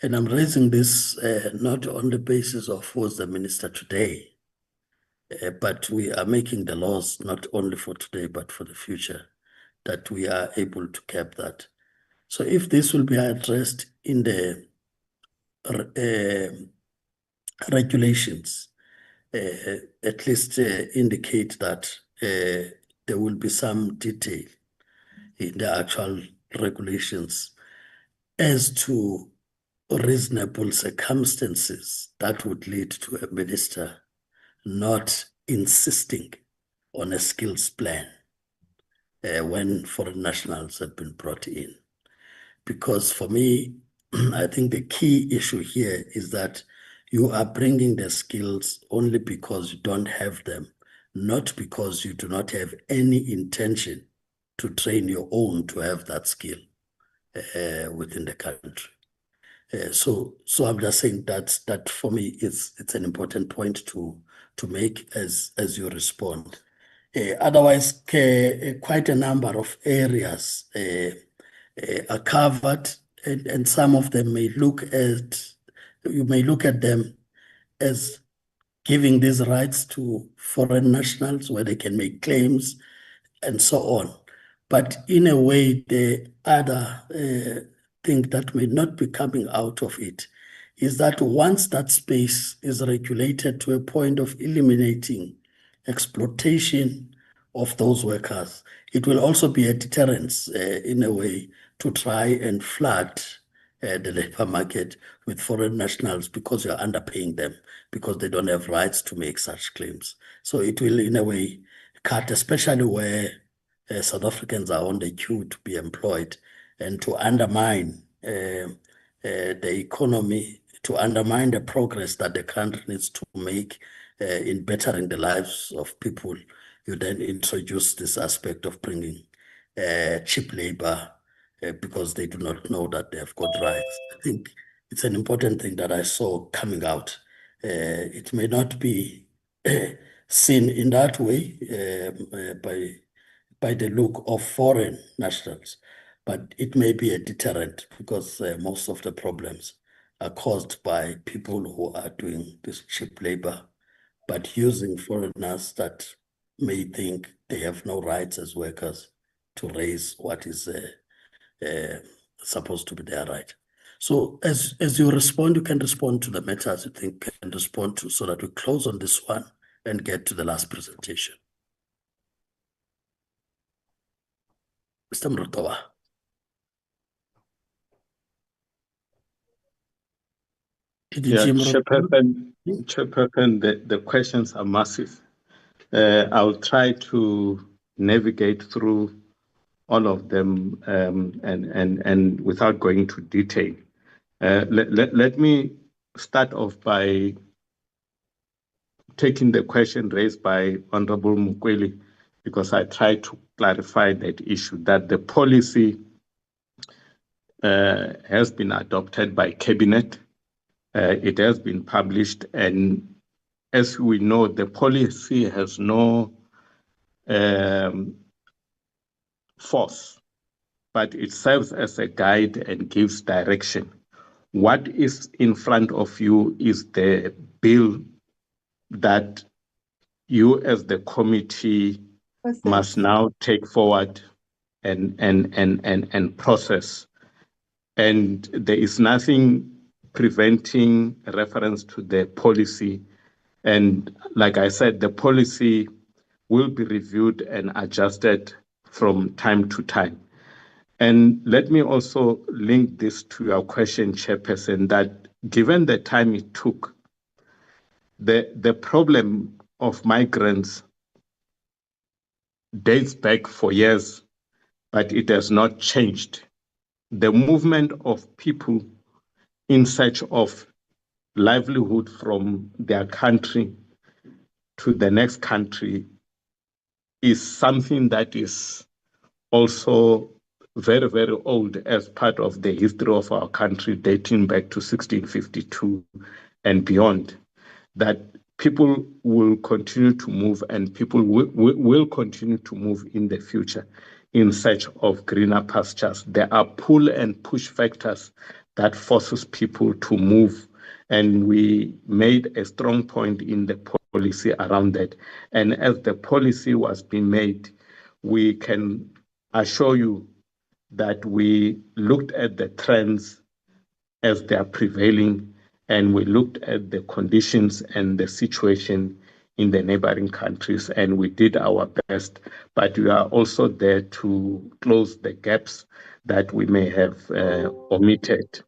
And I'm raising this not on the basis of who's the minister today, but we are making the laws not only for today, but for the future, that we are able to cap that. So if this will be addressed in the regulations, at least indicate that there will be some detail in the actual regulations as to reasonable circumstances that would lead to a minister not insisting on a skills plan when foreign nationals have been brought in. Because for me, I think the key issue here is that you are bringing the skills only because you don't have them, not because you do not have any intention to train your own to have that skill within the country. So I'm just saying that for me it's an important point to make as you respond. Otherwise, quite a number of areas are covered, and some of them you may look at them as giving these rights to foreign nationals where they can make claims and so on. But in a way, the other thing that may not be coming out of it is that once that space is regulated to a point of eliminating exploitation of those workers, it will also be a deterrence in a way to try and flood the labor market with foreign nationals because you're underpaying them, because they don't have rights to make such claims. So it will, in a way, cut, especially where South Africans are on the queue to be employed, and to undermine the economy, to undermine the progress that the country needs to make in bettering the lives of people. You then introduce this aspect of bringing cheap labor because they do not know that they have got rights. I think it's an important thing that I saw coming out. It may not be seen in that way by the look of foreign nationals, but it may be a deterrent because most of the problems are caused by people who are doing this cheap labor, but using foreigners that may think they have no rights as workers to raise what is supposed to be their right. So as you respond, you can respond to the matters you think can respond to, so that we close on this one and get to the last presentation. Mr. Mrutova. Yeah, Chairperson, the questions are massive. I'll try to navigate through all of them and without going into detail. Let me start off by taking the question raised by Honorable Mukweli, because I tried to clarify that issue, that the policy has been adopted by Cabinet. It has been published, and as we know, the policy has no force, but it serves as a guide and gives direction. What is in front of you is the bill that you as the committee must now take forward and process. And there is nothing preventing reference to the policy. And like I said, the policy will be reviewed and adjusted from time to time. And let me also link this to your question, Chairperson, that given the time it took, the problem of migrants dates back for years, but it has not changed. The movement of people in search of livelihood from their country to the next country is something that is also very, very old as part of the history of our country, dating back to 1652 and beyond, that people will continue to move, and people will continue to move in the future in search of greener pastures. There are pull and push factors that forces people to move, and we made a strong point in the policy around that. And as the policy was being made, we can assure you that we looked at the trends as they are prevailing, and we looked at the conditions and the situation in the neighboring countries, and we did our best, but we are also there to close the gaps that we may have omitted.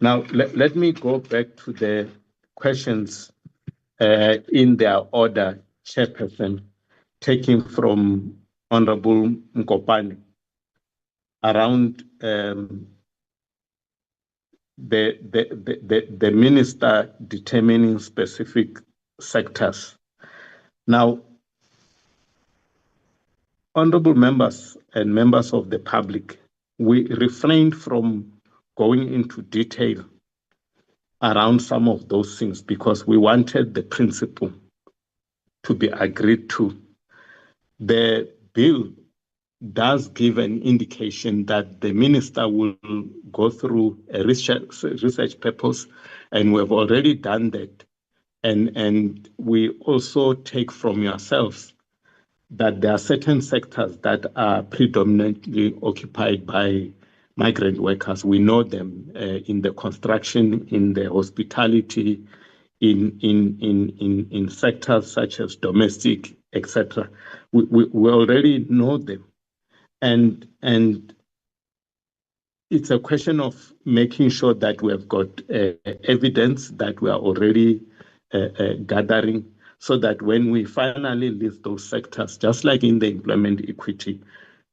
Now, let me go back to the questions in their order, Chairperson, taking from Honorable Nkopane around the minister determining specific sectors. Now, honorable members and members of the public, we refrained from going into detail around some of those things because we wanted the principle to be agreed to. The bill does give an indication that the minister will go through a research purpose, and we have already done that And we also take from yourselves that there are certain sectors that are predominantly occupied by migrant workers. We know them in the construction, in the hospitality, in sectors such as domestic, etc. We already know them, and it's a question of making sure that we have got evidence that we are already gathering, so that when we finally list those sectors, just like in the employment equity,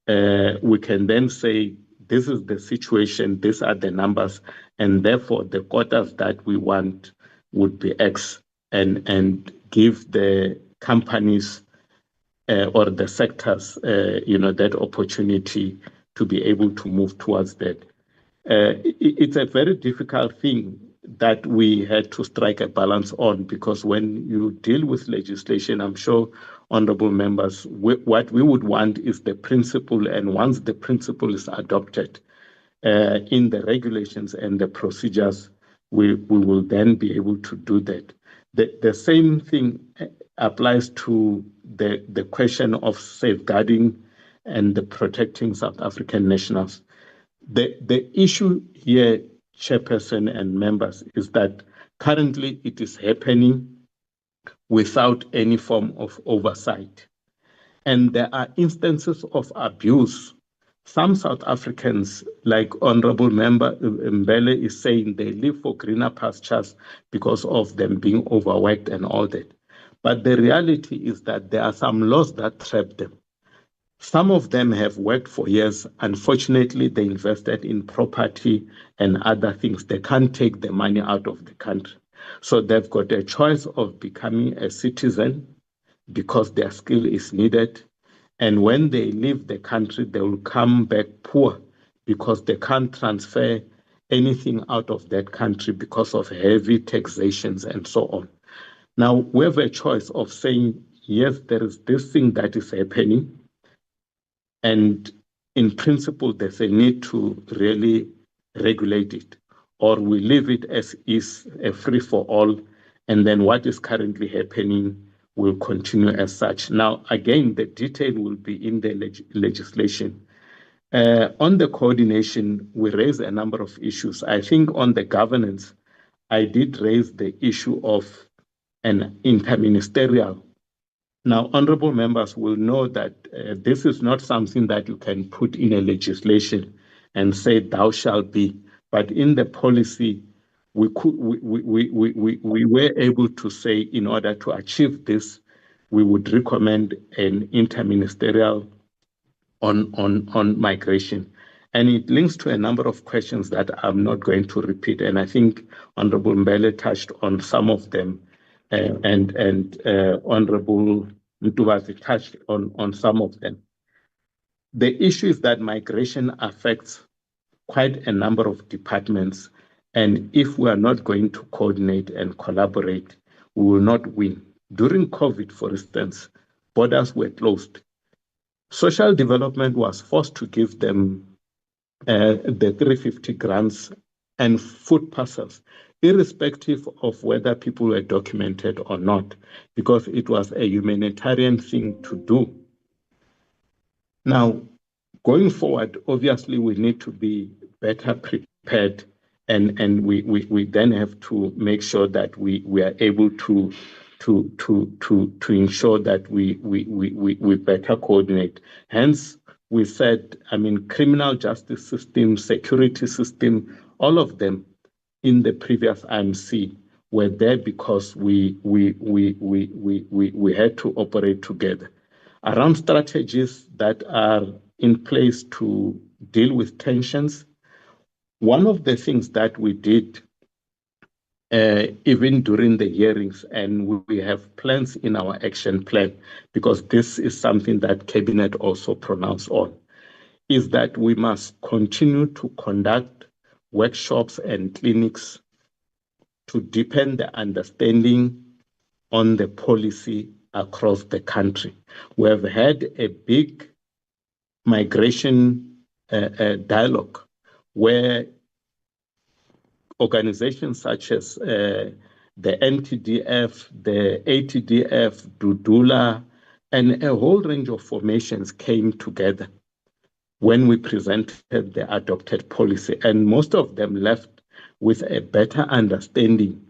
we can then say, this is the situation, these are the numbers, and therefore the quotas that we want would be X, and give the companies or the sectors, that opportunity to be able to move towards that. It's a very difficult thing that we had to strike a balance on, because when you deal with legislation, I'm sure honorable members, what we would want is the principle, and once the principle is adopted in the regulations and the procedures, we will then be able to do that. The same thing applies to the question of safeguarding and the protecting South African nationals. The issue here, Chairperson and members, is that currently it is happening without any form of oversight. And there are instances of abuse. Some South Africans, like Honorable Member Mbele is saying, they live for greener pastures because of them being overworked and all that. But the reality is that there are some laws that trap them. Some of them have worked for years. Unfortunately, they invested in property and other things. They can't take the money out of the country. So they've got a choice of becoming a citizen because their skill is needed. And when they leave the country, they will come back poor because they can't transfer anything out of that country because of heavy taxations and so on. Now, we have a choice of saying, yes, there is this thing that is happening, and in principle, there's a need to really regulate it, or we leave it as is, a free for all, and then what is currently happening will continue as such. Now, again, the detail will be in the legislation. On the coordination, we raised a number of issues. I think on the governance, I did raise the issue of an interministerial. Now, honorable members will know that this is not something that you can put in a legislation and say, thou shalt be. But in the policy, we were able to say, in order to achieve this, we would recommend an interministerial on migration. And it links to a number of questions that I'm not going to repeat. And I think Honorable Mbele touched on some of them, and Honorable Mtubazi touched on some of them. The issue is that migration affects quite a number of departments. And if we are not going to coordinate and collaborate, we will not win. During COVID, for instance, borders were closed. Social development was forced to give them the 350 grants and food parcels, irrespective of whether people were documented or not, because it was a humanitarian thing to do. Now, going forward, obviously, we need to be better prepared, and we then have to make sure that we are able to ensure that we better coordinate. Hence, we said, criminal justice system, security system, all of them in the previous IMC were there because we had to operate together around strategies that are in place to deal with tensions. One of the things that we did even during the hearings, and we have plans in our action plan, because this is something that Cabinet also pronounced on, is that we must continue to conduct workshops and clinics to deepen the understanding on the policy across the country. We have had a big migration dialogue where organizations such as the NTDF, the ATDF, Dudula, and a whole range of formations came together when we presented the adopted policy, and most of them left with a better understanding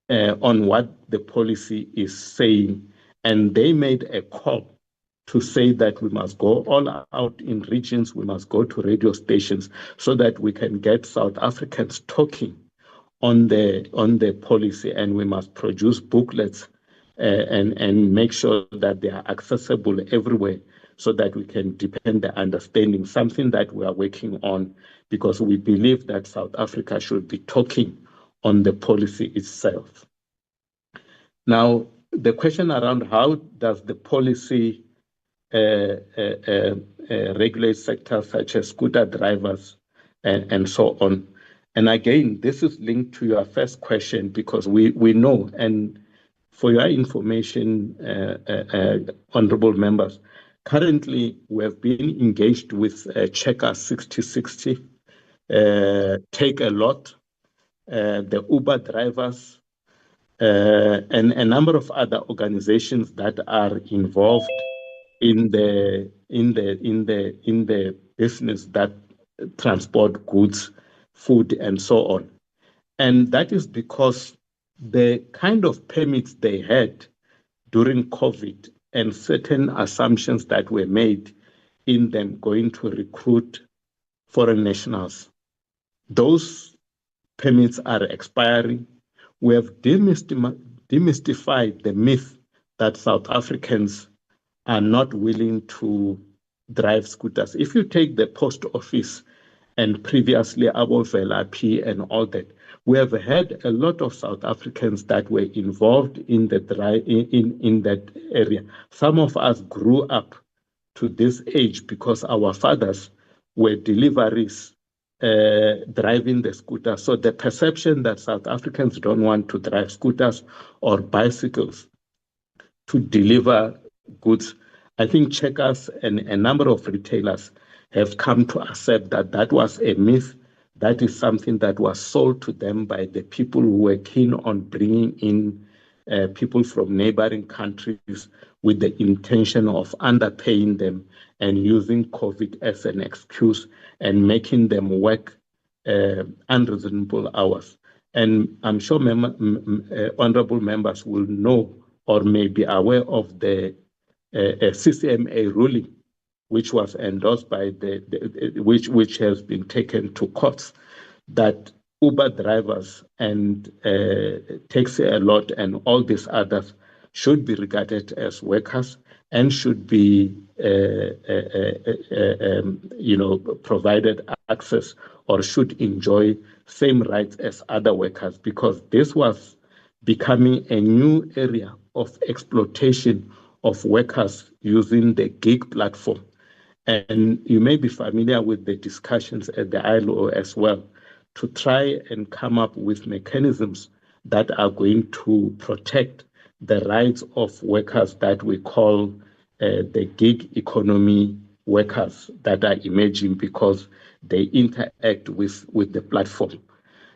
on what the policy is saying. And they made a call to say that we must go all out in regions, we must go to radio stations so that we can get South Africans talking on the policy, and we must produce booklets and make sure that they are accessible everywhere so that we can deepen the understanding, something that we are working on, because we believe that South Africa should be talking on the policy itself. Now, the question around how does the policy regulate sectors such as scooter drivers and so on. And again, this is linked to your first question, because we know, and for your information, honorable members, currently we have been engaged with Checker 6060, Take a Lot, the Uber drivers, and a number of other organizations that are involved in the business that transport goods, food, and so on. And that is because the kind of permits they had during COVID and certain assumptions that were made in them going to recruit foreign nationals, those permits are expiring. We have demystified the myth that South Africans are not willing to drive scooters. If you take the post office and previously Abovela P and all that, we have had a lot of South Africans that were involved in the in that area. Some of us grew up to this age because our fathers were deliveries driving the scooter. So the perception that South Africans don't want to drive scooters or bicycles to deliver goods, I think Checkers and a number of retailers have come to accept that that was a myth. That is something that was sold to them by the people who were keen on bringing in people from neighboring countries with the intention of underpaying them and using COVID as an excuse and making them work unreasonable hours. And I'm sure honorable members will know or may be aware of the CCMA ruling, which was endorsed by which has been taken to courts, that Uber drivers and Taxi a Lot and all these others should be regarded as workers and should be, provided access or should enjoy same rights as other workers, because this was becoming a new area of exploitation of workers using the gig platform. And you may be familiar with the discussions at the ILO as well, to try and come up with mechanisms that are going to protect the rights of workers that we call the gig economy workers that are emerging because they interact with the platform.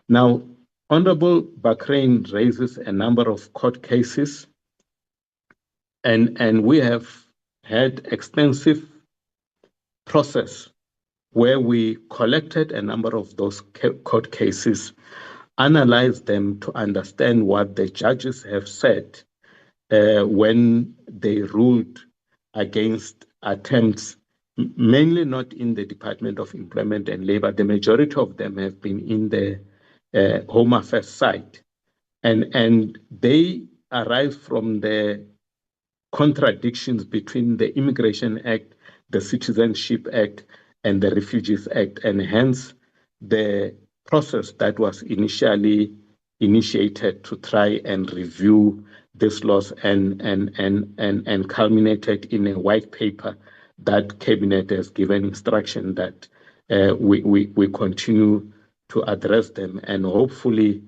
Now, Honorable Bahrain raises a number of court cases, and we have had extensive process where we collected a number of those court cases, analyzed them to understand what the judges have said when they ruled against attempts, mainly not in the Department of Employment and Labor. The majority of them have been in the Home Affairs side. And they arise from the contradictions between the Immigration Act, the Citizenship Act, and the Refugees Act, and hence the process that was initially initiated to try and review this laws and culminated in a white paper that Cabinet has given instruction that we continue to address them, and hopefully,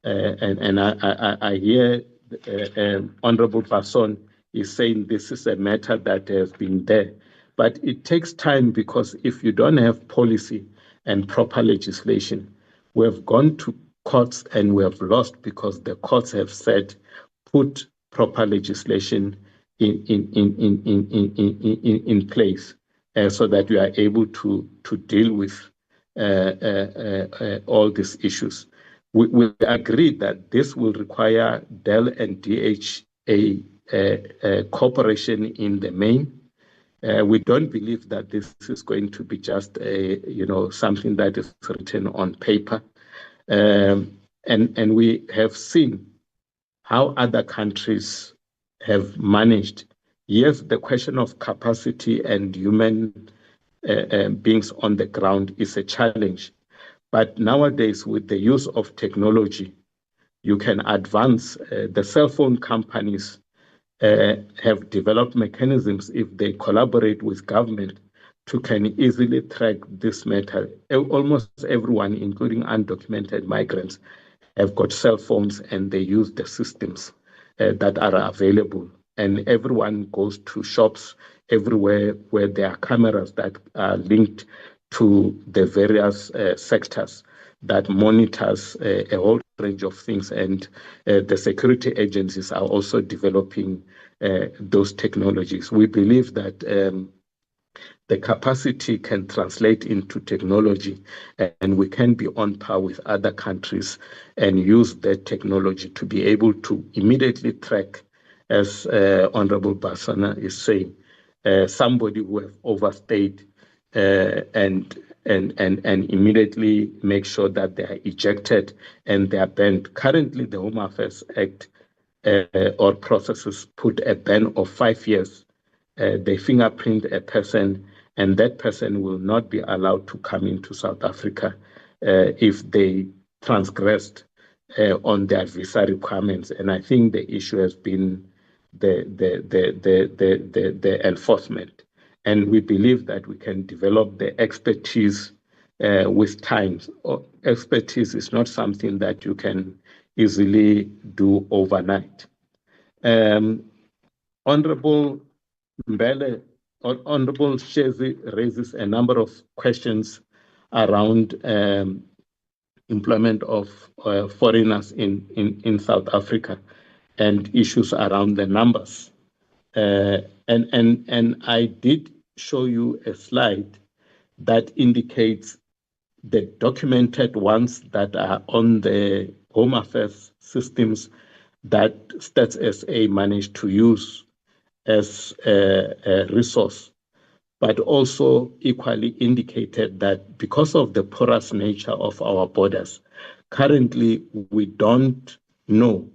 I hear Honorable Passon is saying this is a matter that has been there. But it takes time, because if you don't have policy and proper legislation, we have gone to courts, and we have lost because the courts have said put proper legislation in place so that we are able to deal with all these issues. We agree that this will require DEL and DHA cooperation in the main. We don't believe that this is going to be just something that is written on paper. And we have seen how other countries have managed. Yes, the question of capacity and human beings on the ground is a challenge. But nowadays, with the use of technology, you can advance. The cell phone companies have developed mechanisms, if they collaborate with government, to can easily track this matter. Almost everyone, including undocumented migrants, have got cell phones and they use the systems that are available. And everyone goes to shops everywhere where there are cameras that are linked to the various sectors that monitors a whole range of things. And the security agencies are also developing those technologies. We believe that the capacity can translate into technology, and we can be on par with other countries and use that technology to be able to immediately track, as Honorable Basana is saying, somebody who have overstayed and immediately make sure that they are ejected and they are banned. Currently, the Home Affairs Act or processes put a ban of 5 years. They fingerprint a person, and that person will not be allowed to come into South Africa if they transgressed on their visa requirements. And I think the issue has been the enforcement. And we believe that we can develop the expertise with time. Expertise is not something that you can easily do overnight. Honorable Mbele, Honorable Shezi raises a number of questions around employment of foreigners in South Africa and issues around the numbers. And I did show you a slide that indicates the documented ones that are on the Home Affairs systems that Stats SA managed to use as a resource, but also equally indicated that because of the porous nature of our borders, currently we don't know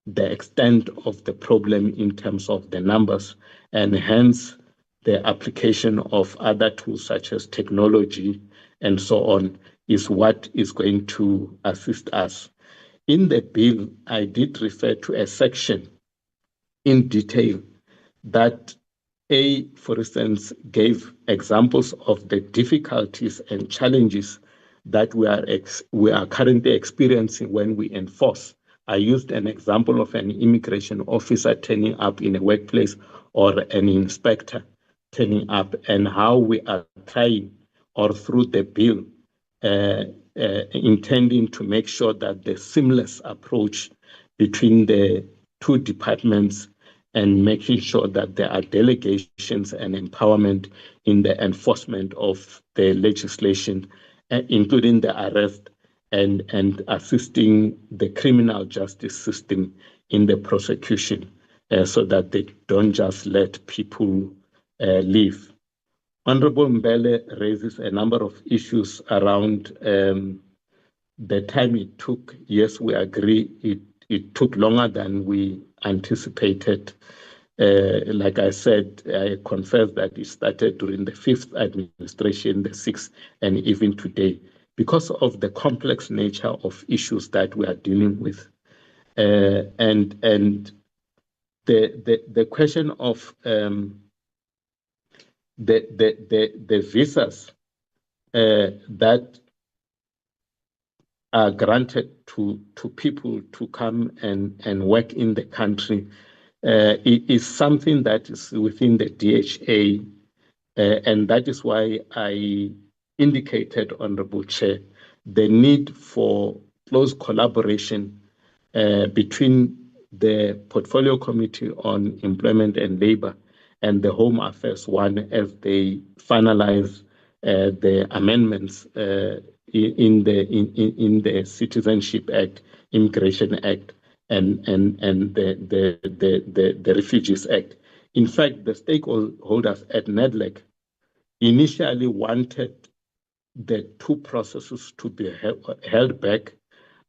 the extent of the problem in terms of the numbers, and hence the application of other tools such as technology and so on is what is going to assist us. In the bill, I did refer to a section in detail that, for instance, gave examples of the difficulties and challenges that we are currently experiencing when we enforce. I used an example of an immigration officer turning up in a workplace or an inspector turning up, and how we are trying, or through the bill, intending to make sure that the seamless approach between the two departments and making sure that there are delegations and empowerment in the enforcement of the legislation, including the arrest and assisting the criminal justice system in the prosecution so that they don't just let people live. Honorable Mbele raises a number of issues around the time it took. Yes, we agree it took longer than we anticipated. Like I said, I confess that it started during the 5th administration, the 6th, and even today, because of the complex nature of issues that we are dealing with. And the question of the visas that are granted to people to come and work in the country is something that is within the DHA, and that is why I indicated, Honorable Chair, the need for close collaboration between the Portfolio Committee on Employment and Labor and the Home Affairs one as they finalize the amendments in the Citizenship Act, Immigration Act, and the Refugees Act. In fact, the stakeholders at NEDLEC initially wanted the two processes to be held back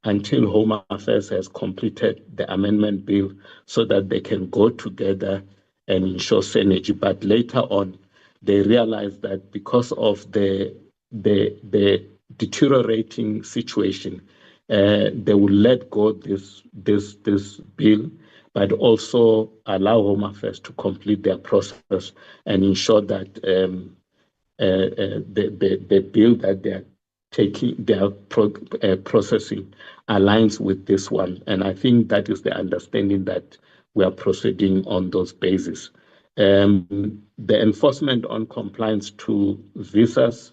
until Home Affairs has completed the amendment bill so that they can go together and ensure synergy. But later on, they realized that because of the deteriorating situation, they will let go this bill, but also allow Home Affairs to complete their process and ensure that the bill that they are processing aligns with this one. And I think that is the understanding that we are proceeding on those bases. The enforcement on compliance to visas,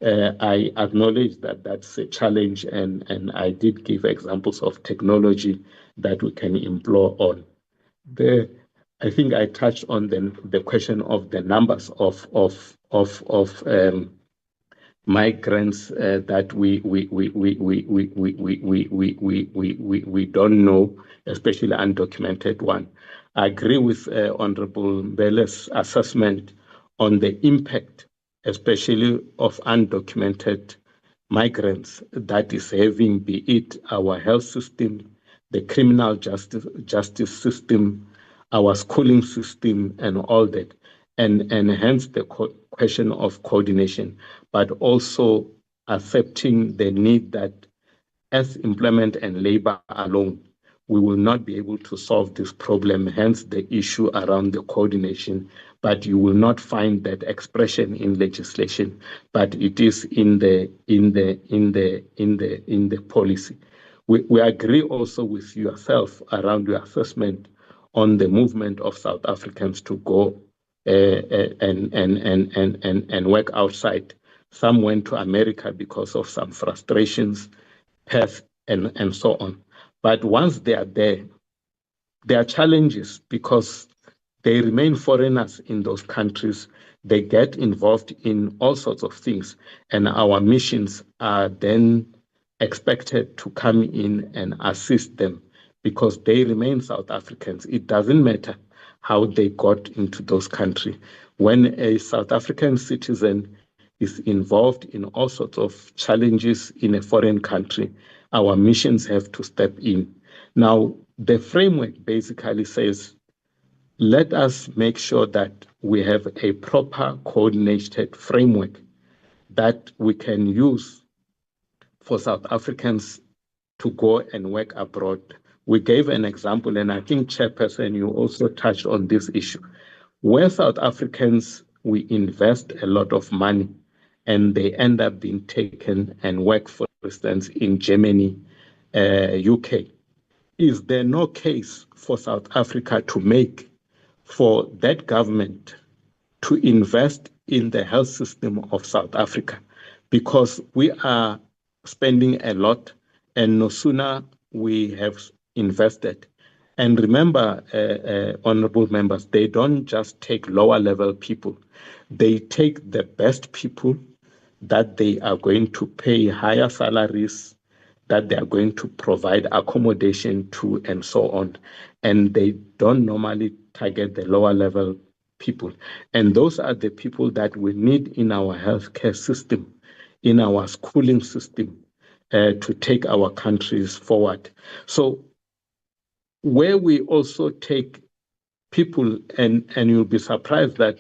I acknowledge that that's a challenge, and I did give examples of technology that we can employ on. I think I touched on the question of the numbers of migrants that we don't know, especially undocumented one. I agree with Honorable Mbele's assessment on the impact, especially of undocumented migrants that is having, be it our health system, the criminal justice system, our schooling system, and all that. And hence the question of coordination, but also accepting the need that as employment and labor alone, we will not be able to solve this problem, hence the issue around the coordination. But you will not find that expression in legislation, but it is in the policy. We agree also with yourself around your assessment on the movement of South Africans to go and work outside. Some went to America because of some frustrations, health, and so on. But once they are there are challenges because they remain foreigners in those countries. They get involved in all sorts of things, and our missions are then expected to come in and assist them because they remain South Africans. It doesn't matter how they got into those countries. When a South African citizen is involved in all sorts of challenges in a foreign country, our missions have to step in. Now, the framework basically says, let us make sure that we have a proper coordinated framework that we can use for South Africans to go and work abroad. We gave an example, and I think, Chairperson, you also touched on this issue. Where South Africans, we invest a lot of money and they end up being taken and work, for instance, in Germany, UK. Is there no case for South Africa to make for that government to invest in the health system of South Africa? Because we are spending a lot, and no sooner we have invested. And remember, honorable members, they don't just take lower level people. They take the best people that they are going to pay higher salaries, that they are going to provide accommodation to, and so on. And they don't normally target the lower level people. And those are the people that we need in our healthcare system, in our schooling system, to take our countries forward. So where we also take people, and you'll be surprised that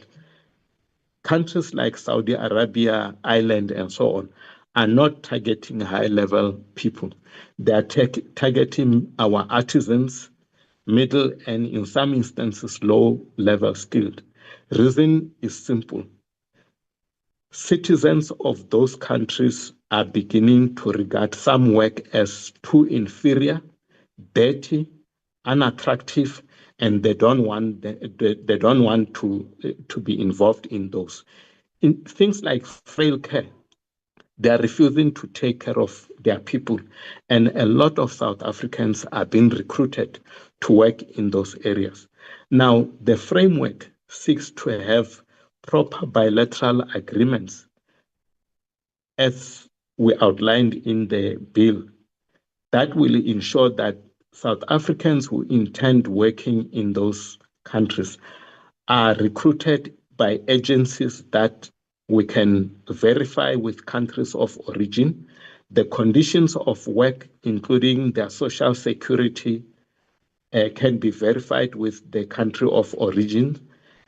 countries like Saudi Arabia, Ireland, and so on are not targeting high-level people. They are targeting our artisans, middle, and in some instances, low-level skilled. Reason is simple. Citizens of those countries are beginning to regard some work as too inferior, dirty, unattractive, and they don't want to be involved in those. In things like frail care, They are refusing to take care of their people. And a lot of South Africans are being recruited to work in those areas. Now, the framework seeks to have proper bilateral agreements as we outlined in the bill that will ensure that South Africans who intend working in those countries are recruited by agencies that we can verify with countries of origin, the conditions of work, including their social security, can be verified with the country of origin.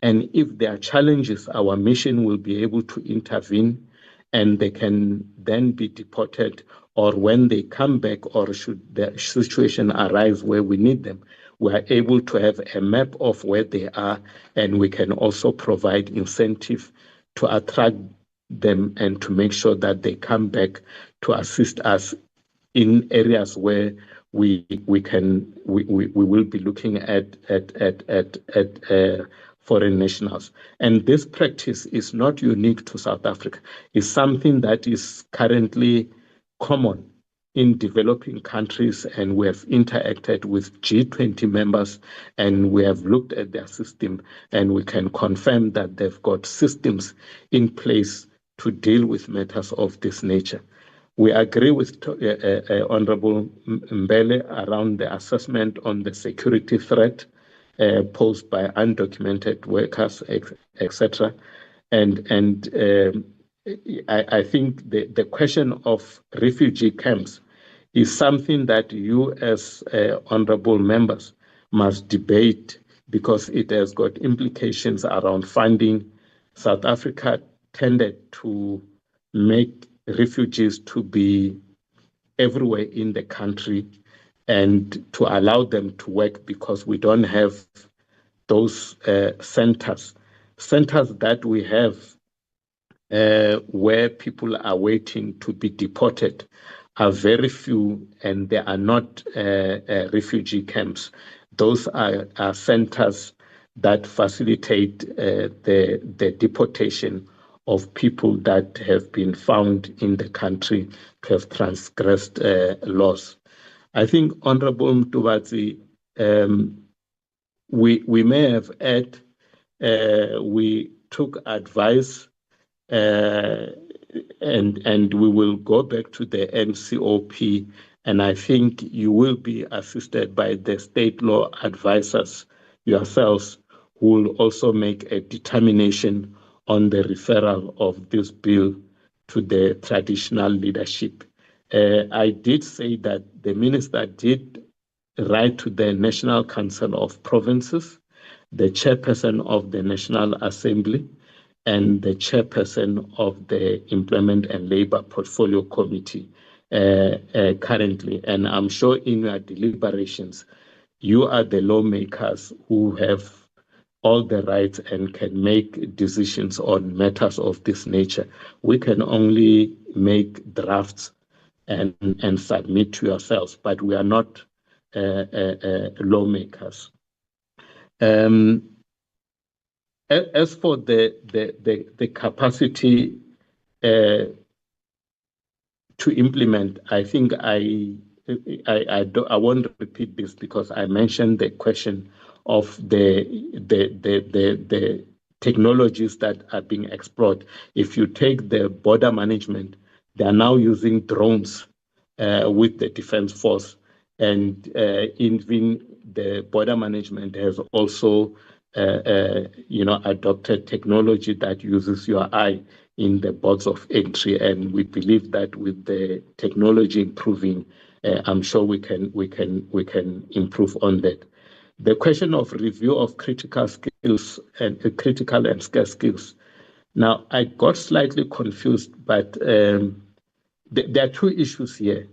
And if there are challenges, our mission will be able to intervene and they can then be deported, or when they come back or should the situation arise where we need them, we are able to have a map of where they are, and we can also provide incentive to attract them and to make sure that they come back to assist us in areas where we will be looking at foreign nationals. And this practice is not unique to South Africa. It's something that is currently common in developing countries, and we have interacted with G20 members and we have looked at their system, and we can confirm that they've got systems in place to deal with matters of this nature. We agree with Honorable Mbele around the assessment on the security threat posed by undocumented workers, etc. And I think the question of refugee camps is something that you as honorable members must debate, because it has got implications around funding. South Africa tended to make refugees to be everywhere in the country and to allow them to work, because we don't have those centers that we have where people are waiting to be deported are very few, and they are not refugee camps. Those are centers that facilitate the deportation of people that have been found in the country to have transgressed laws. I think, Honorable Mtubatsi, we may have we took advice and we will go back to the NCOP, and I think you will be assisted by the state law advisors yourselves, who will also make a determination on the referral of this bill to the traditional leadership. I did say that the minister did write to the National Council of Provinces, the chairperson of the National Assembly, and the chairperson of the Employment and Labor Portfolio Committee currently. And I'm sure in your deliberations, you are the lawmakers who have all the rights and can make decisions on matters of this nature. We can only make drafts and submit to yourselves, but we are not lawmakers. As for the capacity to implement, I think I won't repeat this, because I mentioned the question of the technologies that are being explored. If you take the border management, they are now using drones with the Defense Force, and even the border management has also adopted technology that uses your eye in the ports of entry, and we believe that with the technology improving, I'm sure we can improve on that. The question of review of critical skills and critical and scarce skills. Now, I got slightly confused, but there are two issues here.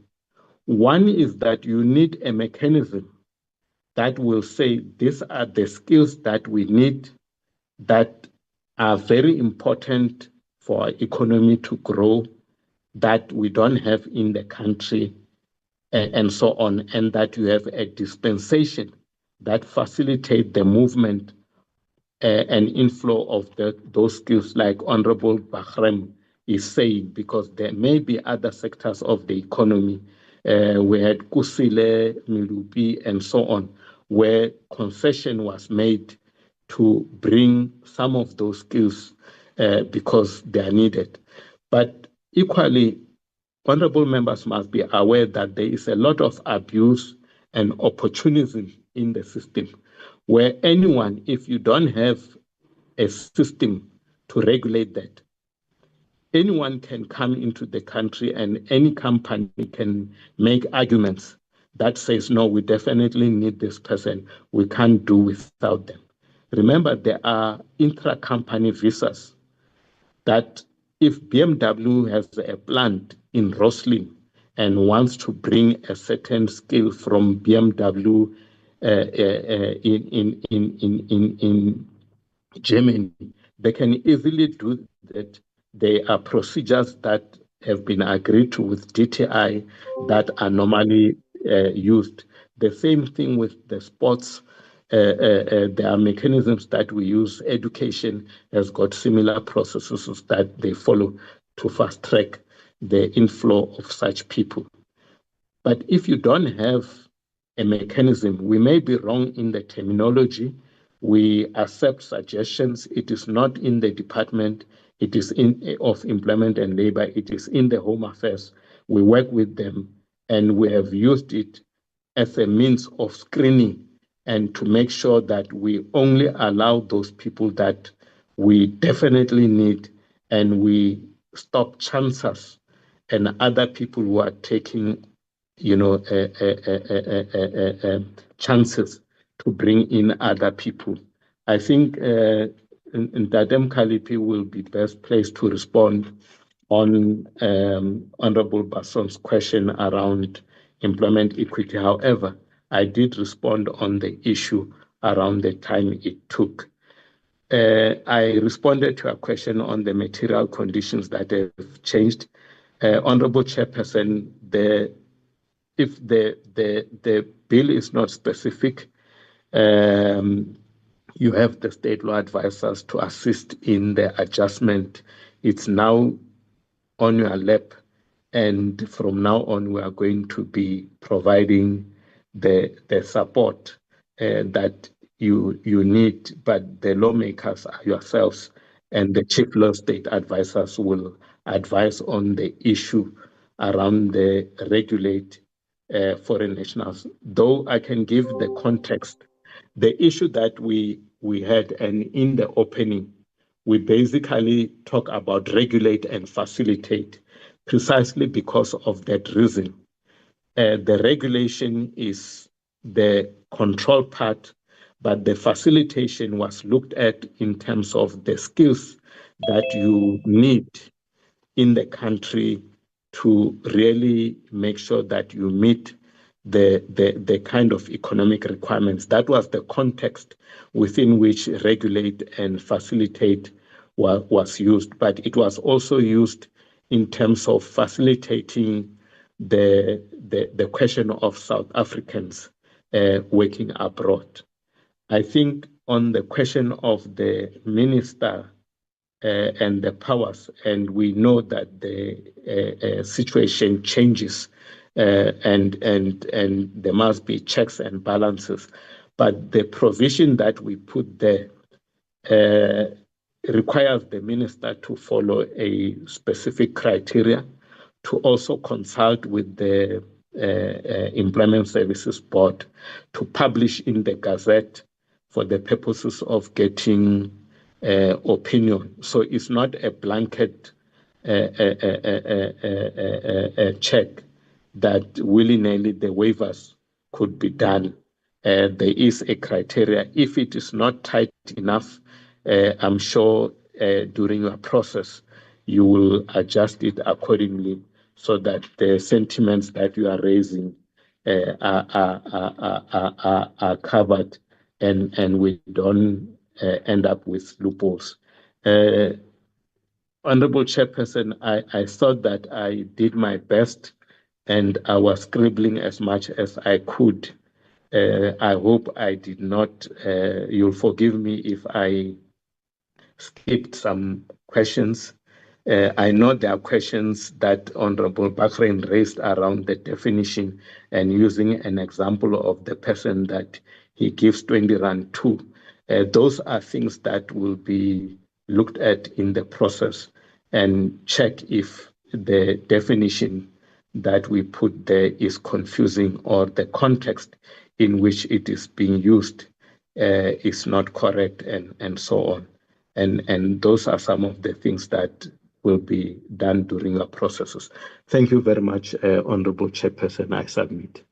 One is that you need a mechanism that will say these are the skills that we need that are very important for our economy to grow, that we don't have in the country, and so on, and that you have a dispensation that facilitate the movement and inflow of those skills, like Honorable Bahram is saying, because there may be other sectors of the economy. We had Kusile, Milupi, and so on, where concession was made to bring some of those skills because they are needed. But equally, honorable members must be aware that there is a lot of abuse and opportunism in the system, where anyone, if you don't have a system to regulate that, anyone can come into the country and any company can make arguments that says, no, we definitely need this person. We can't do without them. Remember, there are intra-company visas that if BMW has a plant in Roslin and wants to bring a certain skill from BMW in Germany, they can easily do that. There are procedures that have been agreed to with DTI that are normally used. The same thing with the sports. There are mechanisms that we use. Education has got similar processes that they follow to fast track the inflow of such people. But if you don't have a mechanism, we may be wrong in the terminology. We accept suggestions. It is not in the Department. It is of Employment and Labor. It is in the Home Affairs. We work with them, and we have used it as a means of screening and to make sure that we only allow those people that we definitely need, and we stop chances and other people who are taking chances to bring in other people. I think Ndadem Kalipi will be best placed to respond on Honorable Basson's question around employment equity. However, I did respond on the issue around the time it took. I responded to a question on the material conditions that have changed. Honorable Chairperson, if the bill is not specific, you have the state law advisors to assist in the adjustment. It's now on your lap, and from now on, we are going to be providing the support that you need, but the lawmakers are yourselves, and the chief law state advisors will advise on the issue around the regulate foreign nationals. Though I can give the context, the issue that we had, and in the opening, we basically talk about regulate and facilitate precisely because of that reason. The regulation is the control part, but the facilitation was looked at in terms of the skills that you need in the country to really make sure that you meet the kind of economic requirements. That was the context within which regulate and facilitate was used, but it was also used in terms of facilitating the question of South Africans working abroad. I think on the question of the minister and the powers, and we know that the situation changes and there must be checks and balances. But the provision that we put there requires the minister to follow a specific criteria, to also consult with the Employment Services Board, to publish in the Gazette for the purposes of getting opinion. So it's not a blanket check that willy-nilly the waivers could be done. There is a criteria. If it is not tight enough, I'm sure during your process, you will adjust it accordingly so that the sentiments that you are raising are covered and we don't end up with loopholes. Honorable Chairperson, I thought that I did my best and I was scribbling as much as I could. I hope I did not, you'll forgive me if I skipped some questions. I know there are questions that Honorable Bahrain raised around the definition and using an example of the person that he gives 20 rand to. Those are things that will be looked at in the process and check if the definition that we put there is confusing or the context in which it is being used is not correct and so on. And those are some of the things that will be done during our processes. Thank you very much, Honorable Chairperson. I submit.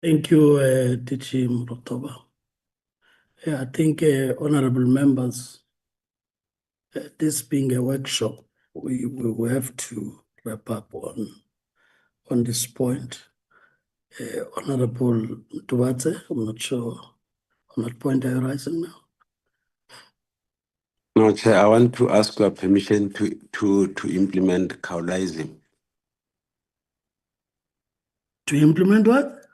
Thank you, DG Mrotoba. Yeah, I think, honorable members, this being a workshop, we will have to wrap up on this point. Honorable Duarte, I'm not sure on what point are you rising now? No, Chair, I want to ask your permission to implement Kaulism. To implement what?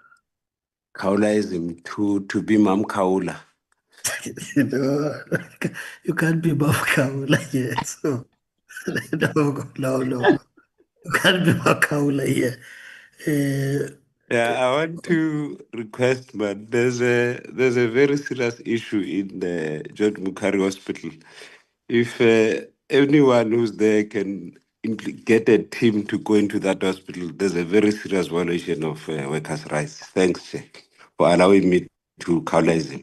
Kaulism, to be Mam Kaula. No, you can't be Makaula here. So, no. You can't be Makaula here. Yeah, I want to request, but there's a very serious issue in the John Mukari Hospital. If anyone who's there can get a team to go into that hospital, there's a very serious violation of workers' rights. Thanks, Chair, for allowing me to cowlize him.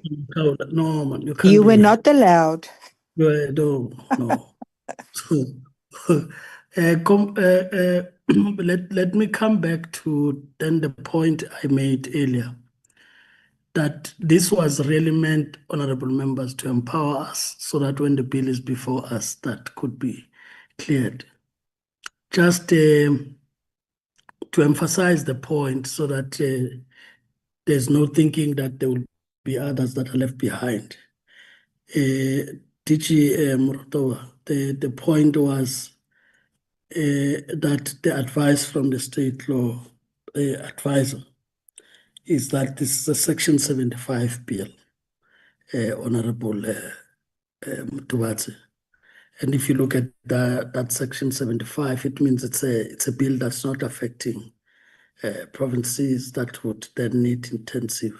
No, man, you can't. You were not allowed. No. Let me come back to then the point I made earlier, that this was really meant, honorable members, to empower us so that when the bill is before us, that could be cleared. Just to emphasize the point so that there's no thinking that there will be others that are left behind. DG Muratowa, the point was that the advice from the state law advisor is that this is a Section 75 bill, Honorable Duarte. And if you look at that Section 75, it means it's a bill that's not affecting provinces that would then need intensive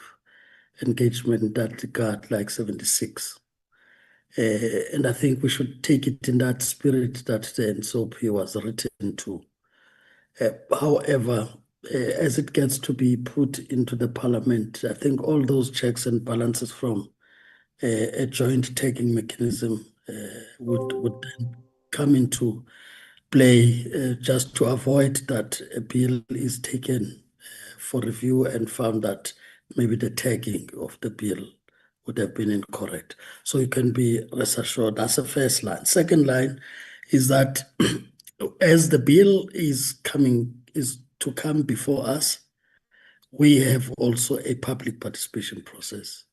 engagement in that regard, like 76. And I think we should take it in that spirit that the NSOP was written to. However, as it gets to be put into the parliament, I think all those checks and balances from a joint taking mechanism would then come into play, just to avoid that a bill is taken for review and found that maybe the tagging of the bill would have been incorrect. So you can be rest assured. That's the first line. Second line is that as the bill is to come before us, we have also a public participation process.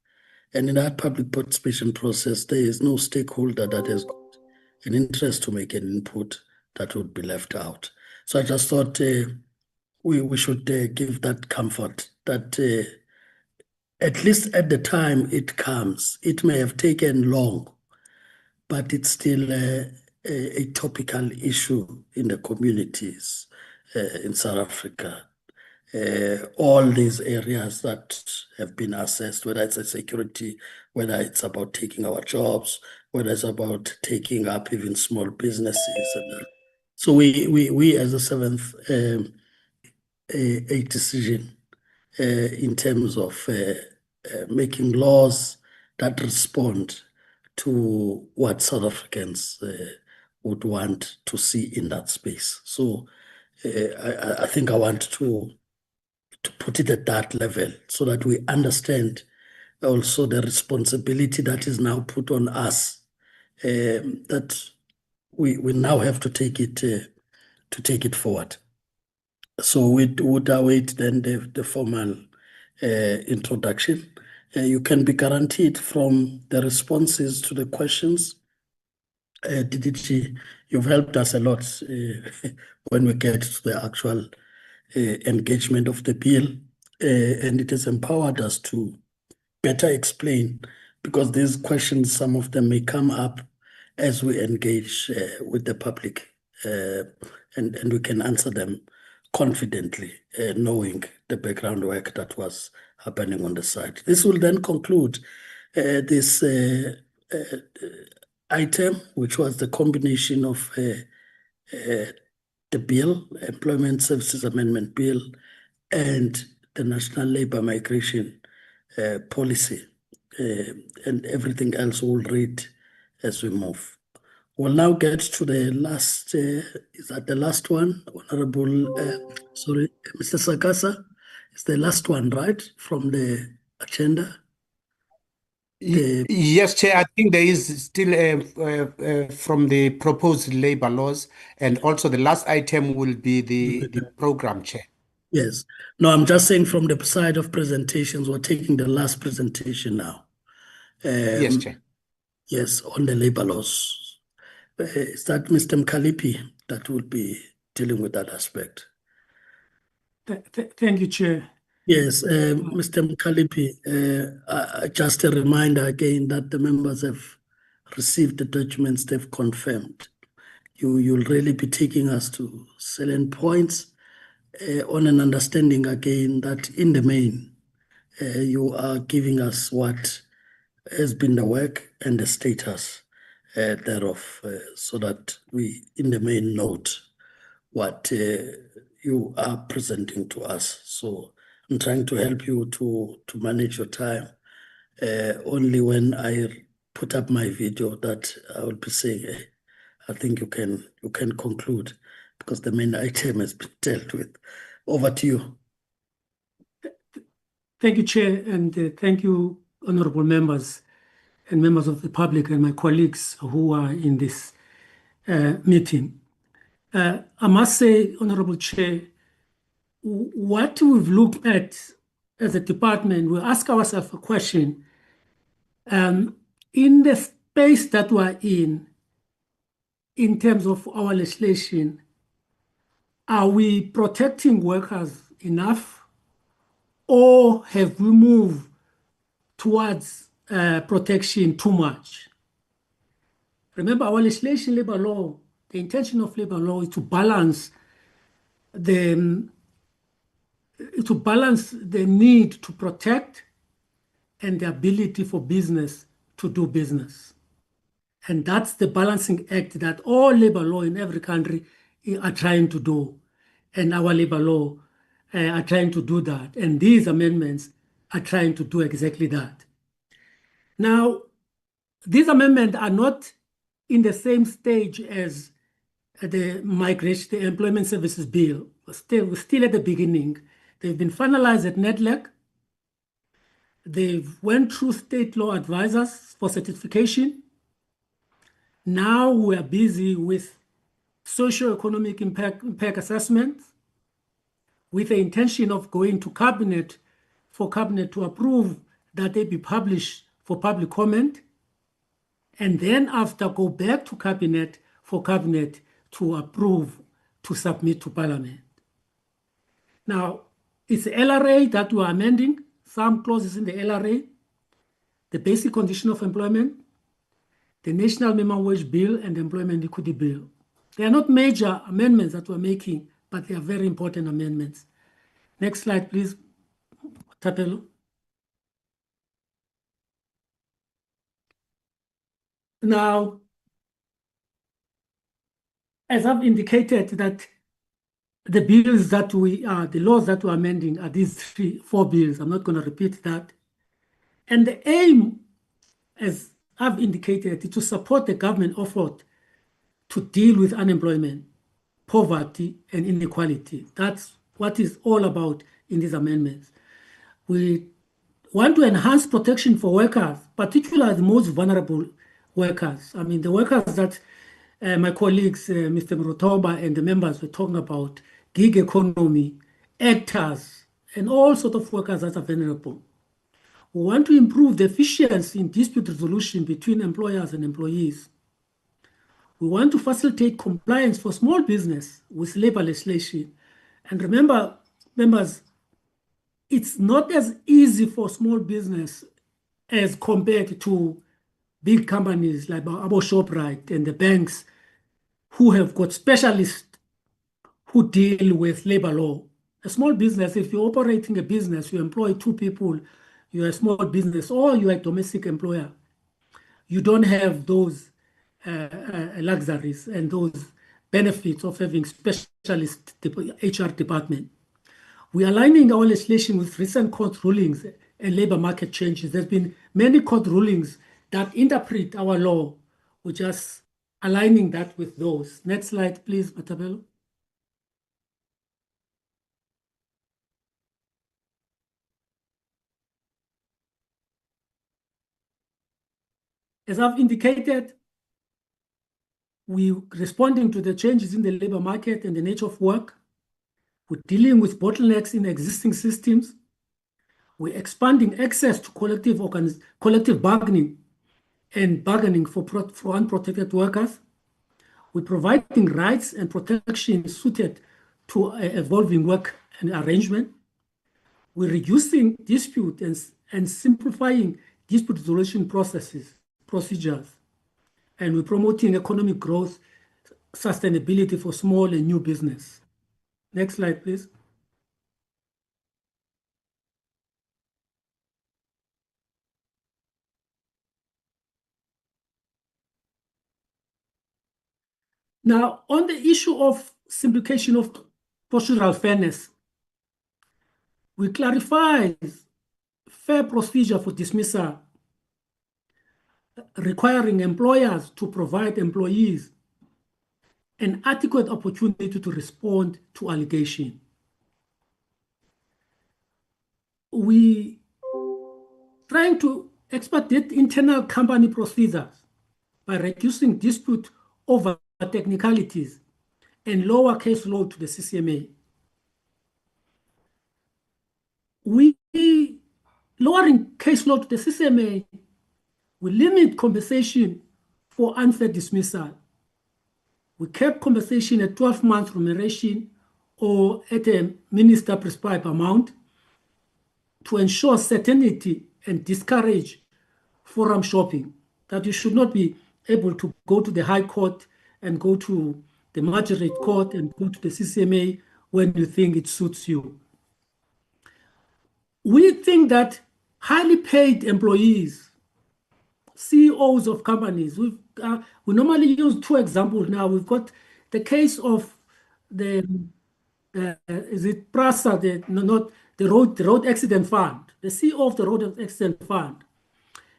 And in that public participation process, there is no stakeholder that has got an interest to make an input that would be left out. So I just thought we should give that comfort that at least at the time it comes, it may have taken long, but it's still a topical issue in the communities in South Africa. All these areas that have been assessed, whether it's a security, whether it's about taking our jobs, whether it's about taking up even small businesses. So we as a seventh, a decision in terms of making laws that respond to what South Africans would want to see in that space. So I think I want to put it at that level so that we understand also the responsibility that is now put on us, that we now have to take it forward. So we would await then the formal introduction. You can be guaranteed from the responses to the questions. DDG, you've helped us a lot when we get to the actual engagement of the bill, and it has empowered us to better explain, because these questions, some of them may come up as we engage with the public, and we can answer them confidently, knowing the background work that was happening on the site. This will then conclude this item, which was the combination of the bill, Employment Services Amendment Bill, and the National Labour Migration Policy, and everything else we'll read as we move. We'll now get to the last, is that the last one? Honorable, sorry, Mr. Sakasa, it's the last one, right, from the agenda? Yes, Chair, I think there is still from the proposed labor laws, and also the last item will be the program, Chair. Yes. No, I'm just saying from the side of presentations, we're taking the last presentation now. Yes, Chair. Yes, on the labor laws. Is that Mr. Mkalipi that will be dealing with that aspect? Thank you, Chair. Yes, Mr. Mkalipi, just a reminder again that the members have received the documents they've confirmed. You'll really be taking us to salient points on an understanding again that in the main, you are giving us what has been the work and the status thereof, so that we in the main note what you are presenting to us. So I'm trying to help you to manage your time. Only when I put up my video that I will be saying, I think you can conclude, because the main item has been dealt with. Over to you. Thank you, Chair, and thank you, honorable members and members of the public and my colleagues who are in this meeting. I must say, Honorable Chair, what we've looked at as a department, we ask ourselves a question. In the space that we're in terms of our legislation, are we protecting workers enough, or have we moved towards protection too much? Remember, our legislation, labor law, the intention of labor law is to balance the need to protect and the ability for business to do business. And that's the balancing act that all labor law in every country are trying to do. And our labor law are trying to do that. And these amendments are trying to do exactly that. Now, these amendments are not in the same stage as the Employment Services Bill. We're still at the beginning. They've been finalized at NEDLAC. They've went through state law advisors for certification. Now we are busy with socio-economic impact assessments, with the intention of going to Cabinet for Cabinet to approve that they be published for public comment, and then after go back to Cabinet for Cabinet to approve to submit to Parliament. Now, it's the LRA that we are amending, some clauses in the LRA, the Basic Condition of Employment, the National Minimum Wage Bill, and the Employment Equity Bill. They are not major amendments that we're making, but they are very important amendments. Next slide, please, Tapelo. Now, as I've indicated, that the bills that the laws that we're amending are these four bills. I'm not going to repeat that. And the aim, as I've indicated, is to support the government effort to deal with unemployment, poverty, and inequality. That's what it's all about in these amendments. We want to enhance protection for workers, particularly the most vulnerable workers. I mean, the workers that my colleagues, Mr. Mrotoba and the members were talking about, gig economy, actors, and all sorts of workers that are vulnerable. We want to improve the efficiency in dispute resolution between employers and employees. We want to facilitate compliance for small business with labor legislation. And remember, members, it's not as easy for small business as compared to big companies like Abo Shoprite and the banks who have got specialists who deal with labor law. A small business, if you're operating a business, you employ 2 people, you're a small business, or you're a domestic employer, you don't have those luxuries and those benefits of having specialist HR department. We are aligning our legislation with recent court rulings and labor market changes. There's been many court rulings that interpret our law. We're just aligning that with those. Next slide, please, Matabelo. As I've indicated, we're responding to the changes in the labor market and the nature of work. We're dealing with bottlenecks in existing systems. We're expanding access to collective bargaining and bargaining for unprotected workers. We're providing rights and protection suited to evolving work and arrangement. We're reducing dispute and simplifying dispute resolution procedures. And we're promoting economic growth, sustainability for small and new business. Next slide, please. Now, on the issue of simplification of procedural fairness, we clarify fair procedure for dismissal, requiring employers to provide employees an adequate opportunity to respond to allegation. We trying to expedite internal company procedures by reducing dispute over technicalities and lower caseload to the CCMA. We lowering caseload to the CCMA, we limit compensation for unfair dismissal. We kept compensation at 12-month remuneration or at a minister prescribed amount to ensure certainty and discourage forum shopping, that you should not be able to go to the High Court and go to the Magistrate Court and go to the CCMA when you think it suits you. We think that highly paid employees, CEOs of companies, we normally use 2 examples now. We've got the case of the, is it PRASA, not the road accident fund. The CEO of the road accident fund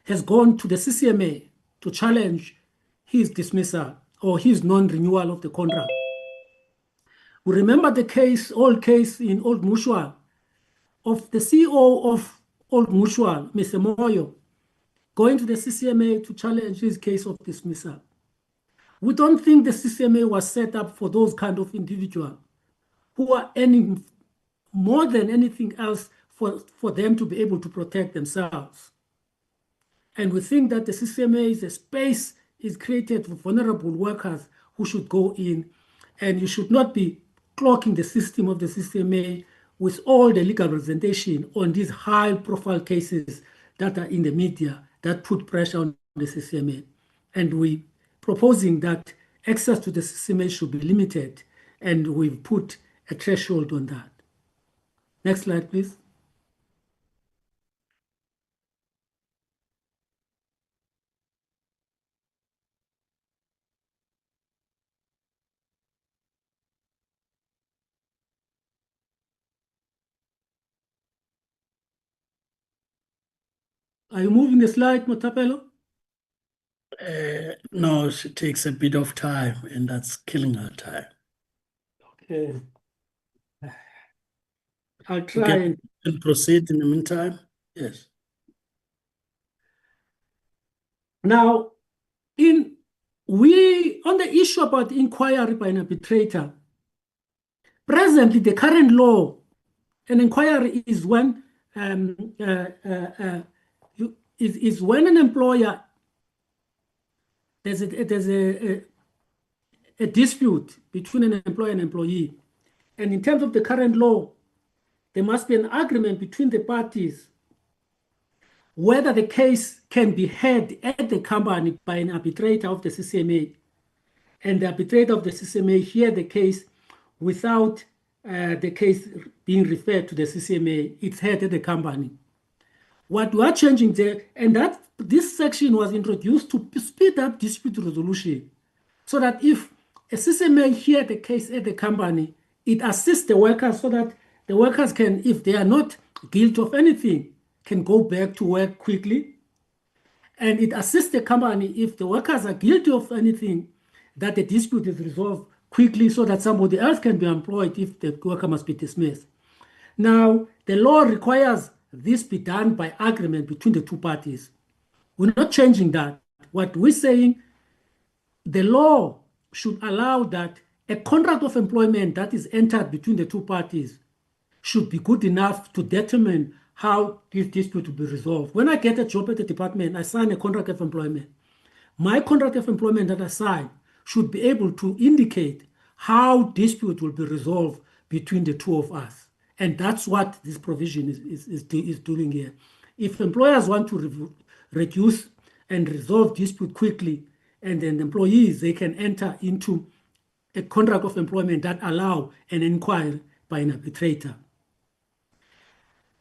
has gone to the CCMA to challenge his dismissal or his non-renewal of the contract. We remember the old case in Old Mutual of the CEO of Old Mutual, Mr. Moyo, going to the CCMA to challenge his case of dismissal. We don't think the CCMA was set up for those kind of individuals who are earning more than anything else for them to be able to protect themselves. And we think that the CCMA is a space is created for vulnerable workers who should go in, and you should not be clogging the system of the CCMA with all the legal representation on these high-profile cases that are in the media that put pressure on the CCMA. And we proposing that access to the CCMA should be limited, and we've put a threshold on that. Next slide, please. Are you moving the slide, Motapelo? No, she takes a bit of time, and that's killing her time. Okay. I'll try and proceed in the meantime. Yes. Now, on the issue about inquiry by an arbitrator, presently the current law, an inquiry is when is when an employer there's a dispute between an employer and employee, and in terms of the current law, there must be an agreement between the parties whether the case can be heard at the company by an arbitrator of the CCMA, and the arbitrator of the CCMA hear the case without the case being referred to the CCMA. It's heard at the company. What we are changing there, and that this section was introduced to speed up dispute resolution, so that if a CCMA hear the case at the company, it assists the workers so that the workers can, if they are not guilty of anything, can go back to work quickly. And it assists the company if the workers are guilty of anything, that the dispute is resolved quickly so that somebody else can be employed if the worker must be dismissed. Now, the law requires this be done by agreement between the two parties. We're not changing that. What we're saying, the law should allow that a contract of employment that is entered between the two parties should be good enough to determine how this dispute will be resolved. When I get a job at the department, I sign a contract of employment. My contract of employment that I sign should be able to indicate how dispute will be resolved between the two of us. And that's what this provision is doing here. If employers want to reduce and resolve dispute quickly, and then employees, they can enter into a contract of employment that allow an inquiry by an arbitrator.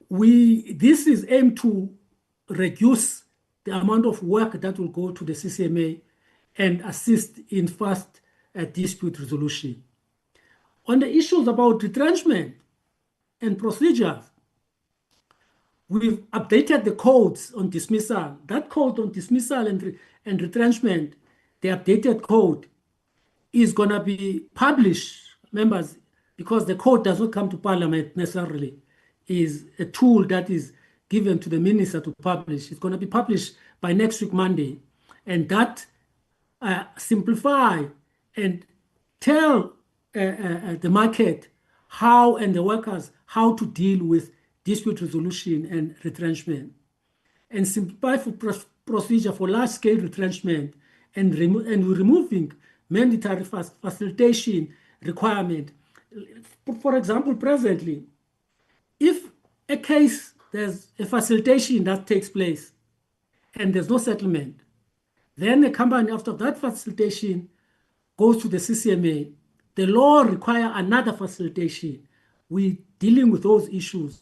This is aimed to reduce the amount of work that will go to the CCMA and assist in fast dispute resolution. On the issues about retrenchment and procedures, we've updated the codes on dismissal. That code on dismissal and retrenchment, the updated code, is going to be published, members, because the code does not come to Parliament necessarily, is a tool that is given to the minister to publish. It's going to be published by next week, Monday. And that simplify and tell the market how, and the workers, how to deal with dispute resolution and retrenchment, and simplify for procedure for large-scale retrenchment, and removing mandatory facilitation requirement. For example, presently, if a case, there's a facilitation that takes place and there's no settlement, then the company, after that facilitation, goes to the CCMA. The law requires another facilitation. We're dealing with those issues.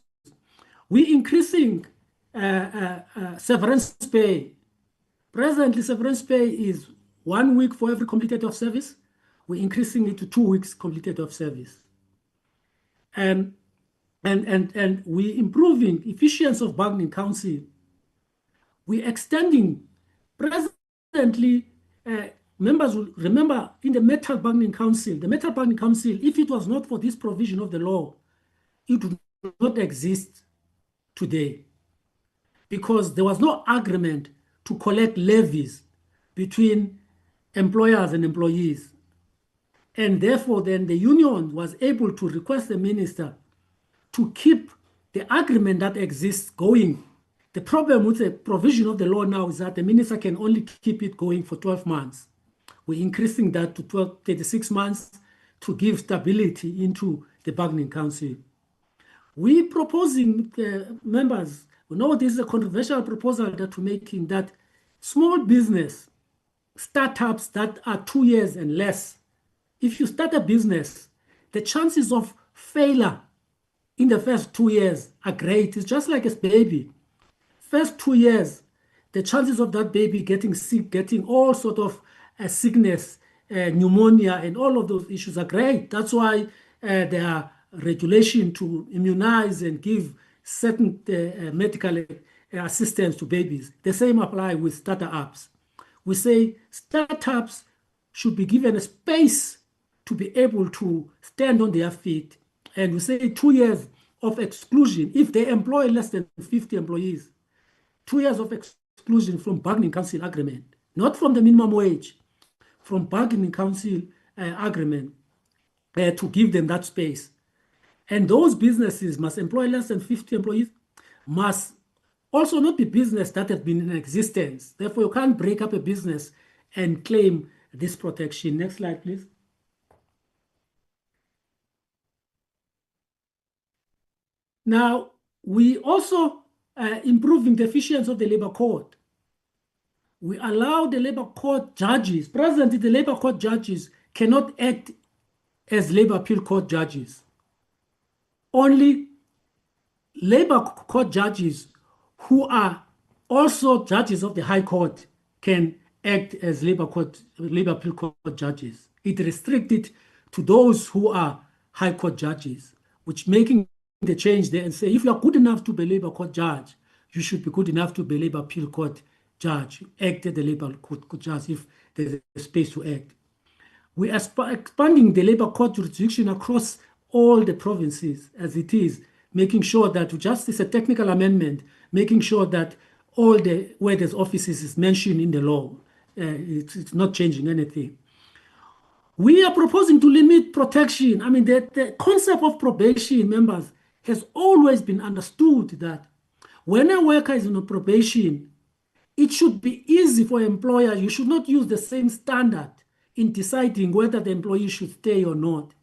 We're increasing severance pay. Presently, severance pay is 1 week for every completed of service. We're increasing it to 2 weeks completed of service. And we're improving efficiency of bargaining council. We're extending. Presently, members will remember in the Metal Bargaining Council, if it was not for this provision of the law, it would not exist today, because there was no agreement to collect levies between employers and employees. And therefore, then the union was able to request the minister to keep the agreement that exists going. The problem with the provision of the law now is that the minister can only keep it going for 12 months. We're increasing that to 36 months to give stability into the bargaining council. We're proposing, members, we know this is a controversial proposal that we're making, that small business, startups that are 2 years and less, if you start a business, the chances of failure in the first 2 years are great. It's just like a baby. First 2 years, the chances of that baby getting sick, getting all sort of sickness, pneumonia, and all of those issues are great. That's why there are regulation to immunize and give certain medical assistance to babies. The same apply with startups. We say startups should be given a space to be able to stand on their feet. And we say 2 years of exclusion if they employ less than 50 employees. 2 years of exclusion from bargaining council agreement, not from the minimum wage, from bargaining council agreement, to give them that space. And those businesses must employ less than 50 employees, must also not be business that have been in existence. Therefore, you can't break up a business and claim this protection. Next slide, please. Now, we also improving the efficiency of the labor court. We allow the labor court judges, presently the labor court judges cannot act as labor appeal court judges. Only labor court judges who are also judges of the High Court can act as labor appeal court judges. It restricted to those who are High Court judges, which making the change there and say, if you are good enough to be labor court judge, you should be good enough to be labor appeal court judge. Act as the labor court judge if there's a space to act. We are expanding the labor court jurisdiction across all the provinces as it is, making sure that just it's a technical amendment, making sure that all the where there's offices is mentioned in the law. It's not changing anything. We are proposing to limit protection. I mean, the concept of probation, members, has always been understood that when a worker is on probation, it should be easy for employers. You should not use the same standard in deciding whether the employee should stay or not.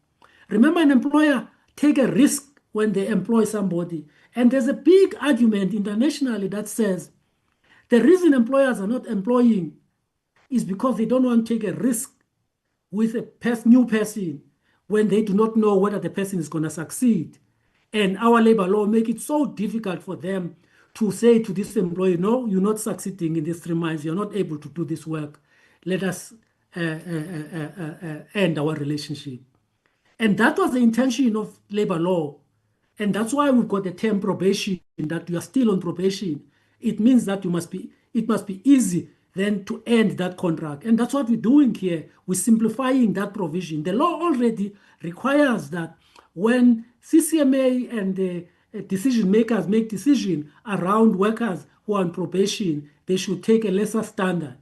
Remember, an employer take a risk when they employ somebody. And there's a big argument internationally that says the reason employers are not employing is because they don't want to take a risk with a new person when they do not know whether the person is going to succeed. And our labor law make it so difficult for them to say to this employee, no, you're not succeeding in these 3 months. You're not able to do this work. Let us end our relationship. And that was the intention of labor law. And that's why we've got the term probation, that you are still on probation. It means that it must be easy then to end that contract. And that's what we're doing here. We're simplifying that provision. The law already requires that when CCMA and the decision makers make decision around workers who are on probation, they should take a lesser standard.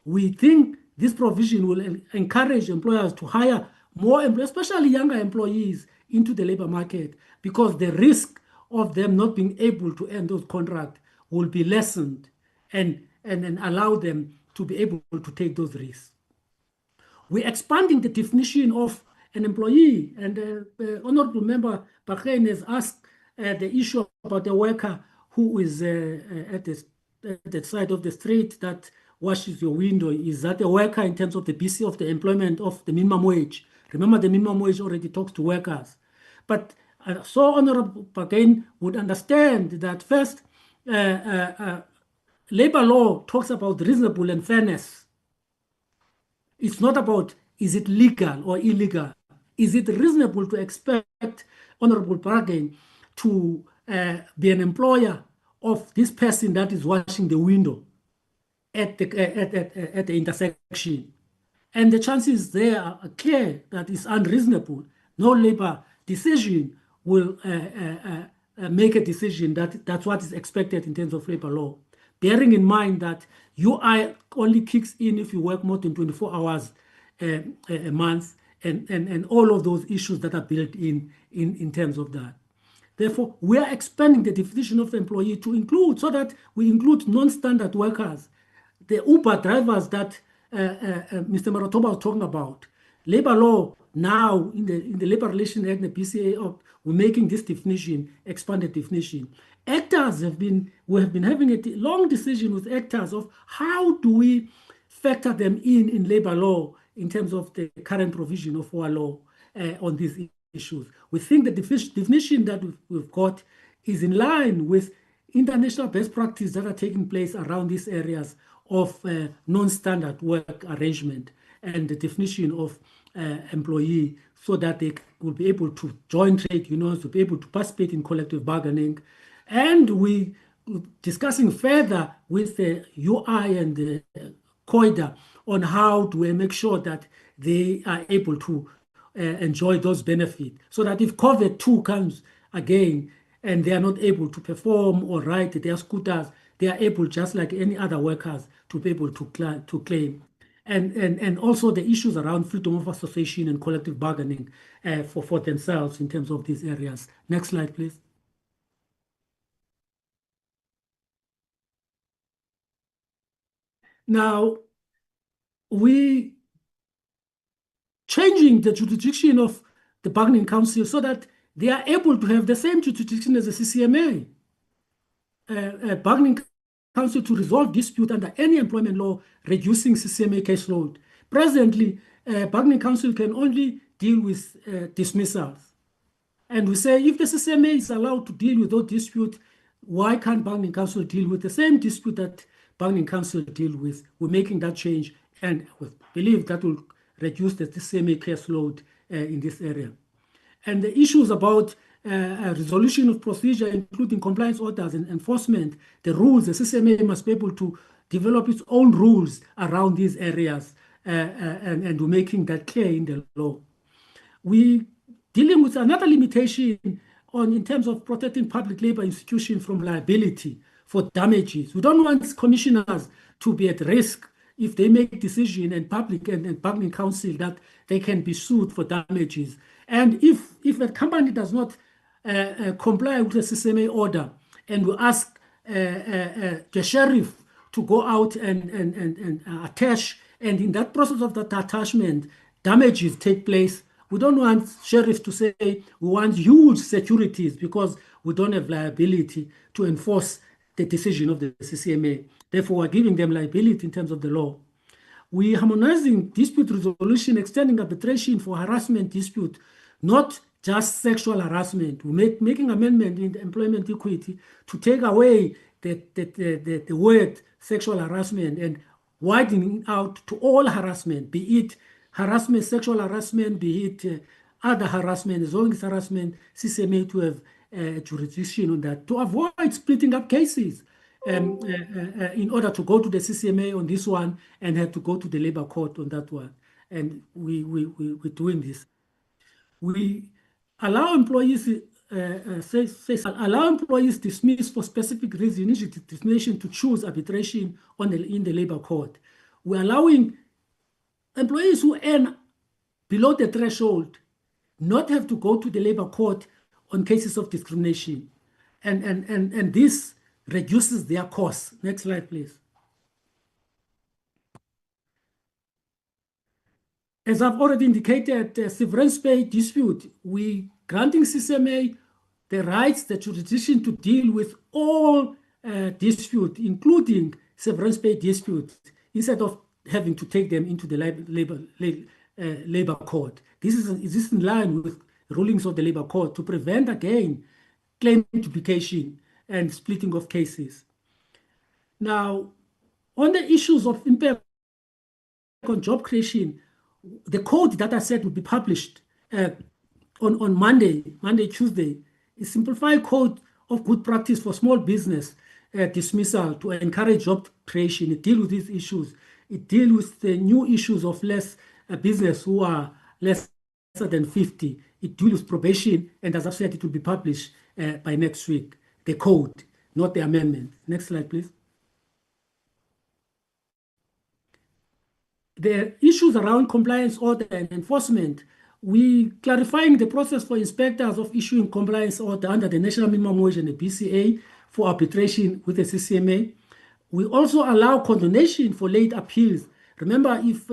We think this provision will encourage employers to hire more employees, especially younger employees, into the labor market, because the risk of them not being able to end those contracts will be lessened and allow them to be able to take those risks. We're expanding the definition of an employee, and Honorable Member Bahrain has asked the issue about the worker who is at the side of the street that washes your window. Is that a worker in terms of the BC of the employment of the minimum wage? Remember, the minimum wage already talks to workers. But so Honorable Bahrain would understand that first, labor law talks about reasonable and fairness. It's not about is it legal or illegal. Is it reasonable to expect Honorable Bahrain to be an employer of this person that is washing the window at the intersection? And the chances there are clear that it's unreasonable. No labor decision will make a decision that's what is expected in terms of labor law. Bearing in mind that UI only kicks in if you work more than 24 hours a month, and all of those issues that are built in terms of that. Therefore, we are expanding the definition of employee to include, so that we include non-standard workers, the Uber drivers that Mr. Maratoba was talking about. Labor law now in the Labor Relations Act, the PCA, we're making this definition, expanded definition. Actors we have been having a long decision with actors of how do we factor them in labor law in terms of the current provision of our law on these issues. We think the definition that we've got is in line with international best practice that are taking place around these areas of non-standard work arrangement and the definition of employee, so that they will be able to join trade unions, to be able to participate in collective bargaining. And we discussing further with the UI and the COIDA on how do we make sure that they are able to enjoy those benefits, so that if COVID-2 comes again and they are not able to perform or ride their scooters, they are able, just like any other workers, to be able to claim. And also the issues around freedom of association and collective bargaining for themselves in terms of these areas. Next slide, please. Now, we changing the jurisdiction of the bargaining council so that they are able to have the same jurisdiction as the CCMA. bargaining council to resolve dispute under any employment law, reducing CCMA caseload. Presently, bargaining council can only deal with dismissals. And we say if the CCMA is allowed to deal with those disputes, why can't bargaining council deal with the same dispute that bargaining council deal with? We're making that change, and we believe that will reduce the CCMA caseload in this area. And the issues about resolution of procedure, including compliance orders and enforcement, the rules, the CCMA must be able to develop its own rules around these areas, and we're making that clear in the law. We dealing with another limitation in terms of protecting public labor institutions from liability for damages. We don't want commissioners to be at risk if they make decision and public and bargaining council that they can be sued for damages. And if a company does not comply with the CCMA order, and we ask the sheriff to go out and attach, and in that process of that attachment, damages take place, we don't want sheriffs to say we want huge securities because we don't have liability to enforce the decision of the CCMA. Therefore, we're giving them liability in terms of the law. We're harmonizing dispute resolution, extending arbitration for harassment dispute, not just sexual harassment. We're making amendment in the employment equity to take away the word sexual harassment and widening out to all harassment, be it harassment, sexual harassment, be it other harassment, as long as harassment, CCMA to have jurisdiction on that, to avoid splitting up cases in order to go to the CCMA on this one and have to go to the labor court on that one. And we're doing this. We allow employees allow employees dismissed for specific reason, initiative discrimination to choose arbitration in the labor court. We're allowing employees who earn below the threshold not have to go to the labor court on cases of discrimination. And this reduces their costs. Next slide, please. As I've already indicated, severance pay dispute, we granting CCMA the rights, the jurisdiction to deal with all dispute, including severance pay disputes, instead of having to take them into the labor court. This is in line with rulings of the labor court to prevent, again, claim duplication and splitting of cases. Now, on the issues of impact on job creation, the code that I said would be published on Monday, Tuesday, is simplified code of good practice for small business dismissal to encourage job creation. It deals with these issues. It deals with the new issues of less business who are less than 50. It deals with probation, and as I've said, it will be published by next week. The code, not the amendment. Next slide, please. The issues around compliance order and enforcement, we clarifying the process for inspectors of issuing compliance order under the national minimum wage and the BCA for arbitration with the CCMA. We also allow condonation for late appeals. Remember, if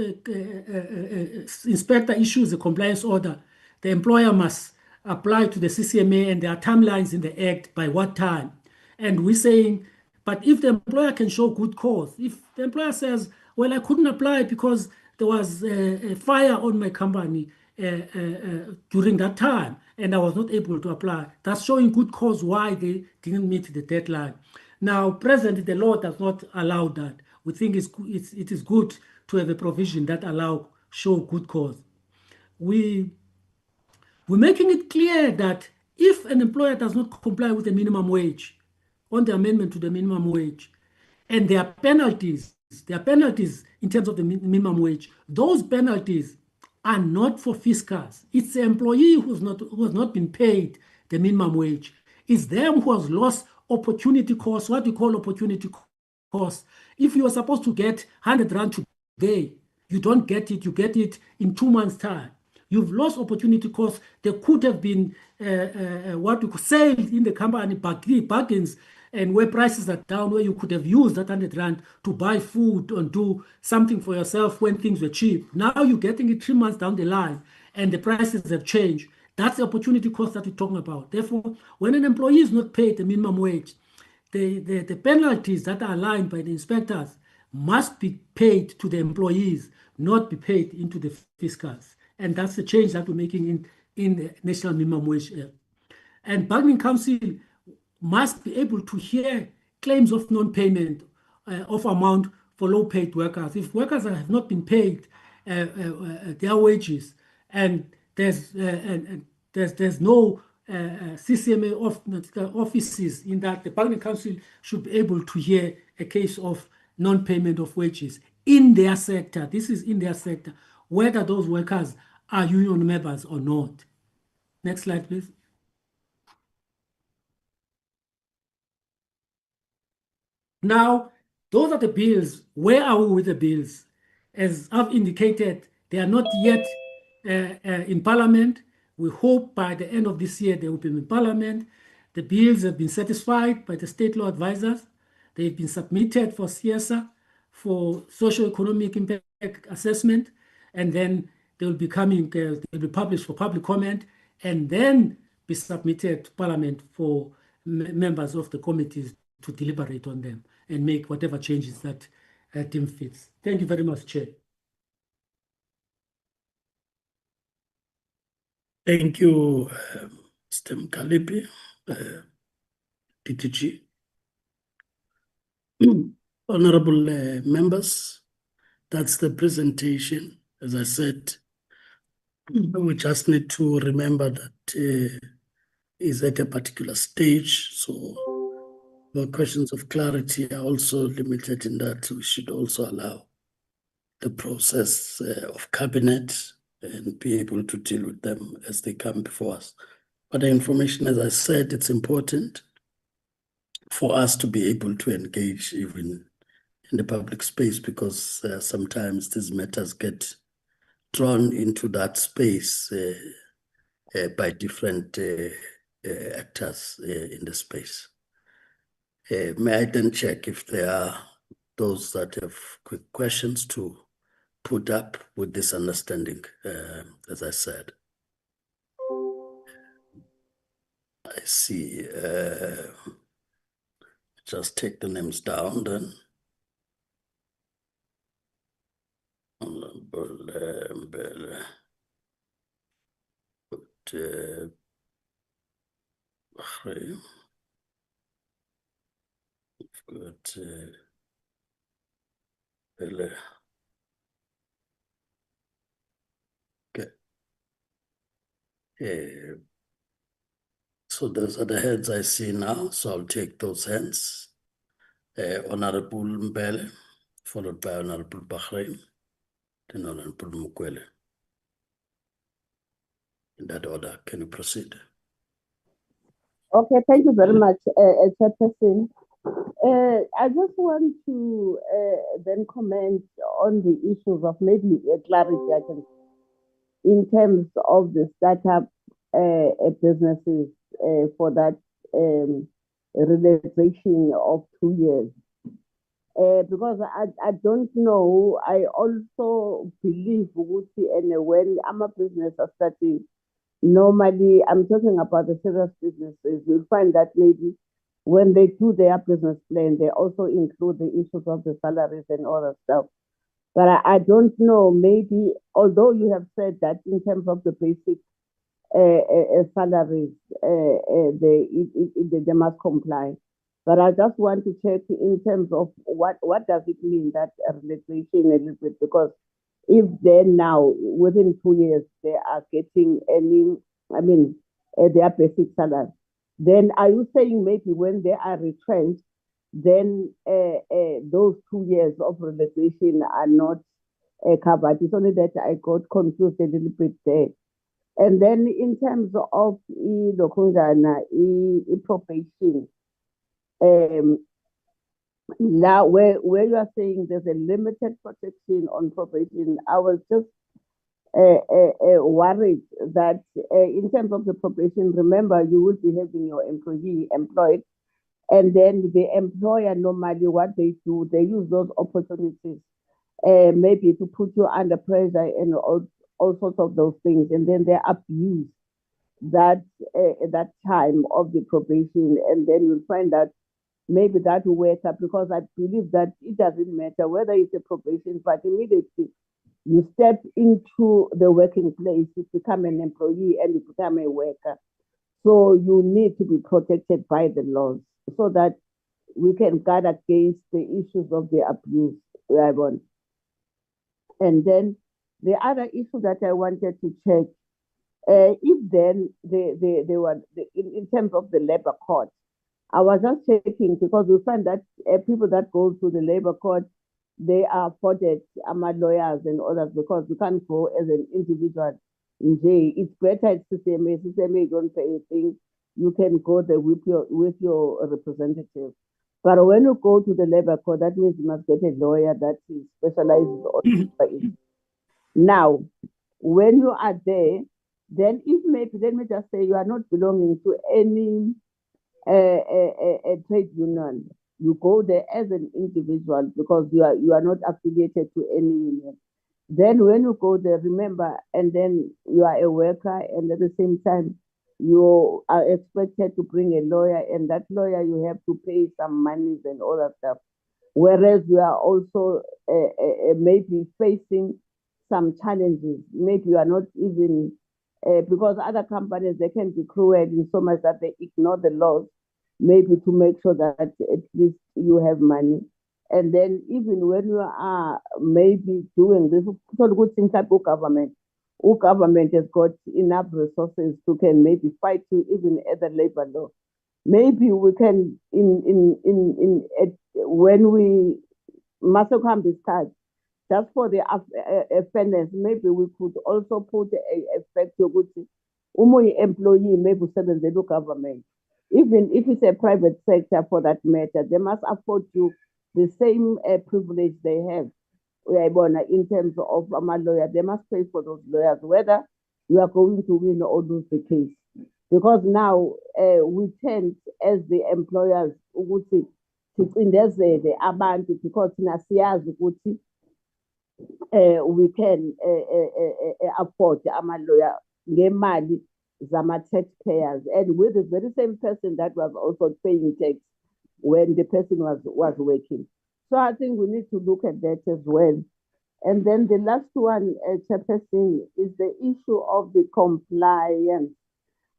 inspector issues a compliance order, the employer must apply to the CCMA, and there are timelines in the Act by what time. And we're saying, but if the employer can show good cause, if the employer says, well, I couldn't apply because there was a fire on my company during that time, and I was not able to apply, that's showing good cause why they didn't meet the deadline. Now, presently, the law does not allow that. We think it is good to have a provision that show good cause. We're making it clear that if an employer does not comply with the minimum wage, on the amendment to the minimum wage, and there are penalties in terms of the minimum wage, those penalties are not for fiscals. It's the employee who has not been paid the minimum wage. It's them who has lost opportunity cost, what we call opportunity cost. If you are supposed to get 100 Rand today, you don't get it, you get it in 2 months' time. You've lost opportunity cost. There could have been what we could sell in the company bargains, and where prices are down, where you could have used that 100 Rand to buy food and do something for yourself when things were cheap. Now you're getting it 3 months down the line, and the prices have changed. That's the opportunity cost that we're talking about. Therefore, when an employee is not paid the minimum wage, the penalties that are lined by the inspectors must be paid to the employees, not be paid into the fiscals. And that's the change that we're making in the national minimum wage. And bargaining council must be able to hear claims of non-payment of amount for low-paid workers. If workers have not been paid their wages, and there's no CCMA offices in that, the bargaining council should be able to hear a case of non-payment of wages in their sector. This is in their sector, whether those workers are union members or not. Next slide, please. Now, those are the bills. Where are we with the bills? As I've indicated, they are not yet in Parliament. We hope by the end of this year they will be in Parliament. The bills have been certified by the state law advisors. They've been submitted for CSA, for socio-economic impact assessment, and then they will be coming, they'll be published for public comment, and then be submitted to Parliament for members of the committees to deliberate on them and make whatever changes that deem fits. Thank you very much, Chair. Thank you, Mr. Mkalipi, DTG. Honorable members, that's the presentation. As I said, we just need to remember that is at a particular stage. So the questions of clarity are also limited in that we should also allow the process of cabinet and be able to deal with them as they come before us. But the information, as I said, it's important for us to be able to engage even in the public space, because sometimes these matters get drawn into that space by different actors in the space. May I then check if there are those that have quick questions to put up with this understanding, as I said. I see. Just take the names down then. We've got okay. So those are the heads I see now. So I'll take those hands. Honorable Mbele, followed by Honorable Bahrain, then Honorable Mukwele. In that order, can you proceed? Okay, thank you very much, Chairperson. I just want to then comment on the issues of maybe clarity I can, in terms of the startup businesses for that relaxation of 2 years. Because I don't know, I also believe when I'm a business are starting, normally I'm talking about the serious businesses, you'll find that maybe when they do their business plan, they also include the issues of the salaries and all that stuff. But I don't know, maybe, although you have said that in terms of the basic salaries, they must comply. But I just want to check in terms of what does it mean, that relaxation a little bit, because if then now within 2 years they are getting their basic salary, then are you saying maybe when they are retrenched, then those 2 years of relaxation are not covered? It's only that I got confused a little bit there. And then in terms of probation, now where you are saying there's a limited protection on probation, I was just worried that in terms of the probation, remember you will be having your employee employed, and then the employer normally what they do, they use those opportunities maybe to put you under pressure and all sorts of those things, and then they abuse that time of the probation, and then you'll find that maybe that will work up, because I believe that it doesn't matter whether it's a probation, but immediately you step into the working place, you become an employee and you become a worker. So you need to be protected by the laws so that we can guard against the issues of the abuse. And then the other issue that I wanted to check, if then they were in terms of the labor court, I was just checking because we find that people that go to the labor court, they are afforded lawyers and others, because you can't go as an individual in jail. It's better at CCMA. CCMA, you don't pay a thing. You can go there with your representative. But when you go to the labor court, that means you must get a lawyer that is specialized on it. Now, when you are there, then if maybe, let me just say, you are not belonging to any a trade union, you go there as an individual because you are not affiliated to any union. Then when you go there, remember, and then you are a worker, and at the same time you are expected to bring a lawyer, and that lawyer you have to pay some monies and all that stuff. Whereas you are also maybe facing some challenges. Maybe you are not even because other companies, they can be cruel in so much that they ignore the laws, maybe to make sure that at least you have money. And then even when you are maybe doing this, so good things like government has got enough resources to can maybe fight you even at the labor law. Maybe we can when we must come this time, just for the fairness, maybe we could also put a factor which employee maybe seven the government. Even if it's a private sector for that matter, they must afford you the same privilege they have. In terms of my lawyer, they must pay for those lawyers, whether you are going to win or lose the case. Because now we tend, as the employers, ukuthi sicindezele abantu, because siyazi ukuthi we can afford ama-lawyer ngemali zama-taxpayers, and with the very same person that was also paying tax when the person was working. So I think we need to look at that as well. And then the last one, Chairperson, is the issue of the compliance.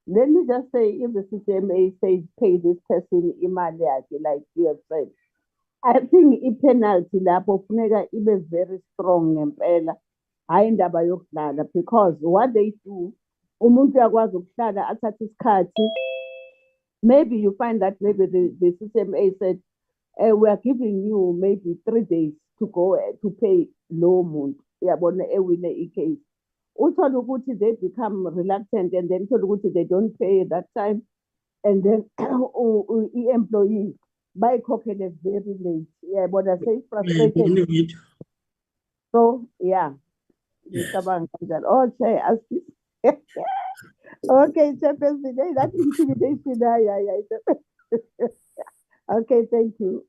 Let me just say, if the CCMA says pay this person imali yakhe, like you have said, I think i-penalty lapho funeka ibe very strong ngempela, hayi indaba yokudlala, because what they do, umuntu uyakwazi ukuhlala athathe isikhathi. Maybe you find that maybe the CCMA said, we are giving you maybe 3 days to go to pay low muntu, uyabona ewine i-case. Uthole ukuthi they become reluctant, and then uthole ukuthi they don't pay that time, and then i-employee bayikhokhele very late. Uyabona frustrated. So yeah. Ngicabanga kanjalo. Okay, okay, Chairperson, that intimidation. Yeah. Okay, thank you.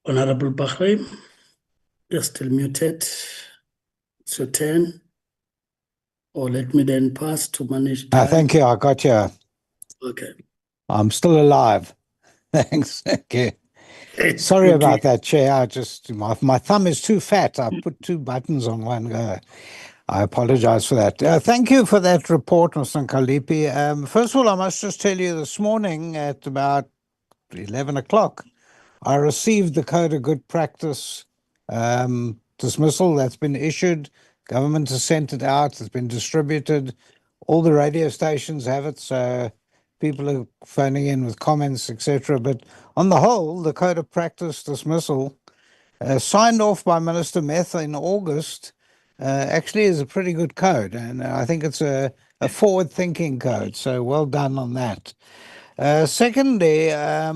Honorable Bahrain, you're still muted. It's your turn. Or let me then pass to Manish. Thank you. I got you. Okay. I'm still alive. Thanks. Okay. Sorry about that, Chair. I just my thumb is too fat. I put 2 buttons on one go. I apologize for that. Thank you for that report, Mr. Nkalipi. First of all, I must just tell you this morning at about 11 o'clock, I received the Code of Good Practice dismissal that's been issued. Government has sent it out. It's been distributed. All the radio stations have it, so people are phoning in with comments, etc. But on the whole, the Code of Practice dismissal, signed off by Minister Meth in August, actually is a pretty good code, and I think it's a forward-thinking code, so well done on that. Secondly, I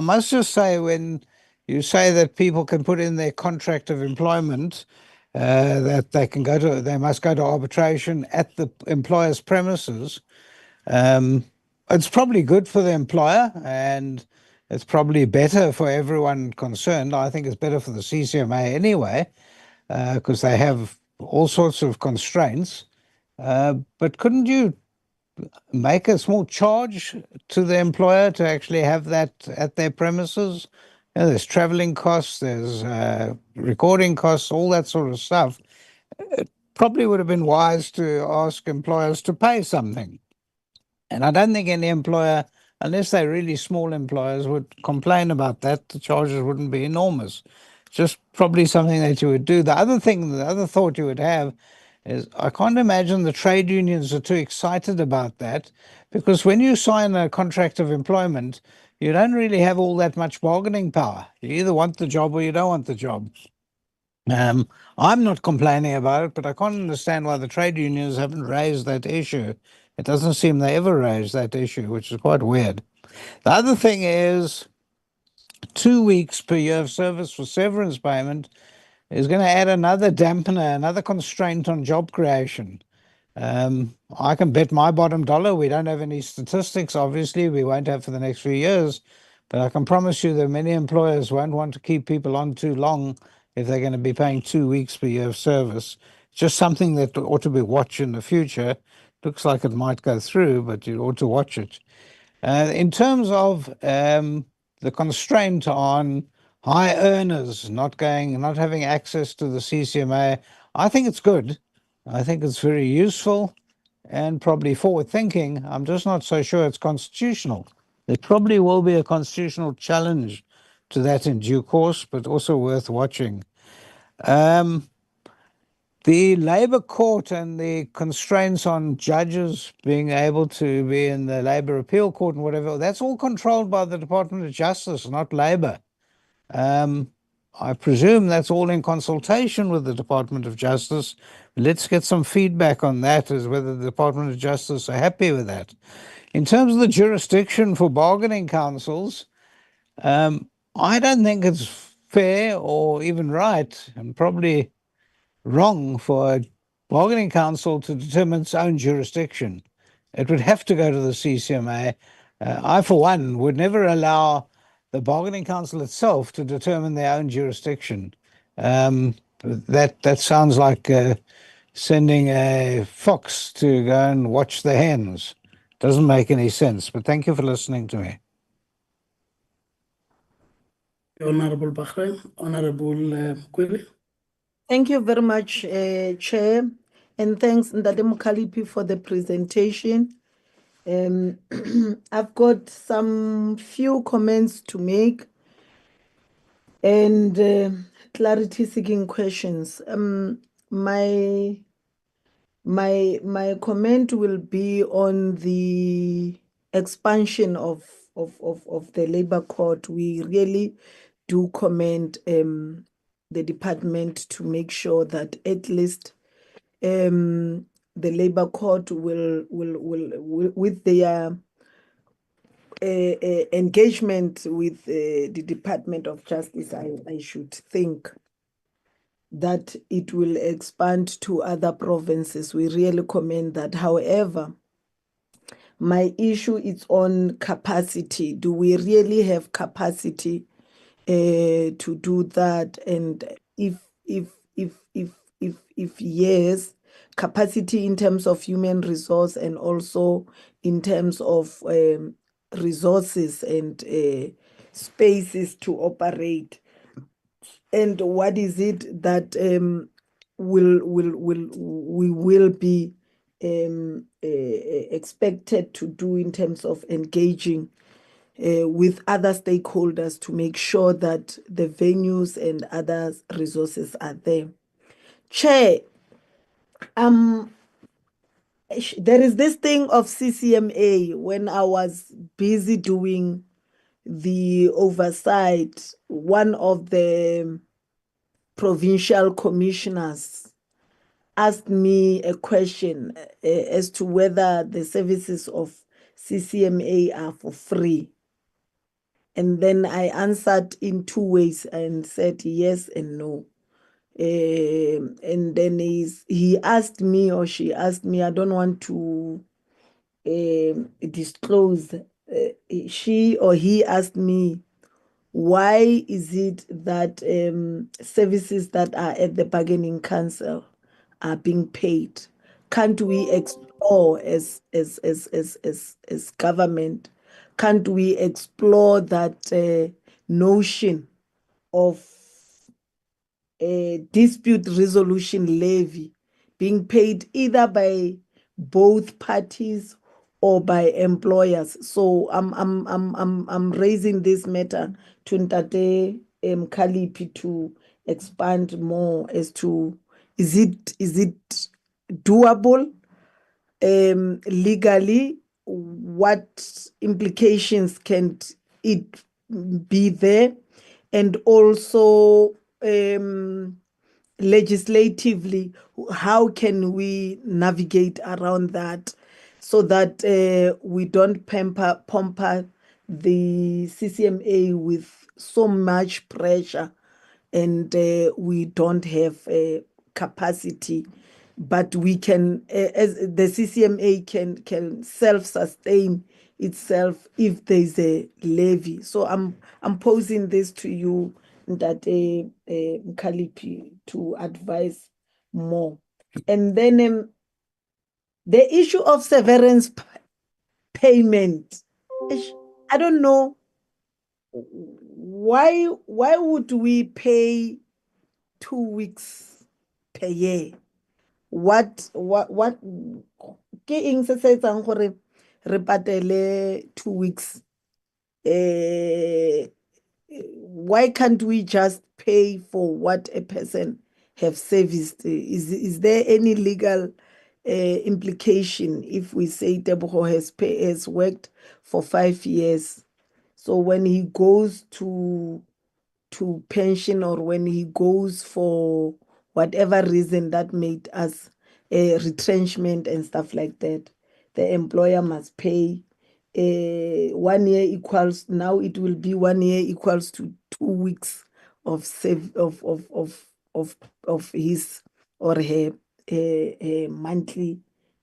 must just say, when you say that people can put in their contract of employment that they must go to arbitration at the employer's premises, it's probably good for the employer, and It's probably better for everyone concerned. I think it's better for the CCMA anyway, because they have all sorts of constraints. But couldn't you make a small charge to the employer to actually have that at their premises? You know, there's traveling costs, there's recording costs, all that sort of stuff. It probably would have been wise to ask employers to pay something. And I don't think any employer, unless they're really small employers, would complain about that. The charges wouldn't be enormous. Just probably something that you would do. The other thought you would have is I can't imagine the trade unions are too excited about that, because when you sign a contract of employment, you don't really have all that much bargaining power. You either want the job or you don't want the job. I'm not complaining about it, but I can't understand why the trade unions haven't raised that issue. It doesn't seem they ever raised that issue, which is quite weird. The other thing is 2 weeks per year of service for severance payment is going to add another dampener, another constraint on job creation. I can bet my bottom dollar we don't have any statistics, obviously, we won't have for the next few years, but I can promise you that many employers won't want to keep people on too long if they're going to be paying 2 weeks per year of service. Just something that ought to be watched in the future. Looks like it might go through, but you ought to watch it. In terms of the constraint on high earners not having access to the CCMA, I think it's good. I think it's very useful and probably forward thinking. I'm just not so sure it's constitutional. There probably will be a constitutional challenge to that in due course, but also worth watching. The Labour Court and the constraints on judges being able to be in the Labour Appeal Court and whatever, that's all controlled by the Department of Justice, not Labour. I presume that's all in consultation with the Department of Justice. Let's get some feedback on that, as whether the Department of Justice are happy with that. In terms of the jurisdiction for bargaining councils, I don't think it's fair or even right, and probably wrong, for a bargaining council to determine its own jurisdiction. It would have to go to the CCMA. I, for one, would never allow the bargaining council itself to determine their own jurisdiction. That sounds like sending a fox to go and watch the hens. Doesn't make any sense. But thank you for listening to me. Honorable Bahrain, Honorable Quilly. Thank you very much, Chair, and thanks Ndade Mokalipi for the presentation. I've got some few comments to make and clarity-seeking questions. My comment will be on the expansion of the Labour Court. We really do commend the department to make sure that at least the Labour Court will with their engagement with the Department of Justice, I should think that it will expand to other provinces. We really commend that. However, my issue is on capacity. Do we really have capacity to do that? And if yes, capacity in terms of human resource and also in terms of resources and spaces to operate. And what is it that we will be expected to do in terms of engaging with other stakeholders to make sure that the venues and other resources are there. Chair, there is this thing of CCMA. When I was busy doing the oversight, one of the provincial commissioners asked me a question as to whether the services of CCMA are for free. And then I answered in two ways and said yes and no. And then he asked me, or she asked me, I don't want to disclose she or he asked me, why is it that services that are at the bargaining council are being paid? Can't we explore as government? Can't we explore that notion of a dispute resolution levy being paid either by both parties or by employers? So I'm raising this matter to Ntate Kalipi to expand more as to is it doable legally? What implications can it be there? And also legislatively, how can we navigate around that so that we don't pamper the CCMA with so much pressure and we don't have capacity, but we can, as the CCMA can self-sustain itself if there's a levy. So I'm posing this to you, Ntate Mkalipi, to advise more. And then the issue of severance payment. I don't know why would we pay 2 weeks per year? What ke eng se se etsang gore re patele 2 weeks? Why can't we just pay for what a person have serviced? Is there any legal implication if we say Tebogo has worked for 5 years? So when he goes to pension, or when he goes for whatever reason that made us a retrenchment and stuff like that, the employer must pay 1 year equals, now it will be 1 year equals to 2 weeks of his or her monthly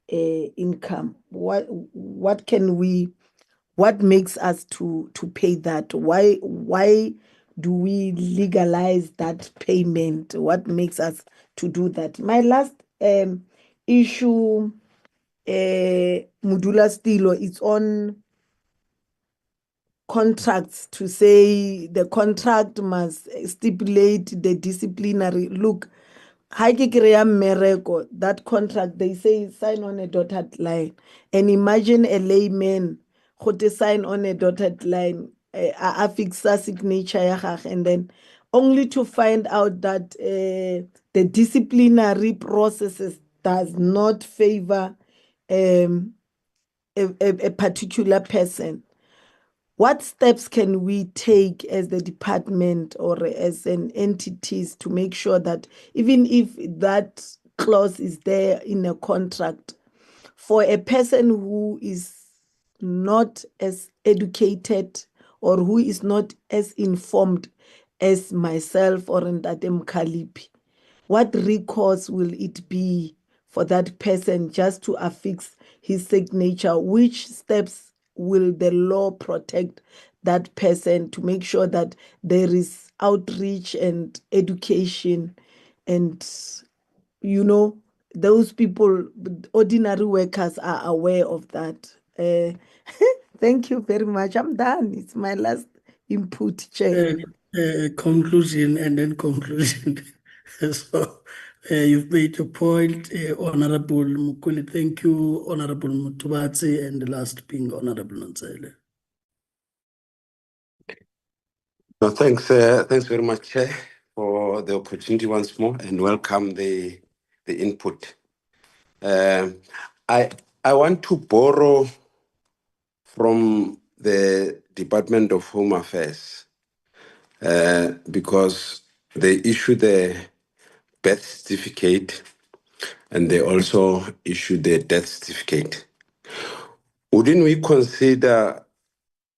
income. What makes us to pay that? Why do we legalize that payment? What makes us to do that? My last issue, Mudula Stilo, it's on contracts, to say the contract must stipulate the disciplinary. Look, that contract, they say sign on a dotted line. And imagine a layman who to sign on a dotted line, a fixa signature, and then only to find out that the disciplinary processes does not favor a particular person. What steps can we take as the department or as an entities to make sure that even if that clause is there in a contract, for a person who is not as educated or who is not as informed as myself or Ntate Mkalipi, what recourse will it be for that person just to affix his signature? Which steps will the law protect that person to make sure that there is outreach and education and, those people, ordinary workers, are aware of that? Thank you very much. I'm done. It's my last input, Chair. Conclusion and then conclusion. So you've made your point, Honorable Mukuli. Thank you, Honorable Mutubatsi, and the last being Honorable Nonsele. No, thanks very much, Chair, for the opportunity once more, and welcome the input. I want to borrow from the Department of Home Affairs because they issue the birth certificate and they also issue the death certificate. Wouldn't we consider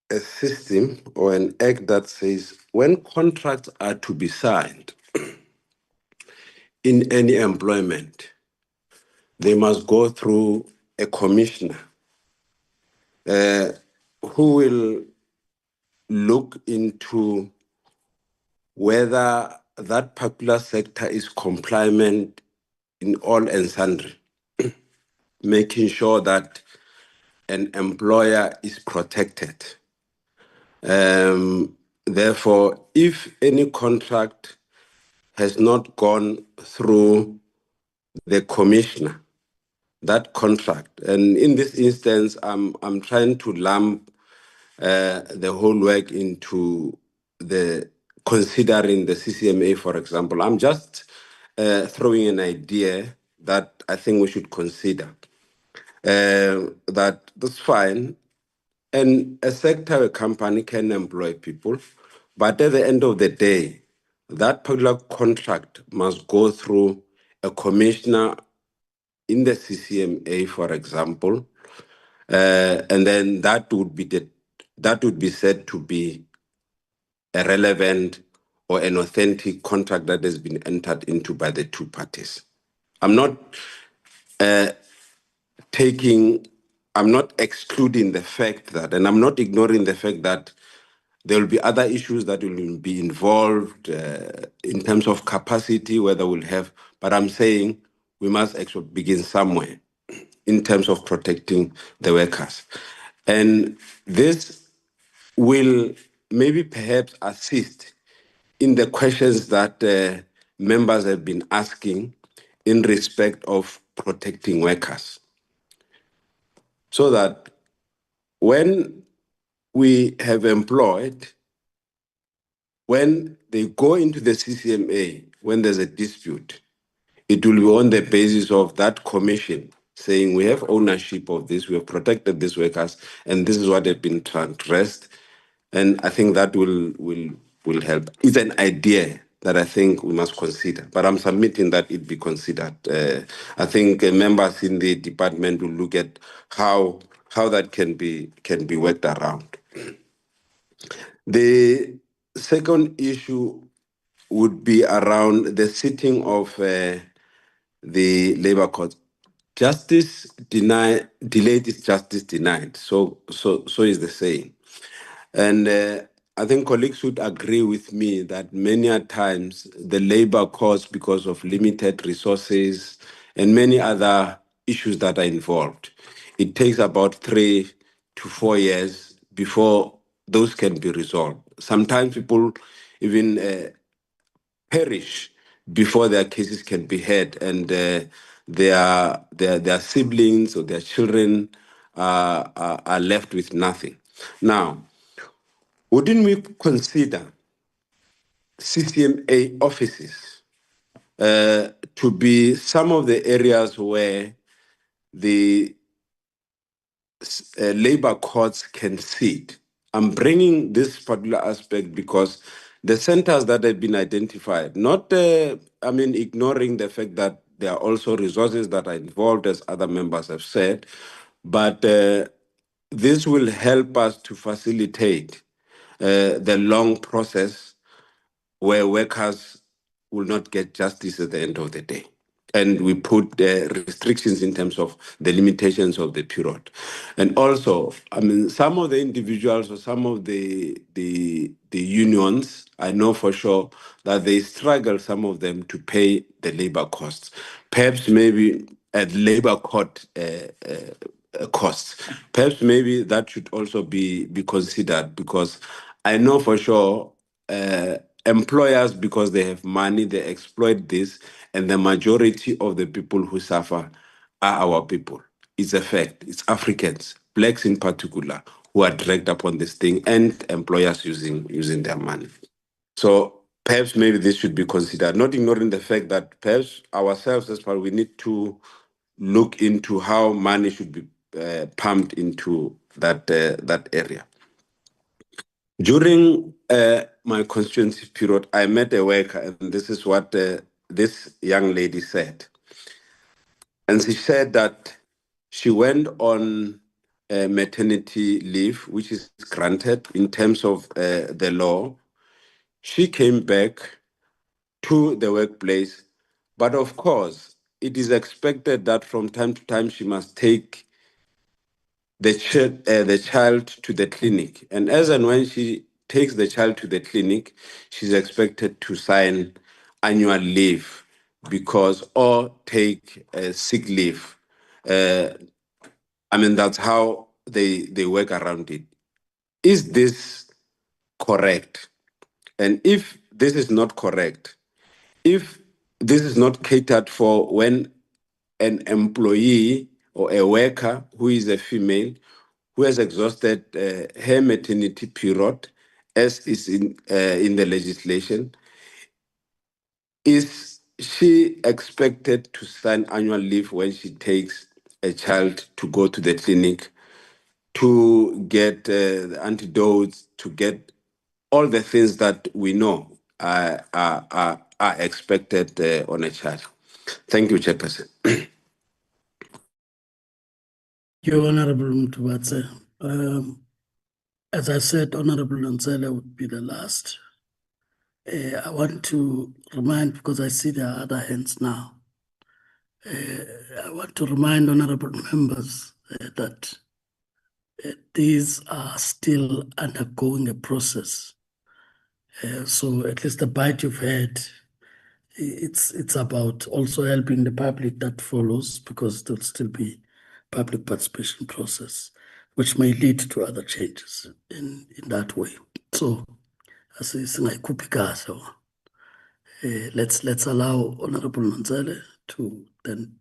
a system or an act that says when contracts are to be signed in any employment, they must go through a commissioner who will look into whether that particular sector is compliant in all and sundry, making sure that an employer is protected. Therefore, if any contract has not gone through the commissioner, that contract, and in this instance, I'm trying to lump the whole work into the considering the CCMA, for example. I'm just throwing an idea that I think we should consider. That's fine. And a sector, a company can employ people, but at the end of the day, that particular contract must go through a commissioner in the CCMA, for example, and then that would be said to be a relevant or an authentic contract that has been entered into by the two parties. I'm not I'm not excluding the fact that, and I'm not ignoring the fact that there will be other issues that will be involved in terms of capacity, whether we'll have, but I'm saying we must actually begin somewhere in terms of protecting the workers. And this will maybe perhaps assist in the questions that members have been asking in respect of protecting workers. So that when we have employed, when they go into the CCMA, when there's a dispute, it will be on the basis of that commission saying we have ownership of this, we have protected these workers, and this is what has been transgressed. And I think that will help. It's an idea that I think we must consider, but I'm submitting that it be considered. I think members in the department will look at how that can be worked around. The second issue would be around the sitting of the labor court. Justice delayed is justice denied. So is the saying. And I think colleagues would agree with me that many a times the labor courts, because of limited resources and many other issues that are involved, it takes about 3 to 4 years before those can be resolved. Sometimes people even perish before their cases can be heard, and their siblings or their children are left with nothing. Now, wouldn't we consider CCMA offices to be some of the areas where the labor courts can sit? I'm bringing this particular aspect because the centers that have been identified, not, ignoring the fact that there are also resources that are involved, as other members have said, but this will help us to facilitate the long process where workers will not get justice at the end of the day. And we put restrictions in terms of the limitations of the period. And also, some of the individuals or some of the unions, I know for sure that they struggle, some of them, to pay the labor costs. Perhaps maybe at labor court costs. Perhaps maybe that should also be considered, because I know for sure employers, because they have money, they exploit this, and the majority of the people who suffer are our people. It's a fact. It's Africans, blacks in particular, who are dragged upon this thing, and employers using their money. So perhaps maybe this should be considered, not ignoring the fact that perhaps ourselves as well, we need to look into how money should be pumped into that area. During my constituency period, I met a worker, and this is what this young lady said. And she said that she went on maternity leave, which is granted in terms of the law. She came back to the workplace, but of course, it is expected that from time to time she must take the child to the clinic. And as and when she takes the child to the clinic, she's expected to sign annual leave or take sick leave. That's how they work around it. Is this correct? And if this is not correct, if this is not catered for when an employee or a worker who is a female who has exhausted her maternity period, as is in the legislation, is she expected to sign annual leave when she takes a child to go to the clinic to get the antidotes, to get all the things that we know are expected on a child? Thank you, Chairperson. You, Honorable Mtubatse. As I said, Honorable Nzela would be the last. I want to remind, because I see there are other hands now, I want to remind honorable members that these are still undergoing a process. So at least the bite you've had, it's about also helping the public that follows, because there'll still be public participation process, which may lead to other changes in that way. So as is let's allow Honorable Manzale to then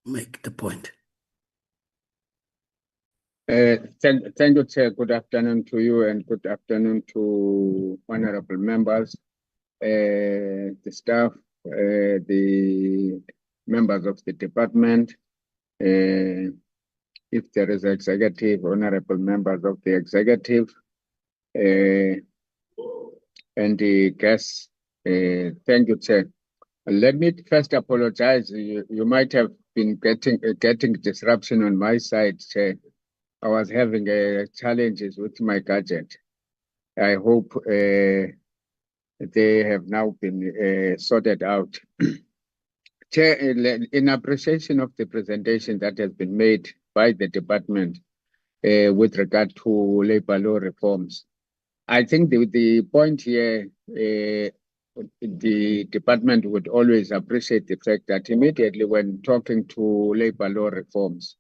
make the point. Thank you, Chair. Good afternoon to you and good afternoon to honorable members, the staff, the members of the department, if there is executive, honorable members of the executive, and the guests. Thank you, Chair. Let me first apologize. You might have been getting disruption on my side, Chair. I was having challenges with my gadget. I hope they have now been sorted out. Chair, in appreciation of the presentation that has been made by the department with regard to labor law reforms, I think the point here, the department would always appreciate the fact that immediately when talking to labor law reforms,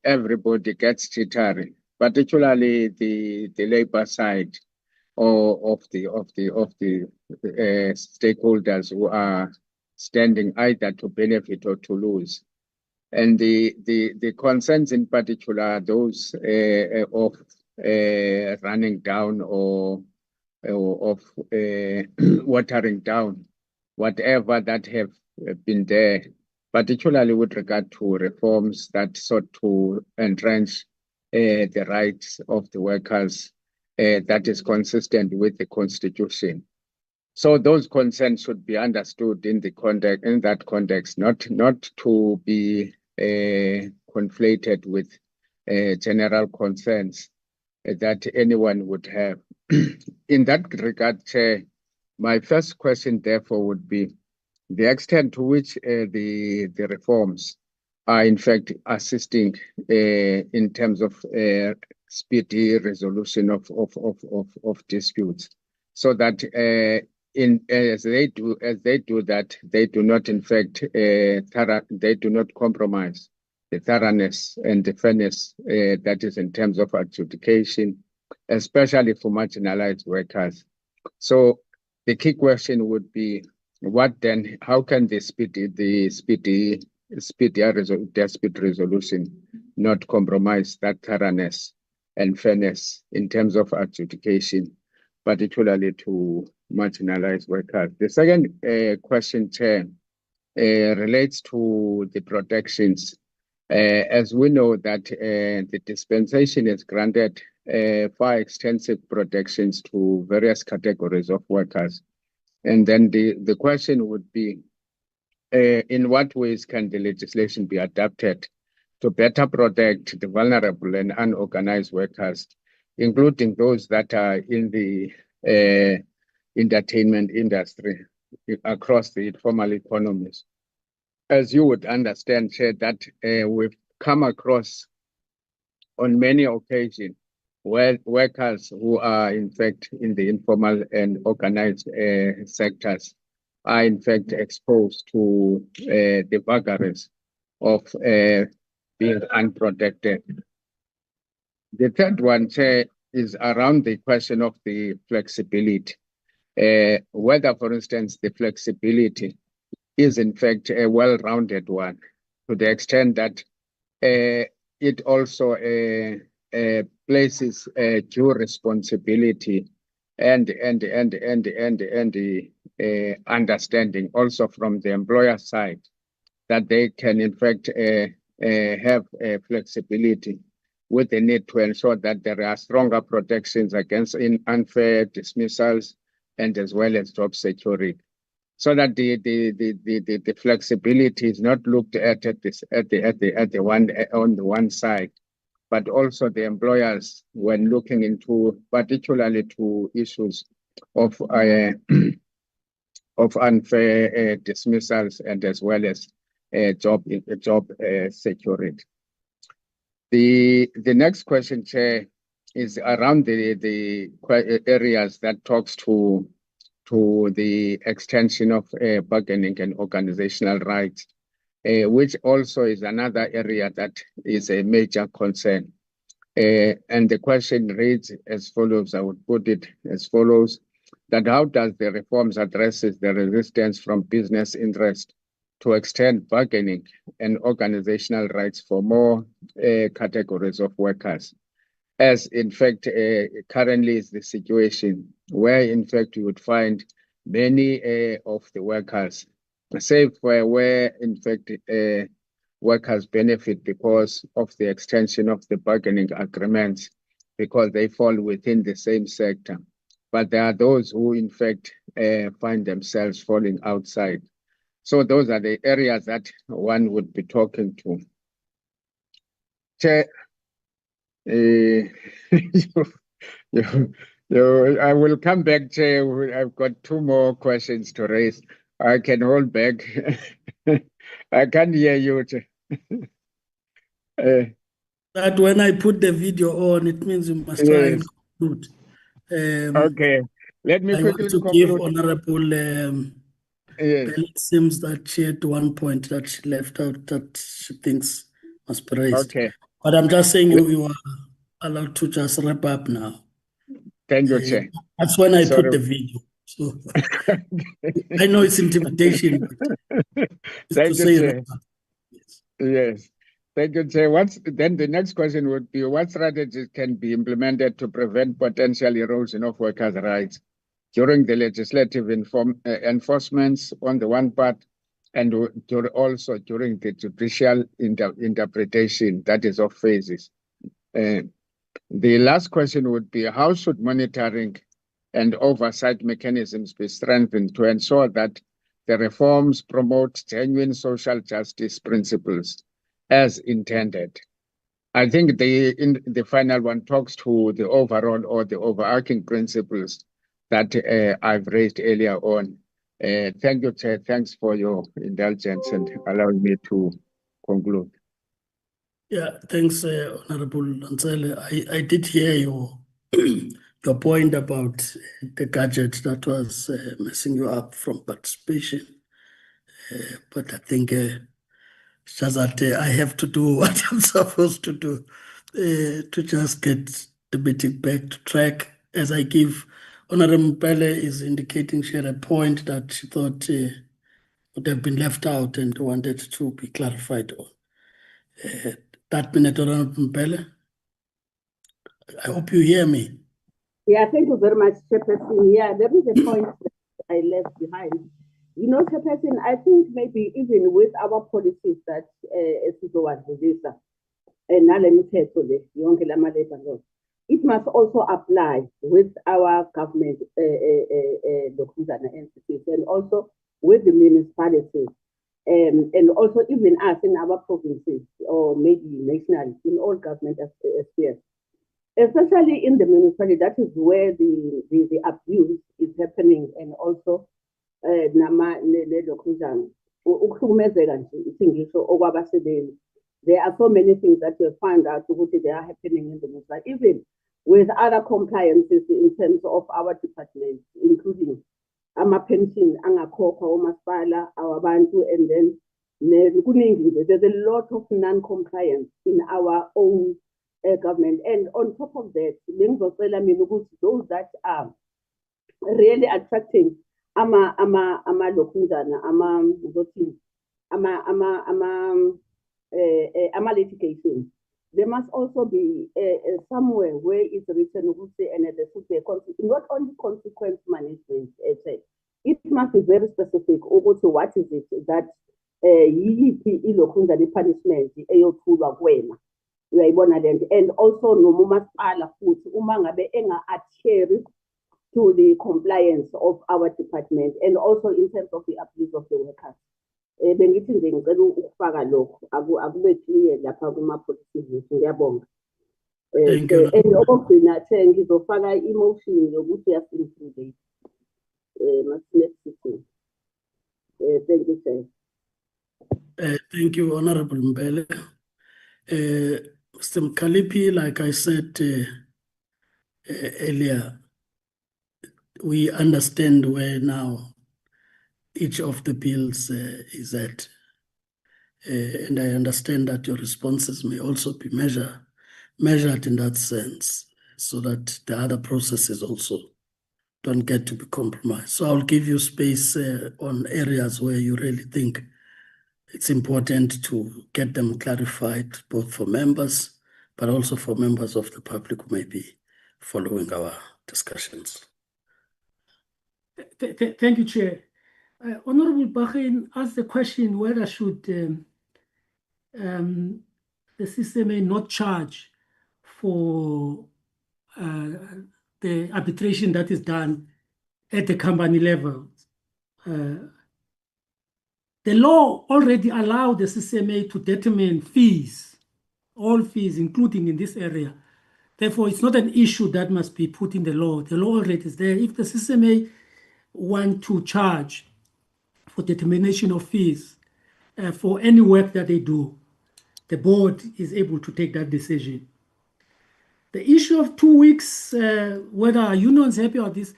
everybody gets jittery, particularly the labor side of the stakeholders who are standing either to benefit or to lose. And the concerns in particular, those of running down or of watering down, whatever that have been there, particularly with regard to reforms that sought to entrench the rights of the workers that is consistent with the Constitution. So those concerns should be understood in that context, not to be conflated with general concerns that anyone would have. In that regard, Chair, my first question therefore would be the extent to which the reforms are in fact assisting in terms of speedy resolution of disputes, so that as they do that, they do not in fact they do not compromise the thoroughness and the fairness that is in terms of adjudication, especially for marginalized workers. So the key question would be, how can the speedy dispute resolution not compromise that thoroughness and fairness in terms of adjudication, particularly to marginalized workers? The second question, Chair, relates to the protections. As we know that the dispensation has granted far extensive protections to various categories of workers. And then the question would be, in what ways can the legislation be adapted to better protect the vulnerable and unorganized workers, including those that are in the entertainment industry across the informal economies? as you would understand, Chair, that we've come across on many occasions where workers who are in fact in the informal and organized sectors are in fact exposed to the vagaries of being unprotected. The third one, Chair, is around the question of the flexibility. Whether, for instance, the flexibility is in fact a well-rounded one, to the extent that it also places due responsibility and understanding also from the employer side that they can in fact have flexibility with the need to ensure that there are stronger protections against unfair dismissals and as well as job security, so that the flexibility is not looked at on the one side, but also the employers when looking into particularly to issues of of unfair dismissals and as well as job security. The next question, Chair, is around the areas that talks to the extension of bargaining and organizational rights, which also is another area that is a major concern. And the question reads as follows, I would put it as follows, that how does the reforms addresses the resistance from business interest to extend bargaining and organizational rights for more categories of workers, as in fact currently is the situation where in fact you would find many of the workers, save for where in fact workers benefit because of the extension of the bargaining agreements, because they fall within the same sector. But there are those who in fact find themselves falling outside. So those are the areas that one would be talking to. Chair, I will come back, Chair. I've got two more questions to raise. I can hold back. I can't hear you, Chair. That when I put the video on, it means you must try and conclude. Okay, let me quickly conclude. Give Honorable it seems that she had one point that she left out that she thinks must be raised. Okay. But I'm just saying you are allowed to just wrap up now. Thank you, Chair. That's when I put the video. So I know it's intimidation, but thank you, Chair. Yes. Thank you, Chair. Then the next question would be, what strategies can be implemented to prevent potential erosion of workers' rights during the legislative enforcements on the one part, and also during the judicial interpretation, that is of phases? The last question would be, how should monitoring and oversight mechanisms be strengthened to ensure that the reforms promote genuine social justice principles as intended? I think the final one talks to the overall or the overarching principles that I've raised earlier on. Thank you, Chair. Thanks for your indulgence and allowing me to conclude. Yeah, thanks, Honorable Ansele. I did hear your your point about the gadget that was messing you up from participation. But I think it's just that I have to do what I'm supposed to do to just get the meeting back to track. As I give, Honorable Mpele is indicating she had a point that she thought would have been left out and wanted to be clarified on. That minute, Honorable Mpele. I hope you hear me. Yeah, thank you very much, Chairperson. Yeah, there is a point that I left behind. You know, Chairperson, I think maybe even with our policies that esizowazisa nale mithetho le yonke lama labor laws, it must also apply with our government entities and also with the municipalities. And also even us in our provinces or maybe nationally in all government spheres. Especially in the municipality, that is where the abuse is happening, and also ukuhlukumezeka nje ithi ngisho okwabasebenzi. There are so many things that you find out ukuthi they are happening in the news, but even with other compliances in terms of our department, including ama-pension angakhokhwa omasipala awabantu, and then kuningi nje, there's a lot of non-compliance in our own government. And on top of that, bengizocela mina ukuthi those that are really attracting litigation, there must also be somewhere where it's written and there should be not only consequence management, it must be very specific ukuthi what is it that yiyiphi ilokhunjani punishment eyothulwa kuwena, uyayibona lento. And also noma umasipala futhi uma ngabe enga-adhere to the compliance of our department, and also in terms of the abuse of the workers. Bengithi nje ngicela ukufaka lokho akube clear lapha kuma-policies ethu. Ngiyabonga. And okugcina ngizofaka i-motion yokuthi yasinhluleke. Next sitting. Thank you, sir. Thank you, Honorable Mbele. Mr. Mkalipi, like I said earlier, we understand where now each of the bills is at. And I understand that your responses may also be measured in that sense, so that the other processes also don't get to be compromised. So I'll give you space on areas where you really think it's important to get them clarified, both for members, but also for members of the public who may be following our discussions. Thank you, Chair. Honorable Bakhin asked the question whether should the CCMA not charge for the arbitration that is done at the company level. The law already allowed the CCMA to determine fees, all fees, including in this area. Therefore, it's not an issue that must be put in the law. The law already is there. If the CCMA want to charge for determination of fees for any work that they do, the board is able to take that decision. The issue of 2 weeks, whether unions happy or this,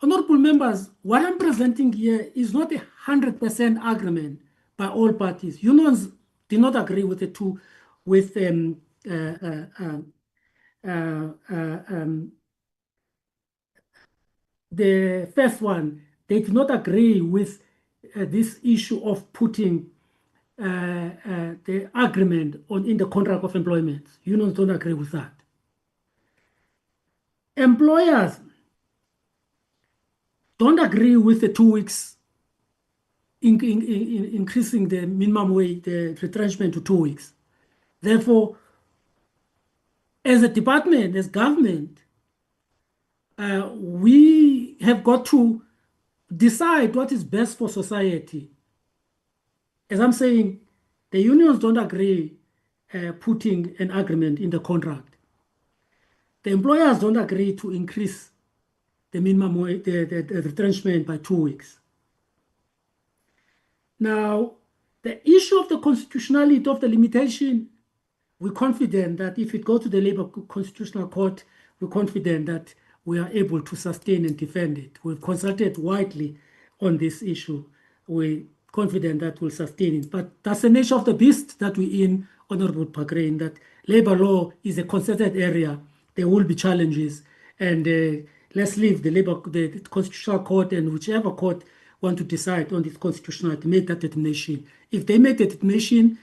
honorable members, what I'm presenting here is not 100% agreement by all parties. Unions did not agree with the first one. They did not agree with this issue of putting the agreement in the contract of employment. Unions don't agree with that. Employers don't agree with the 2 weeks increasing the minimum wage, the retrenchment to 2 weeks. Therefore, as a department, as government, we have got to decide what is best for society. As I'm saying, the unions don't agree putting an agreement in the contract. The employers don't agree to increase the minimum wage, the retrenchment by 2 weeks. Now, the issue of the constitutionality of the limitation, we're confident that if it goes to the Labour Constitutional Court, we're confident that we are able to sustain and defend it. We've consulted widely on this issue. We're confident that we'll sustain it. But that's the nature of the beast that we're in, Honorable Pagrain, that labour law is a concerted area. There will be challenges. And let's leave the Constitutional Court and whichever court want to decide on this constitutional to make that determination. If they make the determination,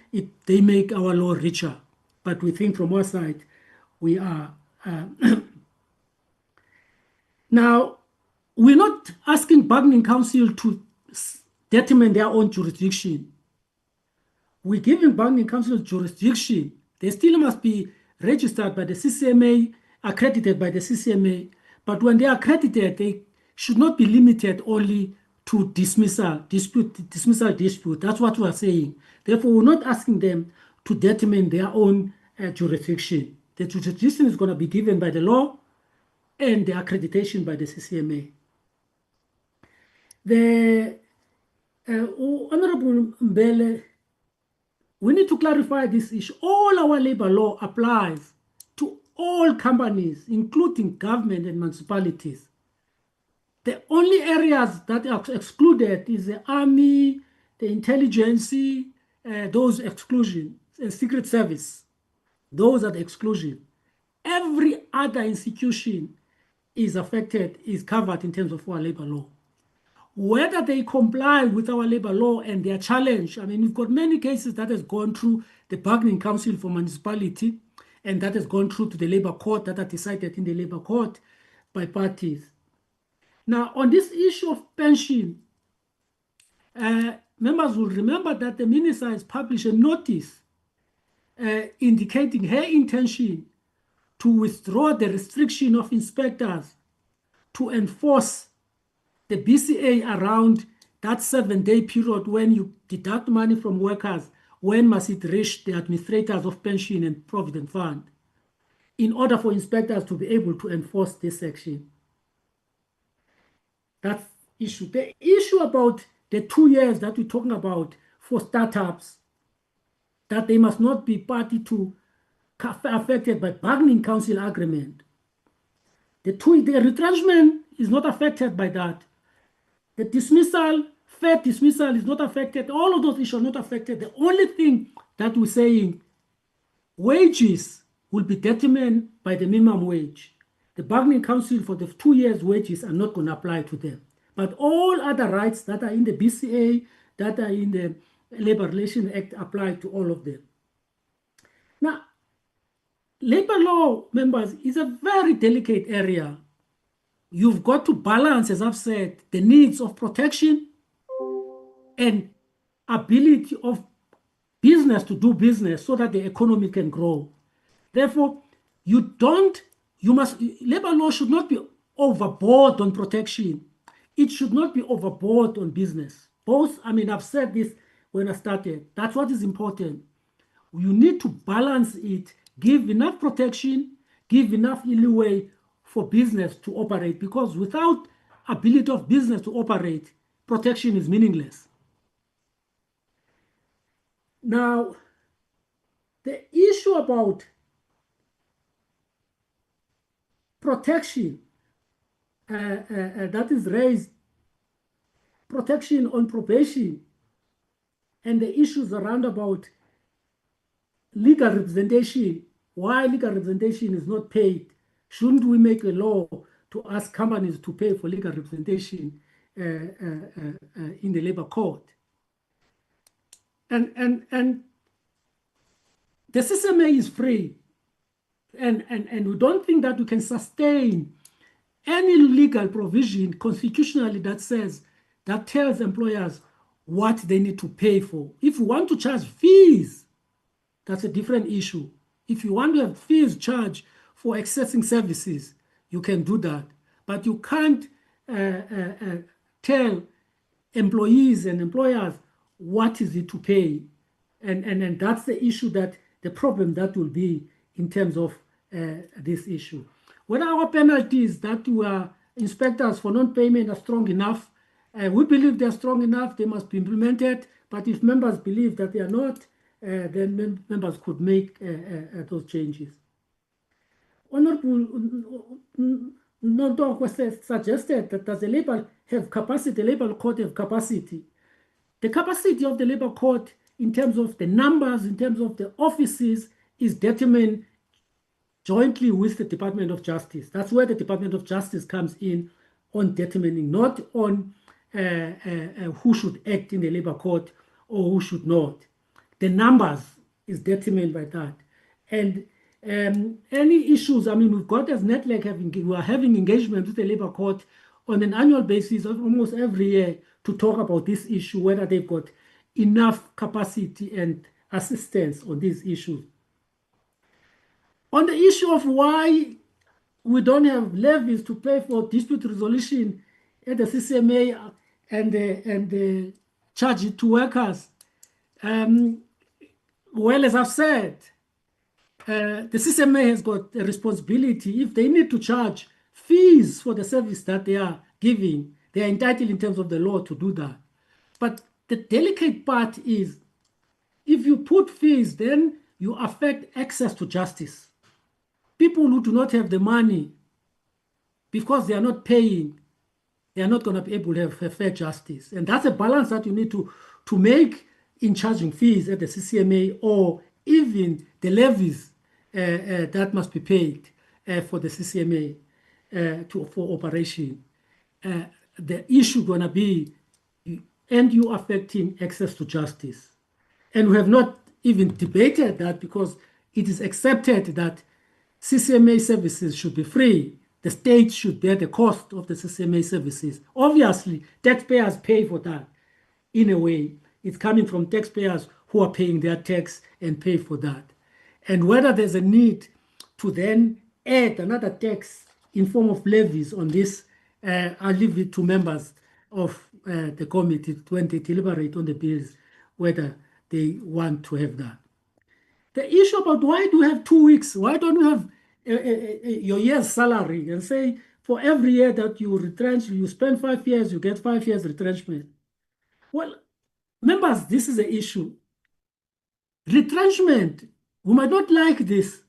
they make our law richer. But we think from our side, we are. Now, we're not asking bargaining council to determine their own jurisdiction. We're giving bargaining council jurisdiction. They still must be registered by the CCMA, accredited by the CCMA. But when they are accredited, they should not be limited only to dismissal dispute. That's what we are saying. Therefore, we're not asking them to determine their own jurisdiction. The jurisdiction is going to be given by the law and the accreditation by the CCMA. The Honorable Mbele, we need to clarify this issue. All our labor law applies to all companies, including government and municipalities. The only areas that are excluded is the army, the intelligence, those exclusion, and secret service. Those are the exclusion. Every other institution is affected, is covered in terms of our labor law. Whether they comply with our labor law and they are challenged, I mean, we've got many cases that has gone through the bargaining council for municipality, and that has gone through to the labor court, that are decided in the labor court by parties. Now, on this issue of pension, members will remember that the minister has published a notice indicating her intention to withdraw the restriction of inspectors to enforce the BCA around that 7-day period when you deduct money from workers. When must it reach the administrators of pension and provident fund in order for inspectors to be able to enforce this section? That's issue. The issue about the 2 years that we're talking about for startups, that they must not be party to affected by bargaining council agreement. The retrenchment is not affected by that. The dismissal, fair dismissal is not affected. All of those issues are not affected. The only thing that we're saying, wages will be determined by the minimum wage. The bargaining council for the 2 years wages are not going to apply to them. But all other rights that are in the BCA, that are in the Labor Relations Act apply to all of them. Now, labor law, members, is a very delicate area. You've got to balance, as I've said, the needs of protection and ability of business to do business so that the economy can grow. Therefore, labor law should not be overboard on protection. It should not be overboard on business. Both, I mean, I've said this when I started. That's what is important. You need to balance it, give enough protection, give enough leeway for business to operate, because without ability of business to operate, protection is meaningless. Now, the issue about protection that is raised, protection on probation, and the issues around about legal representation, why legal representation is not paid. Shouldn't we make a law to ask companies to pay for legal representation in the labor court? And the CCMA is free, and we don't think that we can sustain any legal provision constitutionally that tells employers what they need to pay for. If you want to charge fees, that's a different issue. If you want to have fees charged for accessing services, you can do that. But you can't tell employees and employers what is it to pay. And that's the issue, that the problem that will be in terms of this issue. Whether our penalties that were inspectors for non-payment are strong enough, we believe they're strong enough, they must be implemented. But if members believe that they are not, then members could make those changes. Honorable Nodong suggested that does the labor have capacity, the labor court have capacity. The capacity of the labor court in terms of the numbers, in terms of the offices, is determined jointly with the Department of Justice. That's where the Department of Justice comes in on determining, not on who should act in the labor court or who should not. The numbers is determined by that. And any issues, I mean, we've got as NETLEC we are having engagement with the labor court on an annual basis almost every year to talk about this issue, whether they've got enough capacity and assistance on these issues. On the issue of why we don't have levies to pay for dispute resolution at the CCMA and charge it to workers, well, as I've said, the CCMA has got a responsibility. If they need to charge fees for the service that they are giving, they are entitled in terms of the law to do that. But the delicate part is if you put fees, then you affect access to justice. People who do not have the money because they are not paying, they are not going to be able to have fair justice. And that's a balance that you need to make in charging fees at the CCMA or even the levies that must be paid for the CCMA for operation. The issue going to be, and you affecting access to justice. And we have not even debated that because it is accepted that CCMA services should be free. The state should bear the cost of the CCMA services. Obviously, taxpayers pay for that. In a way, it's coming from taxpayers who are paying their tax and pay for that. And whether there's a need to then add another tax in form of levies on this, I'll leave it to members of the committee when they deliberate on the bills, whether they want to have that. The issue about why do you have 2 weeks? Why don't you have your year's salary and say for every year that you retrench, you spend 5 years, you get 5 years retrenchment? Well, members, this is the issue. Retrenchment, we might not like this.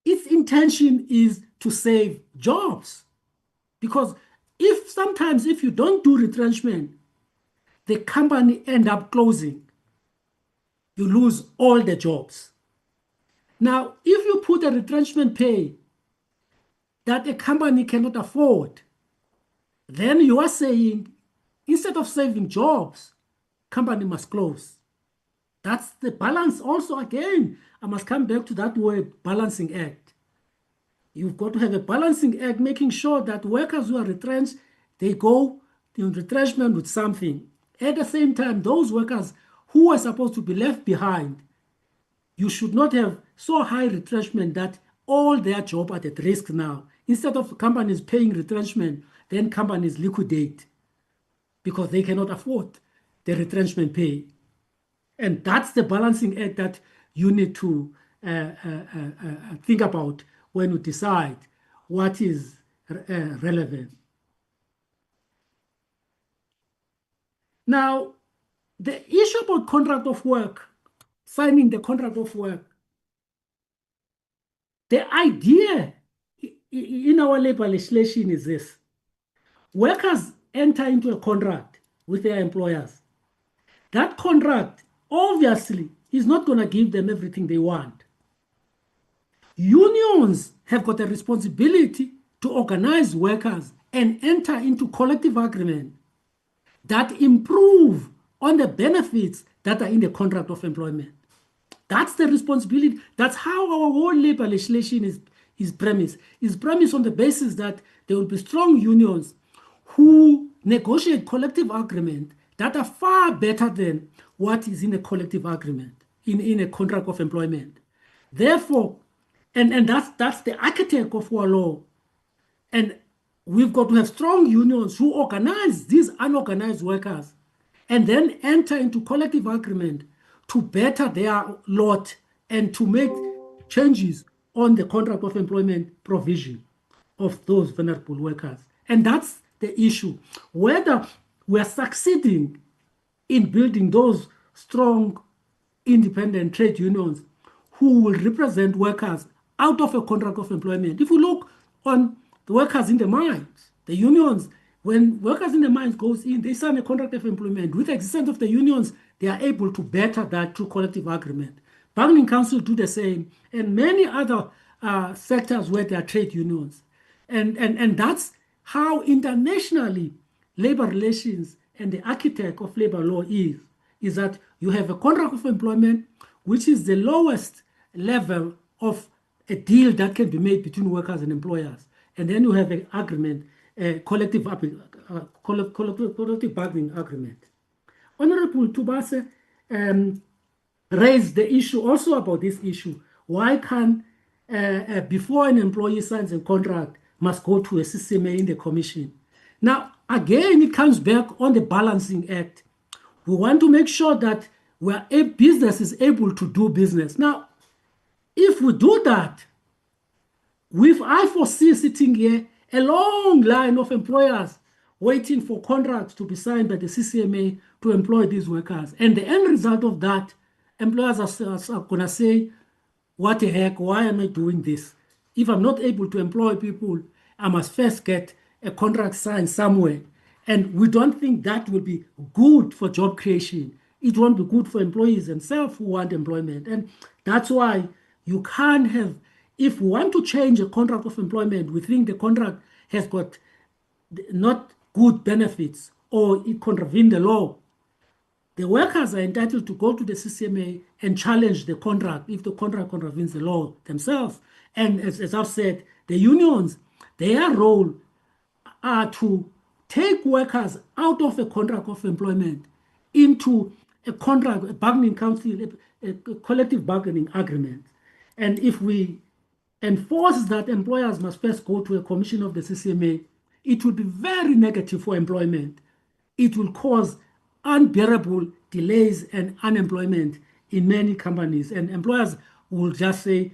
Its intention is to save jobs. Because sometimes if you don't do retrenchment, the company end up closing. You lose all the jobs. Now, if you put a retrenchment pay that a company cannot afford, then you are saying, instead of saving jobs, company must close. That's the balance also. Again, I must come back to that word, balancing act. You've got to have a balancing act, making sure that workers who are retrenched, they go in retrenchment with something. At the same time, those workers who are supposed to be left behind, you should not have so high retrenchment that all their job are at risk now. Instead of companies paying retrenchment, then companies liquidate because they cannot afford the retrenchment pay. And that's the balancing act that you need to think about when you decide what is relevant. Now, the issue about contract of work, signing the contract of work, the idea in our labor legislation is this. Workers enter into a contract with their employers. That contract obviously is not going to give them everything they want. Unions have got a responsibility to organize workers and enter into collective agreement that improve on the benefits that are in the contract of employment. That's the responsibility. That's how our whole labor legislation is premised. It's premised on the basis that there will be strong unions who negotiate collective agreement that are far better than what is in a collective agreement, in a contract of employment. Therefore, and that's the architect of our law. And we've got to have strong unions who organize these unorganized workers and then enter into collective agreement to better their lot and to make changes on the contract of employment provision of those vulnerable workers. And that's the issue. Whether we're succeeding in building those strong, independent trade unions who will represent workers out of a contract of employment. If we look on the workers in the mines, the unions, when workers in the mines goes in, they sign a contract of employment. With the existence of the unions, they are able to better that through collective agreement. Bargaining council do the same, and many other sectors where there are trade unions. And that's how internationally labor relations and the architect of labor law is that you have a contract of employment, which is the lowest level of a deal that can be made between workers and employers. And then you have an agreement, collective bargaining agreement. Honorable Tubase raised the issue also about this issue. Why can, before an employee signs a contract, must go to a CCMA in the commission? Now, again, it comes back on the balancing act. We want to make sure that business is able to do business. Now, if we do that, I foresee sitting here a long line of employers waiting for contracts to be signed by the CCMA to employ these workers. And the end result of that, employers are going to say, what the heck, why am I doing this? If I'm not able to employ people, I must first get a contract signed somewhere. And we don't think that will be good for job creation. It won't be good for employees themselves who want employment. And that's why you can't have, if we want to change a contract of employment, we think the contract has got not good benefits or it contravenes the law. The workers are entitled to go to the CCMA and challenge the contract if the contract contravenes the law themselves. And as I've said, the unions, their role are to take workers out of a contract of employment into a contract, a bargaining council, a collective bargaining agreement. And if we enforce that employers must first go to a commission of the CCMA, it will be very negative for employment. It will cause unbearable delays and unemployment in many companies. And employers will just say,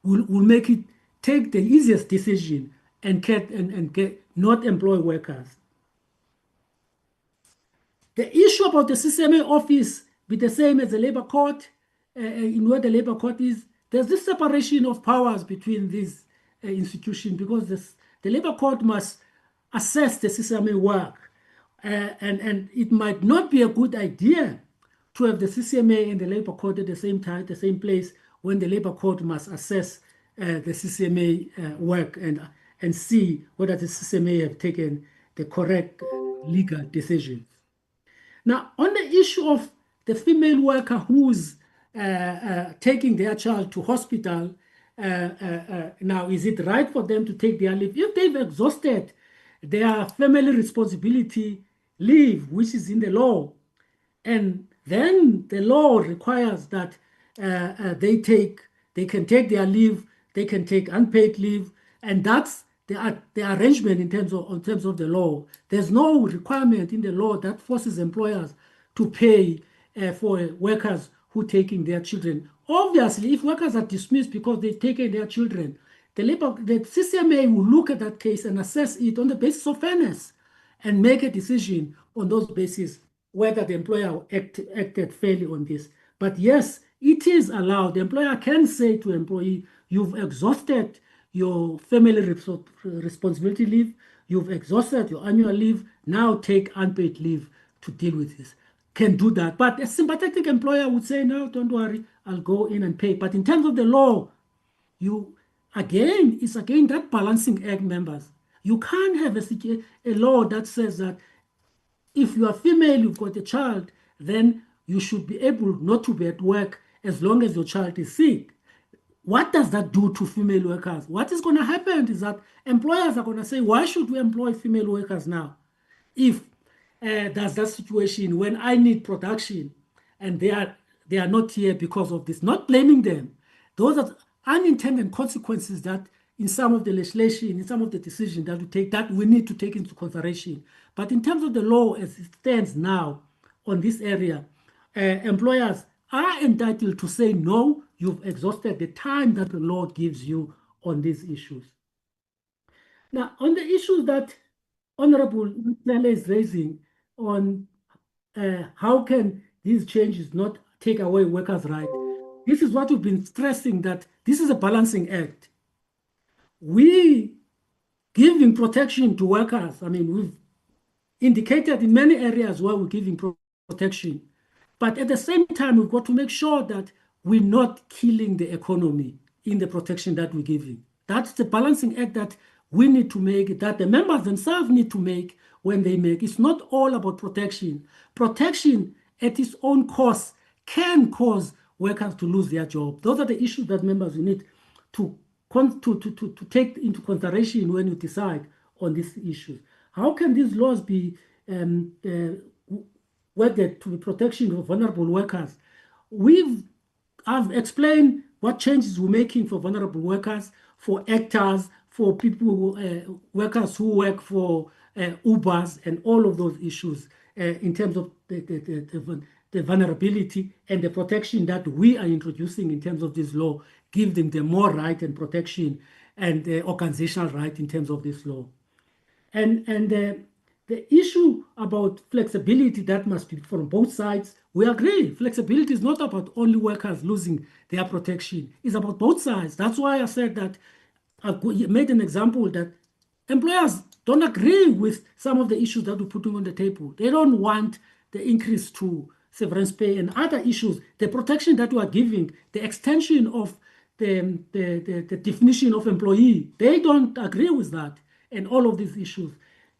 will make it take the easiest decision and get not employ workers. The issue about the CCMA office be the same as the labor court, in where the labor court is. There's this separation of powers between these institutions because the labor court must assess the CCMA work. And it might not be a good idea to have the CCMA and the labor court at the same time, the same place, when the labor court must assess the CCMA work and see whether the CCMA have taken the correct legal decisions. Now, on the issue of the female worker who's taking their child to hospital, now, is it right for them to take their leave? If they've exhausted their family responsibility leave, which is in the law, and then the law requires that they can take their leave, they can take unpaid leave, and that's the arrangement in terms of the law. There's no requirement in the law that forces employers to pay for workers who are taking their children. Obviously, if workers are dismissed because they've taken their children, the CCMA will look at that case and assess it on the basis of fairness and make a decision on those bases whether the employer acted fairly on this. But yes, it is allowed. The employer can say to employee, you've exhausted your family responsibility leave, you've exhausted your annual leave, now take unpaid leave to deal with this. Can do that. But a sympathetic employer would say, no, don't worry, I'll go in and pay. But in terms of the law, it's again that balancing act, members. You can't have a law that says that if you are female, you've got a child, then you should be able not to be at work as long as your child is sick. What does that do to female workers? What is going to happen is that employers are going to say, why should we employ female workers now? If there's that situation when I need production and they are not here because of this, not blaming them. Those are unintended consequences that in some of the legislation, in some of the decisions that we take, that we need to take into consideration. But in terms of the law as it stands now on this area, employers are entitled to say, no, you've exhausted the time that the law gives you on these issues. Now, on the issues that Honorable Mtele is raising on how can these changes not take away workers' rights, this is what we've been stressing, that this is a balancing act. We giving protection to workers. I mean, we've indicated in many areas where we're giving protection. But at the same time, we've got to make sure that we're not killing the economy in the protection that we're giving. That's the balancing act that we need to make, that the members themselves need to make when they make. It's not all about protection. Protection at its own cost can cause workers to lose their job. Those are the issues that members need to take into consideration when you decide on these issues. How can these laws be worded to the protection of vulnerable workers? I've explained what changes we're making for vulnerable workers, for actors, for people, workers who work for Ubers, and all of those issues in terms of the vulnerability and the protection that we are introducing in terms of this law, give them the more right and protection and organizational right in terms of this law. And The issue about flexibility that must be from both sides, we agree. Flexibility is not about only workers losing their protection. It's about both sides. That's why I said that I made an example that employers don't agree with some of the issues that we're putting on the table. They don't want the increase to severance pay and other issues. The protection that we are giving, the extension of the definition of employee, they don't agree with that and all of these issues.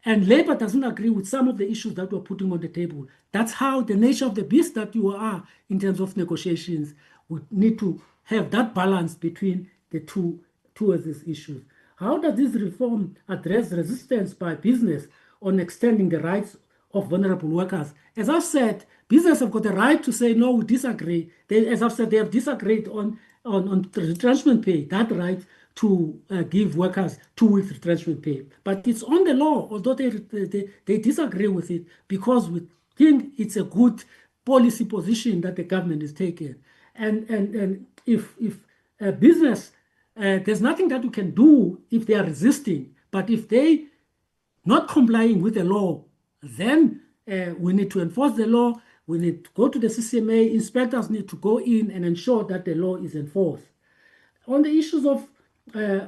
And labor doesn't agree with some of the issues that we're putting on the table. That's how the nature of the beast that you are in terms of negotiations. We need to have that balance between the two towards these issues. How does this reform address resistance by business on extending the rights of vulnerable workers? As I've said, business have got the right to say, no, we disagree. As I've said, they have disagreed on retrenchment pay, that right to give workers 2 weeks retrenchment pay. But it's on the law, although they disagree with it, because we think it's a good policy position that the government is taking. And if business, there's nothing that we can do if they are resisting. But if they not complying with the law, then we need to enforce the law. We need to go to the CCMA. Inspectors need to go in and ensure that the law is enforced. On the issues of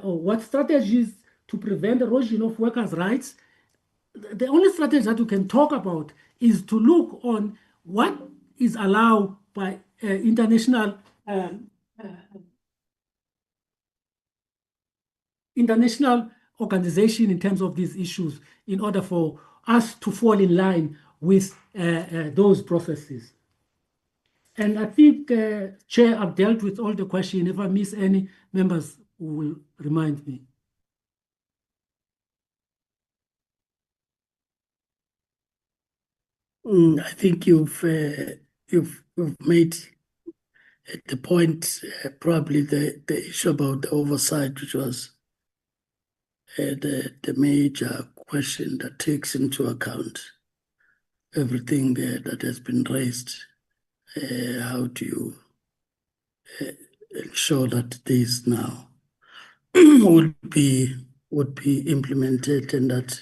what strategies to prevent erosion of workers' rights, the only strategy that we can talk about is to look on what is allowed by international organization in terms of these issues in order for us to fall in line with those processes. And I think, Chair, I've dealt with all the questions. If I miss any, members will remind me. I think you've made the point, probably the issue about the oversight, which was the major question that takes into account everything that has been raised. How do you ensure that this now would be implemented and that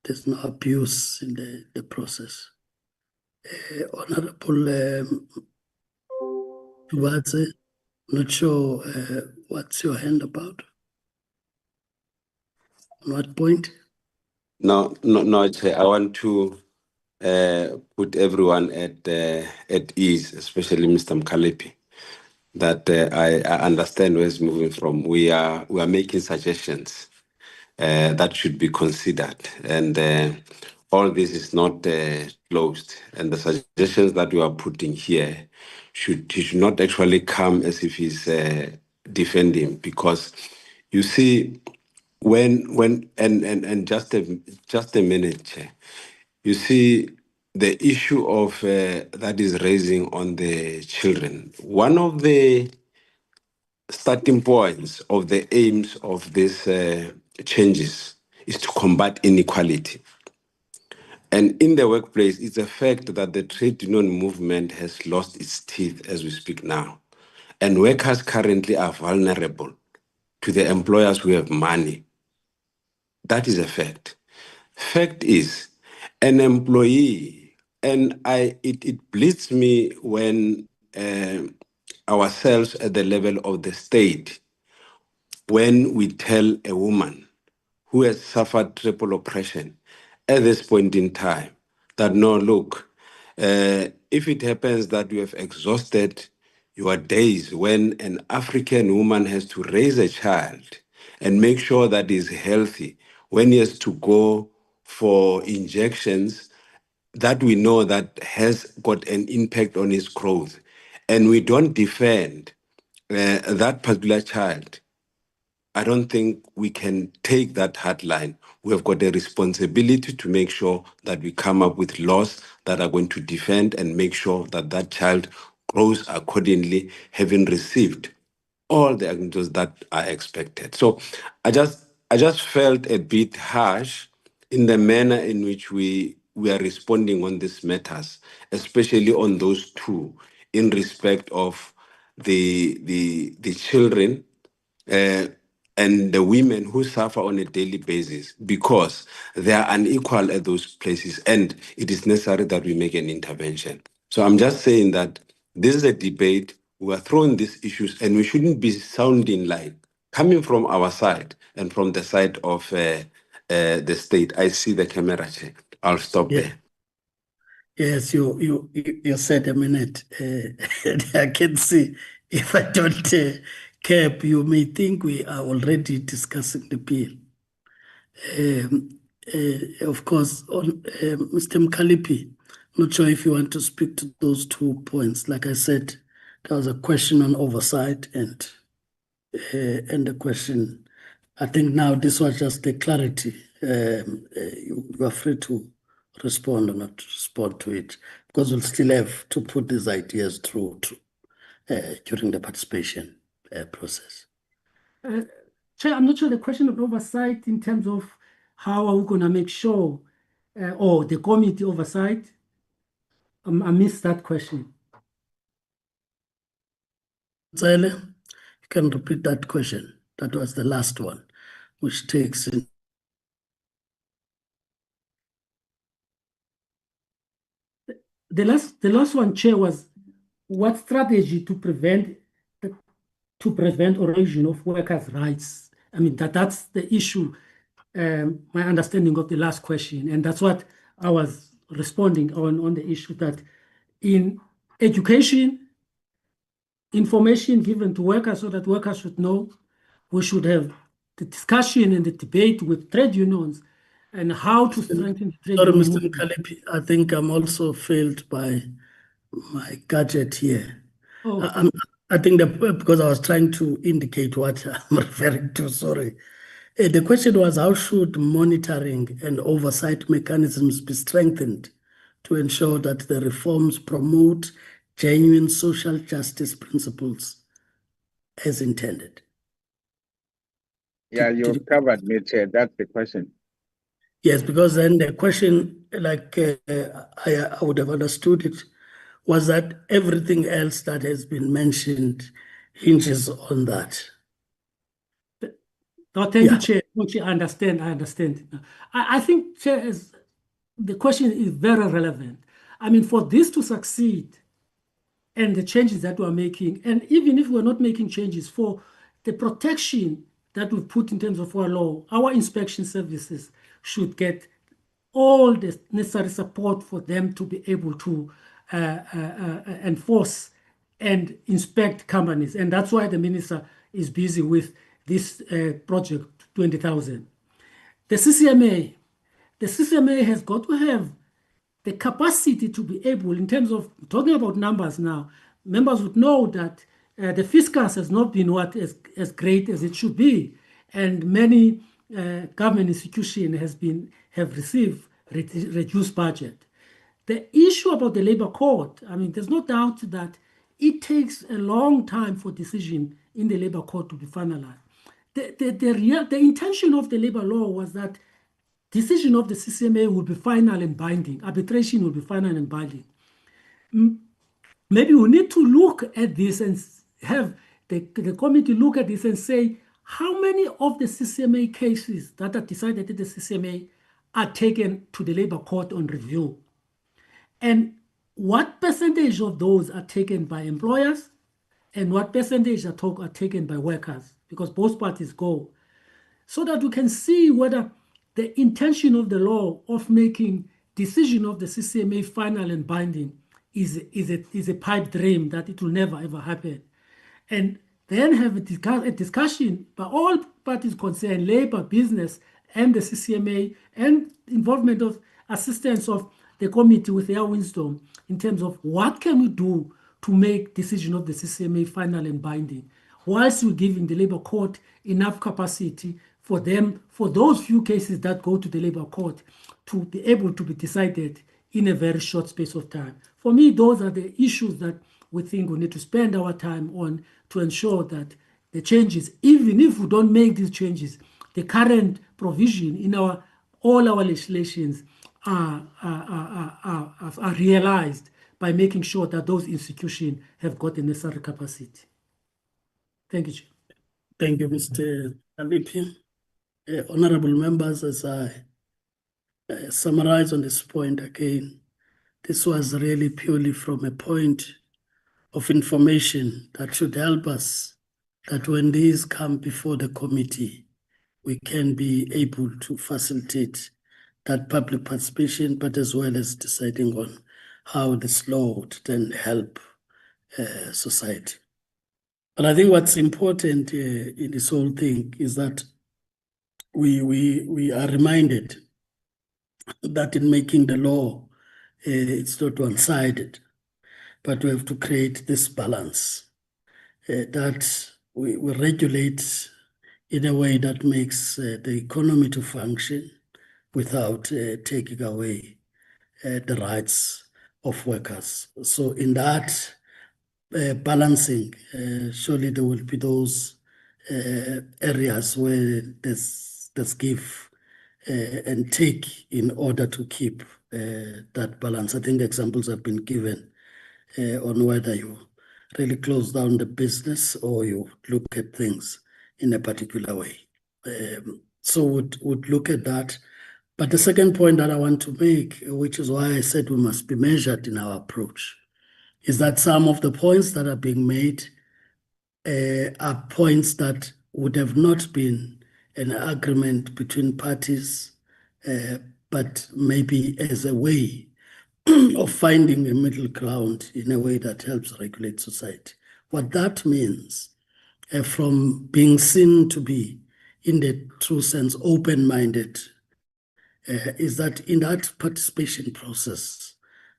there's no abuse in the process? Honorable Tuvatse, not sure what's your hand about. On what point? No, Chair. I want to put everyone at ease, especially Mr. Mkalipi, that I understand where it's moving from. We are making suggestions that should be considered, and all this is not closed. And the suggestions that we are putting here should not actually come as if he's defending, because you see, when and just a minute, Chair. You see, the issue of that is raising on the children. One of the starting points of the aims of these changes is to combat inequality. And in the workplace, it's a fact that the trade union movement has lost its teeth as we speak now. And workers currently are vulnerable to the employers who have money. That is a fact. Fact is, an employee, and it bleeds me when ourselves at the level of the state, when we tell a woman who has suffered triple oppression at this point in time that, no, look, if it happens that you have exhausted your days when an African woman has to raise a child and make sure that he's healthy, when he has to go for injections that we know that has got an impact on his growth, and we don't defend that particular child, I don't think we can take that hard line. We have got a responsibility to make sure that we come up with laws that are going to defend and make sure that that child grows accordingly, having received all the acknowledgements that are expected. So I just felt a bit harsh in the manner in which we are responding on these matters, especially on those two, in respect of the children. and the women who suffer on a daily basis because they are unequal at those places, and it is necessary that we make an intervention. So I'm just saying that this is a debate. We are throwing these issues, and we shouldn't be sounding like coming from our side and from the side of the state. I see the camera check. I'll stop Yeah. there. Yes, you said a minute. I can see if I don't cap, you may think we are already discussing the bill. Of course, on Mr. Mkalipi, not sure if you want to speak to those 2 points. Like I said, there was a question on oversight and the question. I think now this was just the clarity. You are free to respond or not to respond to it, because we'll still have to put these ideas through during the participation process. Chair, I'm not sure the question of oversight in terms of how are we going to make sure, or the committee oversight. I missed that question. Zele, you can repeat that question. That was the last one, which takes in. The last one, Chair, was what strategy to prevent erosion of workers' rights. I mean, that's the issue, my understanding of the last question. And that's what I was responding on the issue that in education, information given to workers so that workers should know, we should have the discussion and the debate with trade unions and how to strengthen the trade Sorry, union Mr. movement. Mkalipi, I think I'm also failed by my gadget here. Oh. I think that because I was trying to indicate what I'm referring to, sorry. The question was, how should monitoring and oversight mechanisms be strengthened to ensure that the reforms promote genuine social justice principles as intended? Yeah, you've covered me, Chair. That's the question. Yes, because then the question, like I would have understood it, was that everything else that has been mentioned hinges on that. No, thank you, Chair. I understand. I think, Chair, the question is very relevant. I mean, for this to succeed and the changes that we're making, and even if we're not making changes, for the protection that we've put in terms of our law, our inspection services should get all the necessary support for them to be able to enforce and inspect companies. And that's why the minister is busy with this project 20,000. The CCMA has got to have the capacity to be able, in terms of talking about numbers now, members would know that the fiscus has not been as great as it should be, and many government institutions have received reduced budget. The issue about the labor court, I mean, there's no doubt that it takes a long time for decision in the labor court to be finalized. The intention of the labor law was that decision of the CCMA will be final and binding. Arbitration will be final and binding. Maybe we need to look at this and have the committee look at this and say, how many of the CCMA cases that are decided at the CCMA are taken to the labor court on review? And what percentage of those are taken by employers and what percentage are taken by workers? Because both parties go. So that we can see whether the intention of the law of making decision of the CCMA final and binding is a pipe dream that it will never ever happen. And then have a discussion by all parties concerned, labor, business, and the CCMA, and involvement of assistance of the committee with their wisdom in terms of what can we do to make decision of the CCMA final and binding, whilst we're giving the labor court enough capacity for them, for those few cases that go to the labor court, to be able to be decided in a very short space of time. For me, those are the issues that we think we need to spend our time on to ensure that the changes, even if we don't make these changes, the current provision in all our legislations are realized by making sure that those institutions have got the necessary capacity. Thank you, Chair. Thank you, Mr. Alipi, honorable members, as I summarize on this point again, this was really purely from a point of information that should help us that when these come before the committee, we can be able to facilitate that public participation, but as well as deciding on how this law would then help society. But I think what's important in this whole thing is that we are reminded that in making the law, it's not one-sided, but we have to create this balance that we regulate in a way that makes the economy to function without taking away the rights of workers. So in that balancing, surely there will be those areas where there's give and take in order to keep that balance. I think examples have been given on whether you really close down the business or you look at things in a particular way. So would look at that. But the second point that I want to make, which is why I said we must be measured in our approach, is that some of the points that are being made are points that would have not been an agreement between parties, but maybe as a way of finding a middle ground in a way that helps regulate society. What that means, from being seen to be, in the true sense, open-minded, is that in that participation process,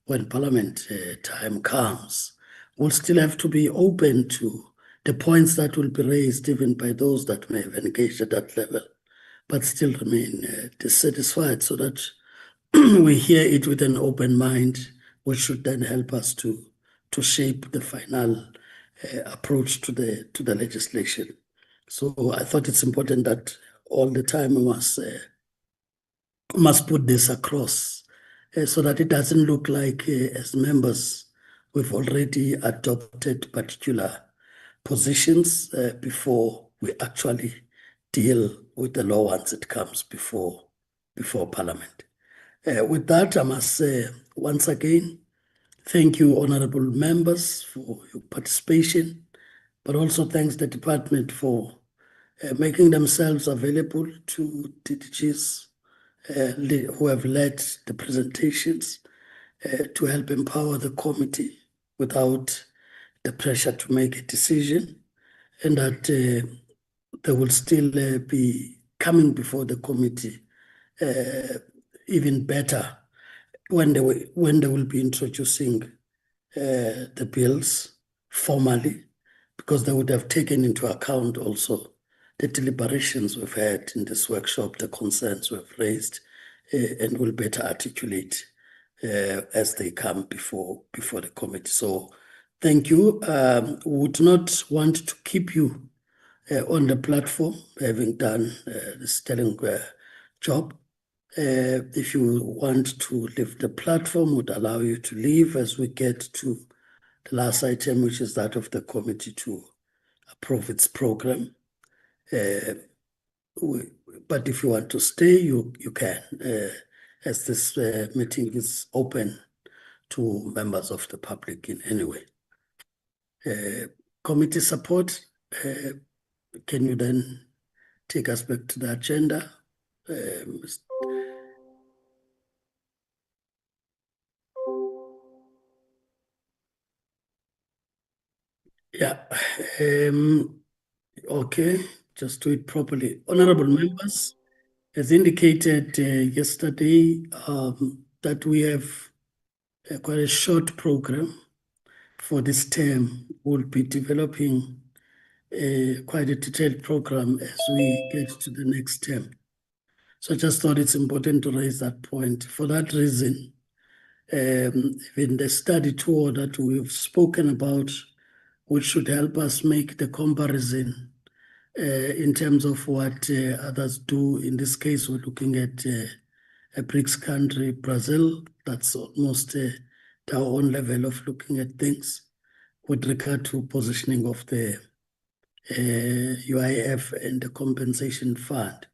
when Parliament time comes, we'll still have to be open to the points that will be raised even by those that may have engaged at that level, but still remain dissatisfied, so that we hear it with an open mind, which should then help us to shape the final approach to the legislation. So I thought it's important that all the time we must put this across so that it doesn't look like as members we've already adopted particular positions before we actually deal with the law once it comes before Parliament. With that, I must say once again, thank you, honorable members, for your participation, but also thanks the department for making themselves available to DDGs who have led the presentations to help empower the committee without the pressure to make a decision, and that they will still be coming before the committee even better when they will be introducing the bills formally, because they would have taken into account also the deliberations we've had in this workshop, the concerns we've raised, and will better articulate as they come before the committee. So thank you. Would not want to keep you on the platform, having done this sterling job. If you want to leave the platform, would allow you to leave as we get to the last item, which is that of the committee to approve its program. But if you want to stay, you can, as this meeting is open to members of the public in any way. Committee support, can you then take us back to the agenda? Yeah, okay, just do it properly. Honorable members, as indicated yesterday, that we have quite a short program for this term. We'll be developing quite a detailed program as we get to the next term. So I just thought it's important to raise that point. For that reason, in the study tour that we've spoken about, which should help us make the comparison in terms of what others do. In this case, we're looking at a BRICS country, Brazil, that's almost our own level of looking at things with regard to positioning of the UIF and the compensation fund.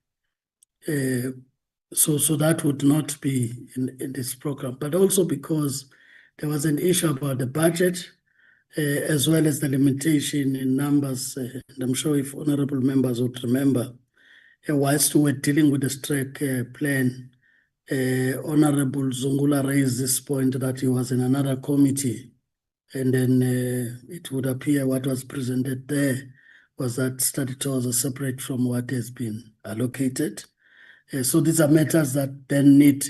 So that would not be in this program, but also because there was an issue about the budget, as well as the limitation in numbers. And I'm sure if honorable members would remember, whilst we were dealing with the strike plan, Honorable Zungula raised this point that he was in another committee, and then it would appear what was presented there was that study tours are separate from what has been allocated. So these are matters that then need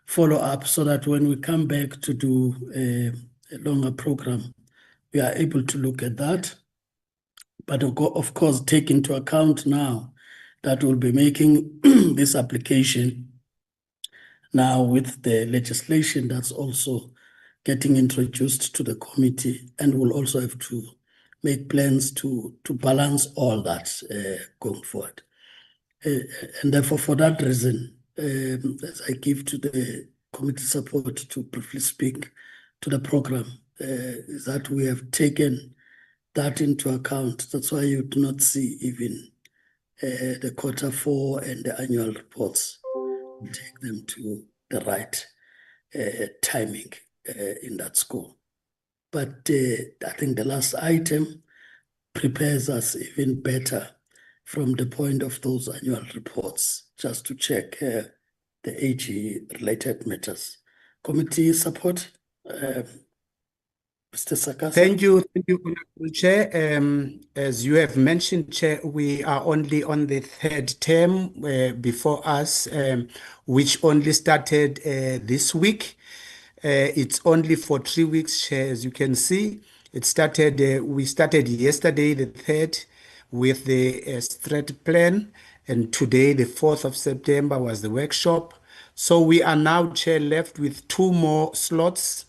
follow-up so that when we come back to do a longer program, we are able to look at that. But of course, take into account now that we'll be making this application now with the legislation that's also getting introduced to the committee, and we'll also have to make plans to balance all that going forward. And therefore, for that reason, as I give to the committee support to briefly speak to the program, is that we have taken that into account. That's why you do not see even the Q4 and the annual reports. We take them to the right timing in that score. But I think the last item prepares us even better from the point of those annual reports, just to check the AG-related matters. Committee support, Mr. Sakasa. Thank you, Honorable Chair. As you have mentioned, Chair, we are only on the third term before us, which only started this week. It's only for 3 weeks, Chair, as you can see. It started. We started yesterday, the 3rd, with the strat plan, and today, the 4th of September, was the workshop. So we are now, Chair, left with 2 more slots,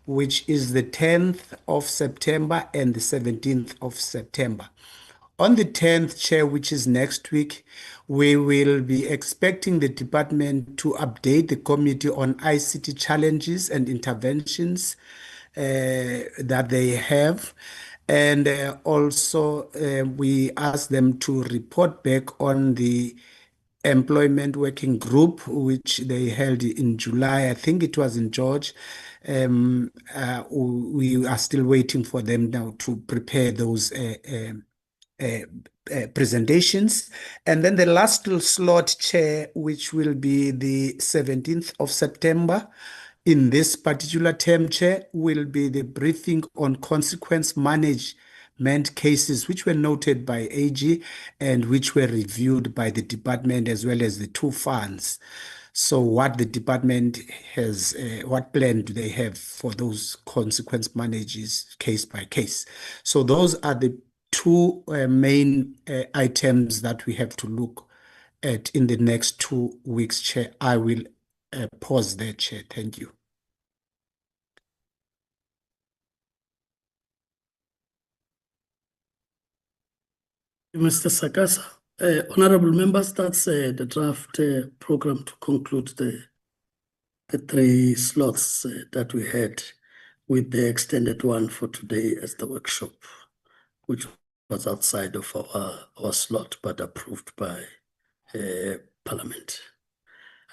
which is the 10th of September and the 17th of September. On the 10th, Chair, which is next week, we will be expecting the department to update the committee on ICT challenges and interventions that they have. And also, we ask them to report back on the employment working group, which they held in July. I think it was in George. We are still waiting for them now to prepare those presentations. And then the last slot, Chair, which will be the 17th of September, in this particular term, Chair, will be the briefing on consequence management cases, which were noted by AG and which were reviewed by the department as well as the 2 funds. So what the department has, what plan do they have for those consequence manages case by case? So those are the 2 main items that we have to look at in the next 2 weeks, Chair. I will pause there, Chair. Thank you. Mr. Sakasa. Honorable members, that's the draft program to conclude the 3 slots that we had, with the extended one for today as the workshop, which was outside of our slot but approved by Parliament.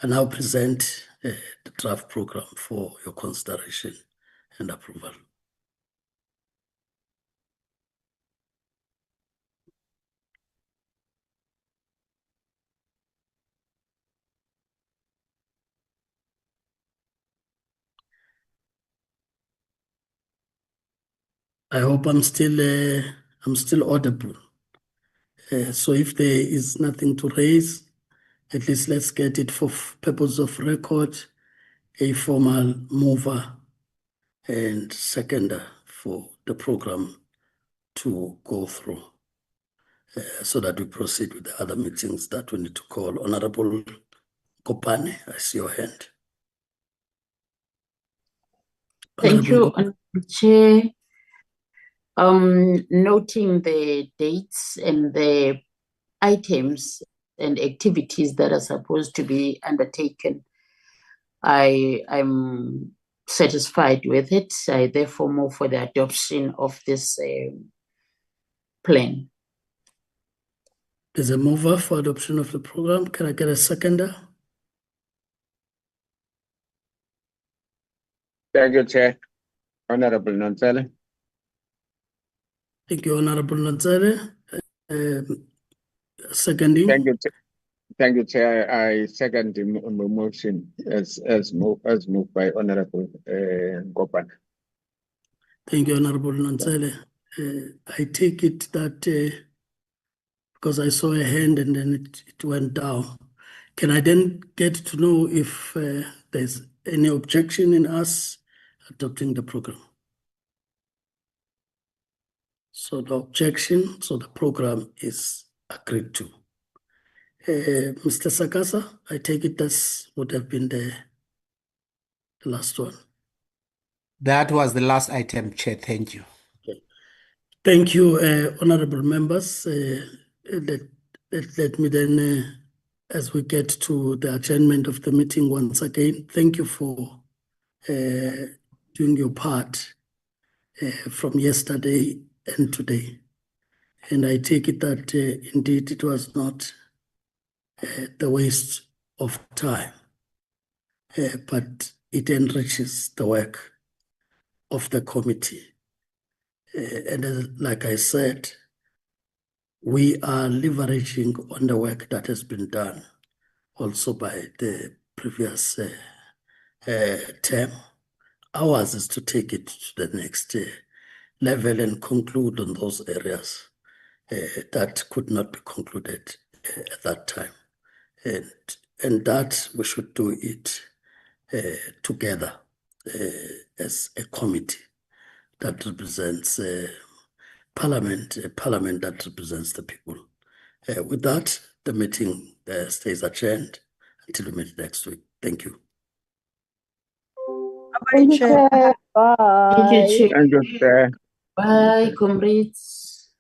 I now present the draft program for your consideration and approval. I hope I'm still audible. So if there is nothing to raise, at least let's get it for purpose of record, a formal mover and seconder for the program to go through, so that we proceed with the other meetings that we need to call. Honorable Kopane, I see your hand. Thank you, Honorable Chair. Noting the dates and the items and activities that are supposed to be undertaken, I'm satisfied with it. I therefore move for the adoption of this plan. There's a mover for adoption of the program. Can I get a seconder? Thank you, Chair. Honorable Nontsele. Thank you, Honorable Nontsele. Seconding. Thank you, Chair. I second the motion as moved by Honorable Gopan. Thank you, Honorable Nontsele. I take it that because I saw a hand and then it went down. Can I then get to know if there's any objection in us adopting the program? So the objection, so the program is agreed to. Mr. Sakasa, I take it this would have been the last one. That was the last item, Chair. Thank you. Okay. Thank you, honorable members. Let me then, as we get to the adjournment of the meeting once again, thank you for doing your part from yesterday and today. And I take it that indeed it was not the waste of time, but it enriches the work of the committee. And like I said, we are leveraging on the work that has been done also by the previous term. Ours is to take it to the next level and conclude on those areas that could not be concluded at that time. And that we should do it together as a committee that represents Parliament, a Parliament that represents the people. With that, the meeting stays adjourned until we meet next week. Thank you. Thank you, Chair. Bye. Thank you, Chair. Thank you, Chair. Bye, comrades.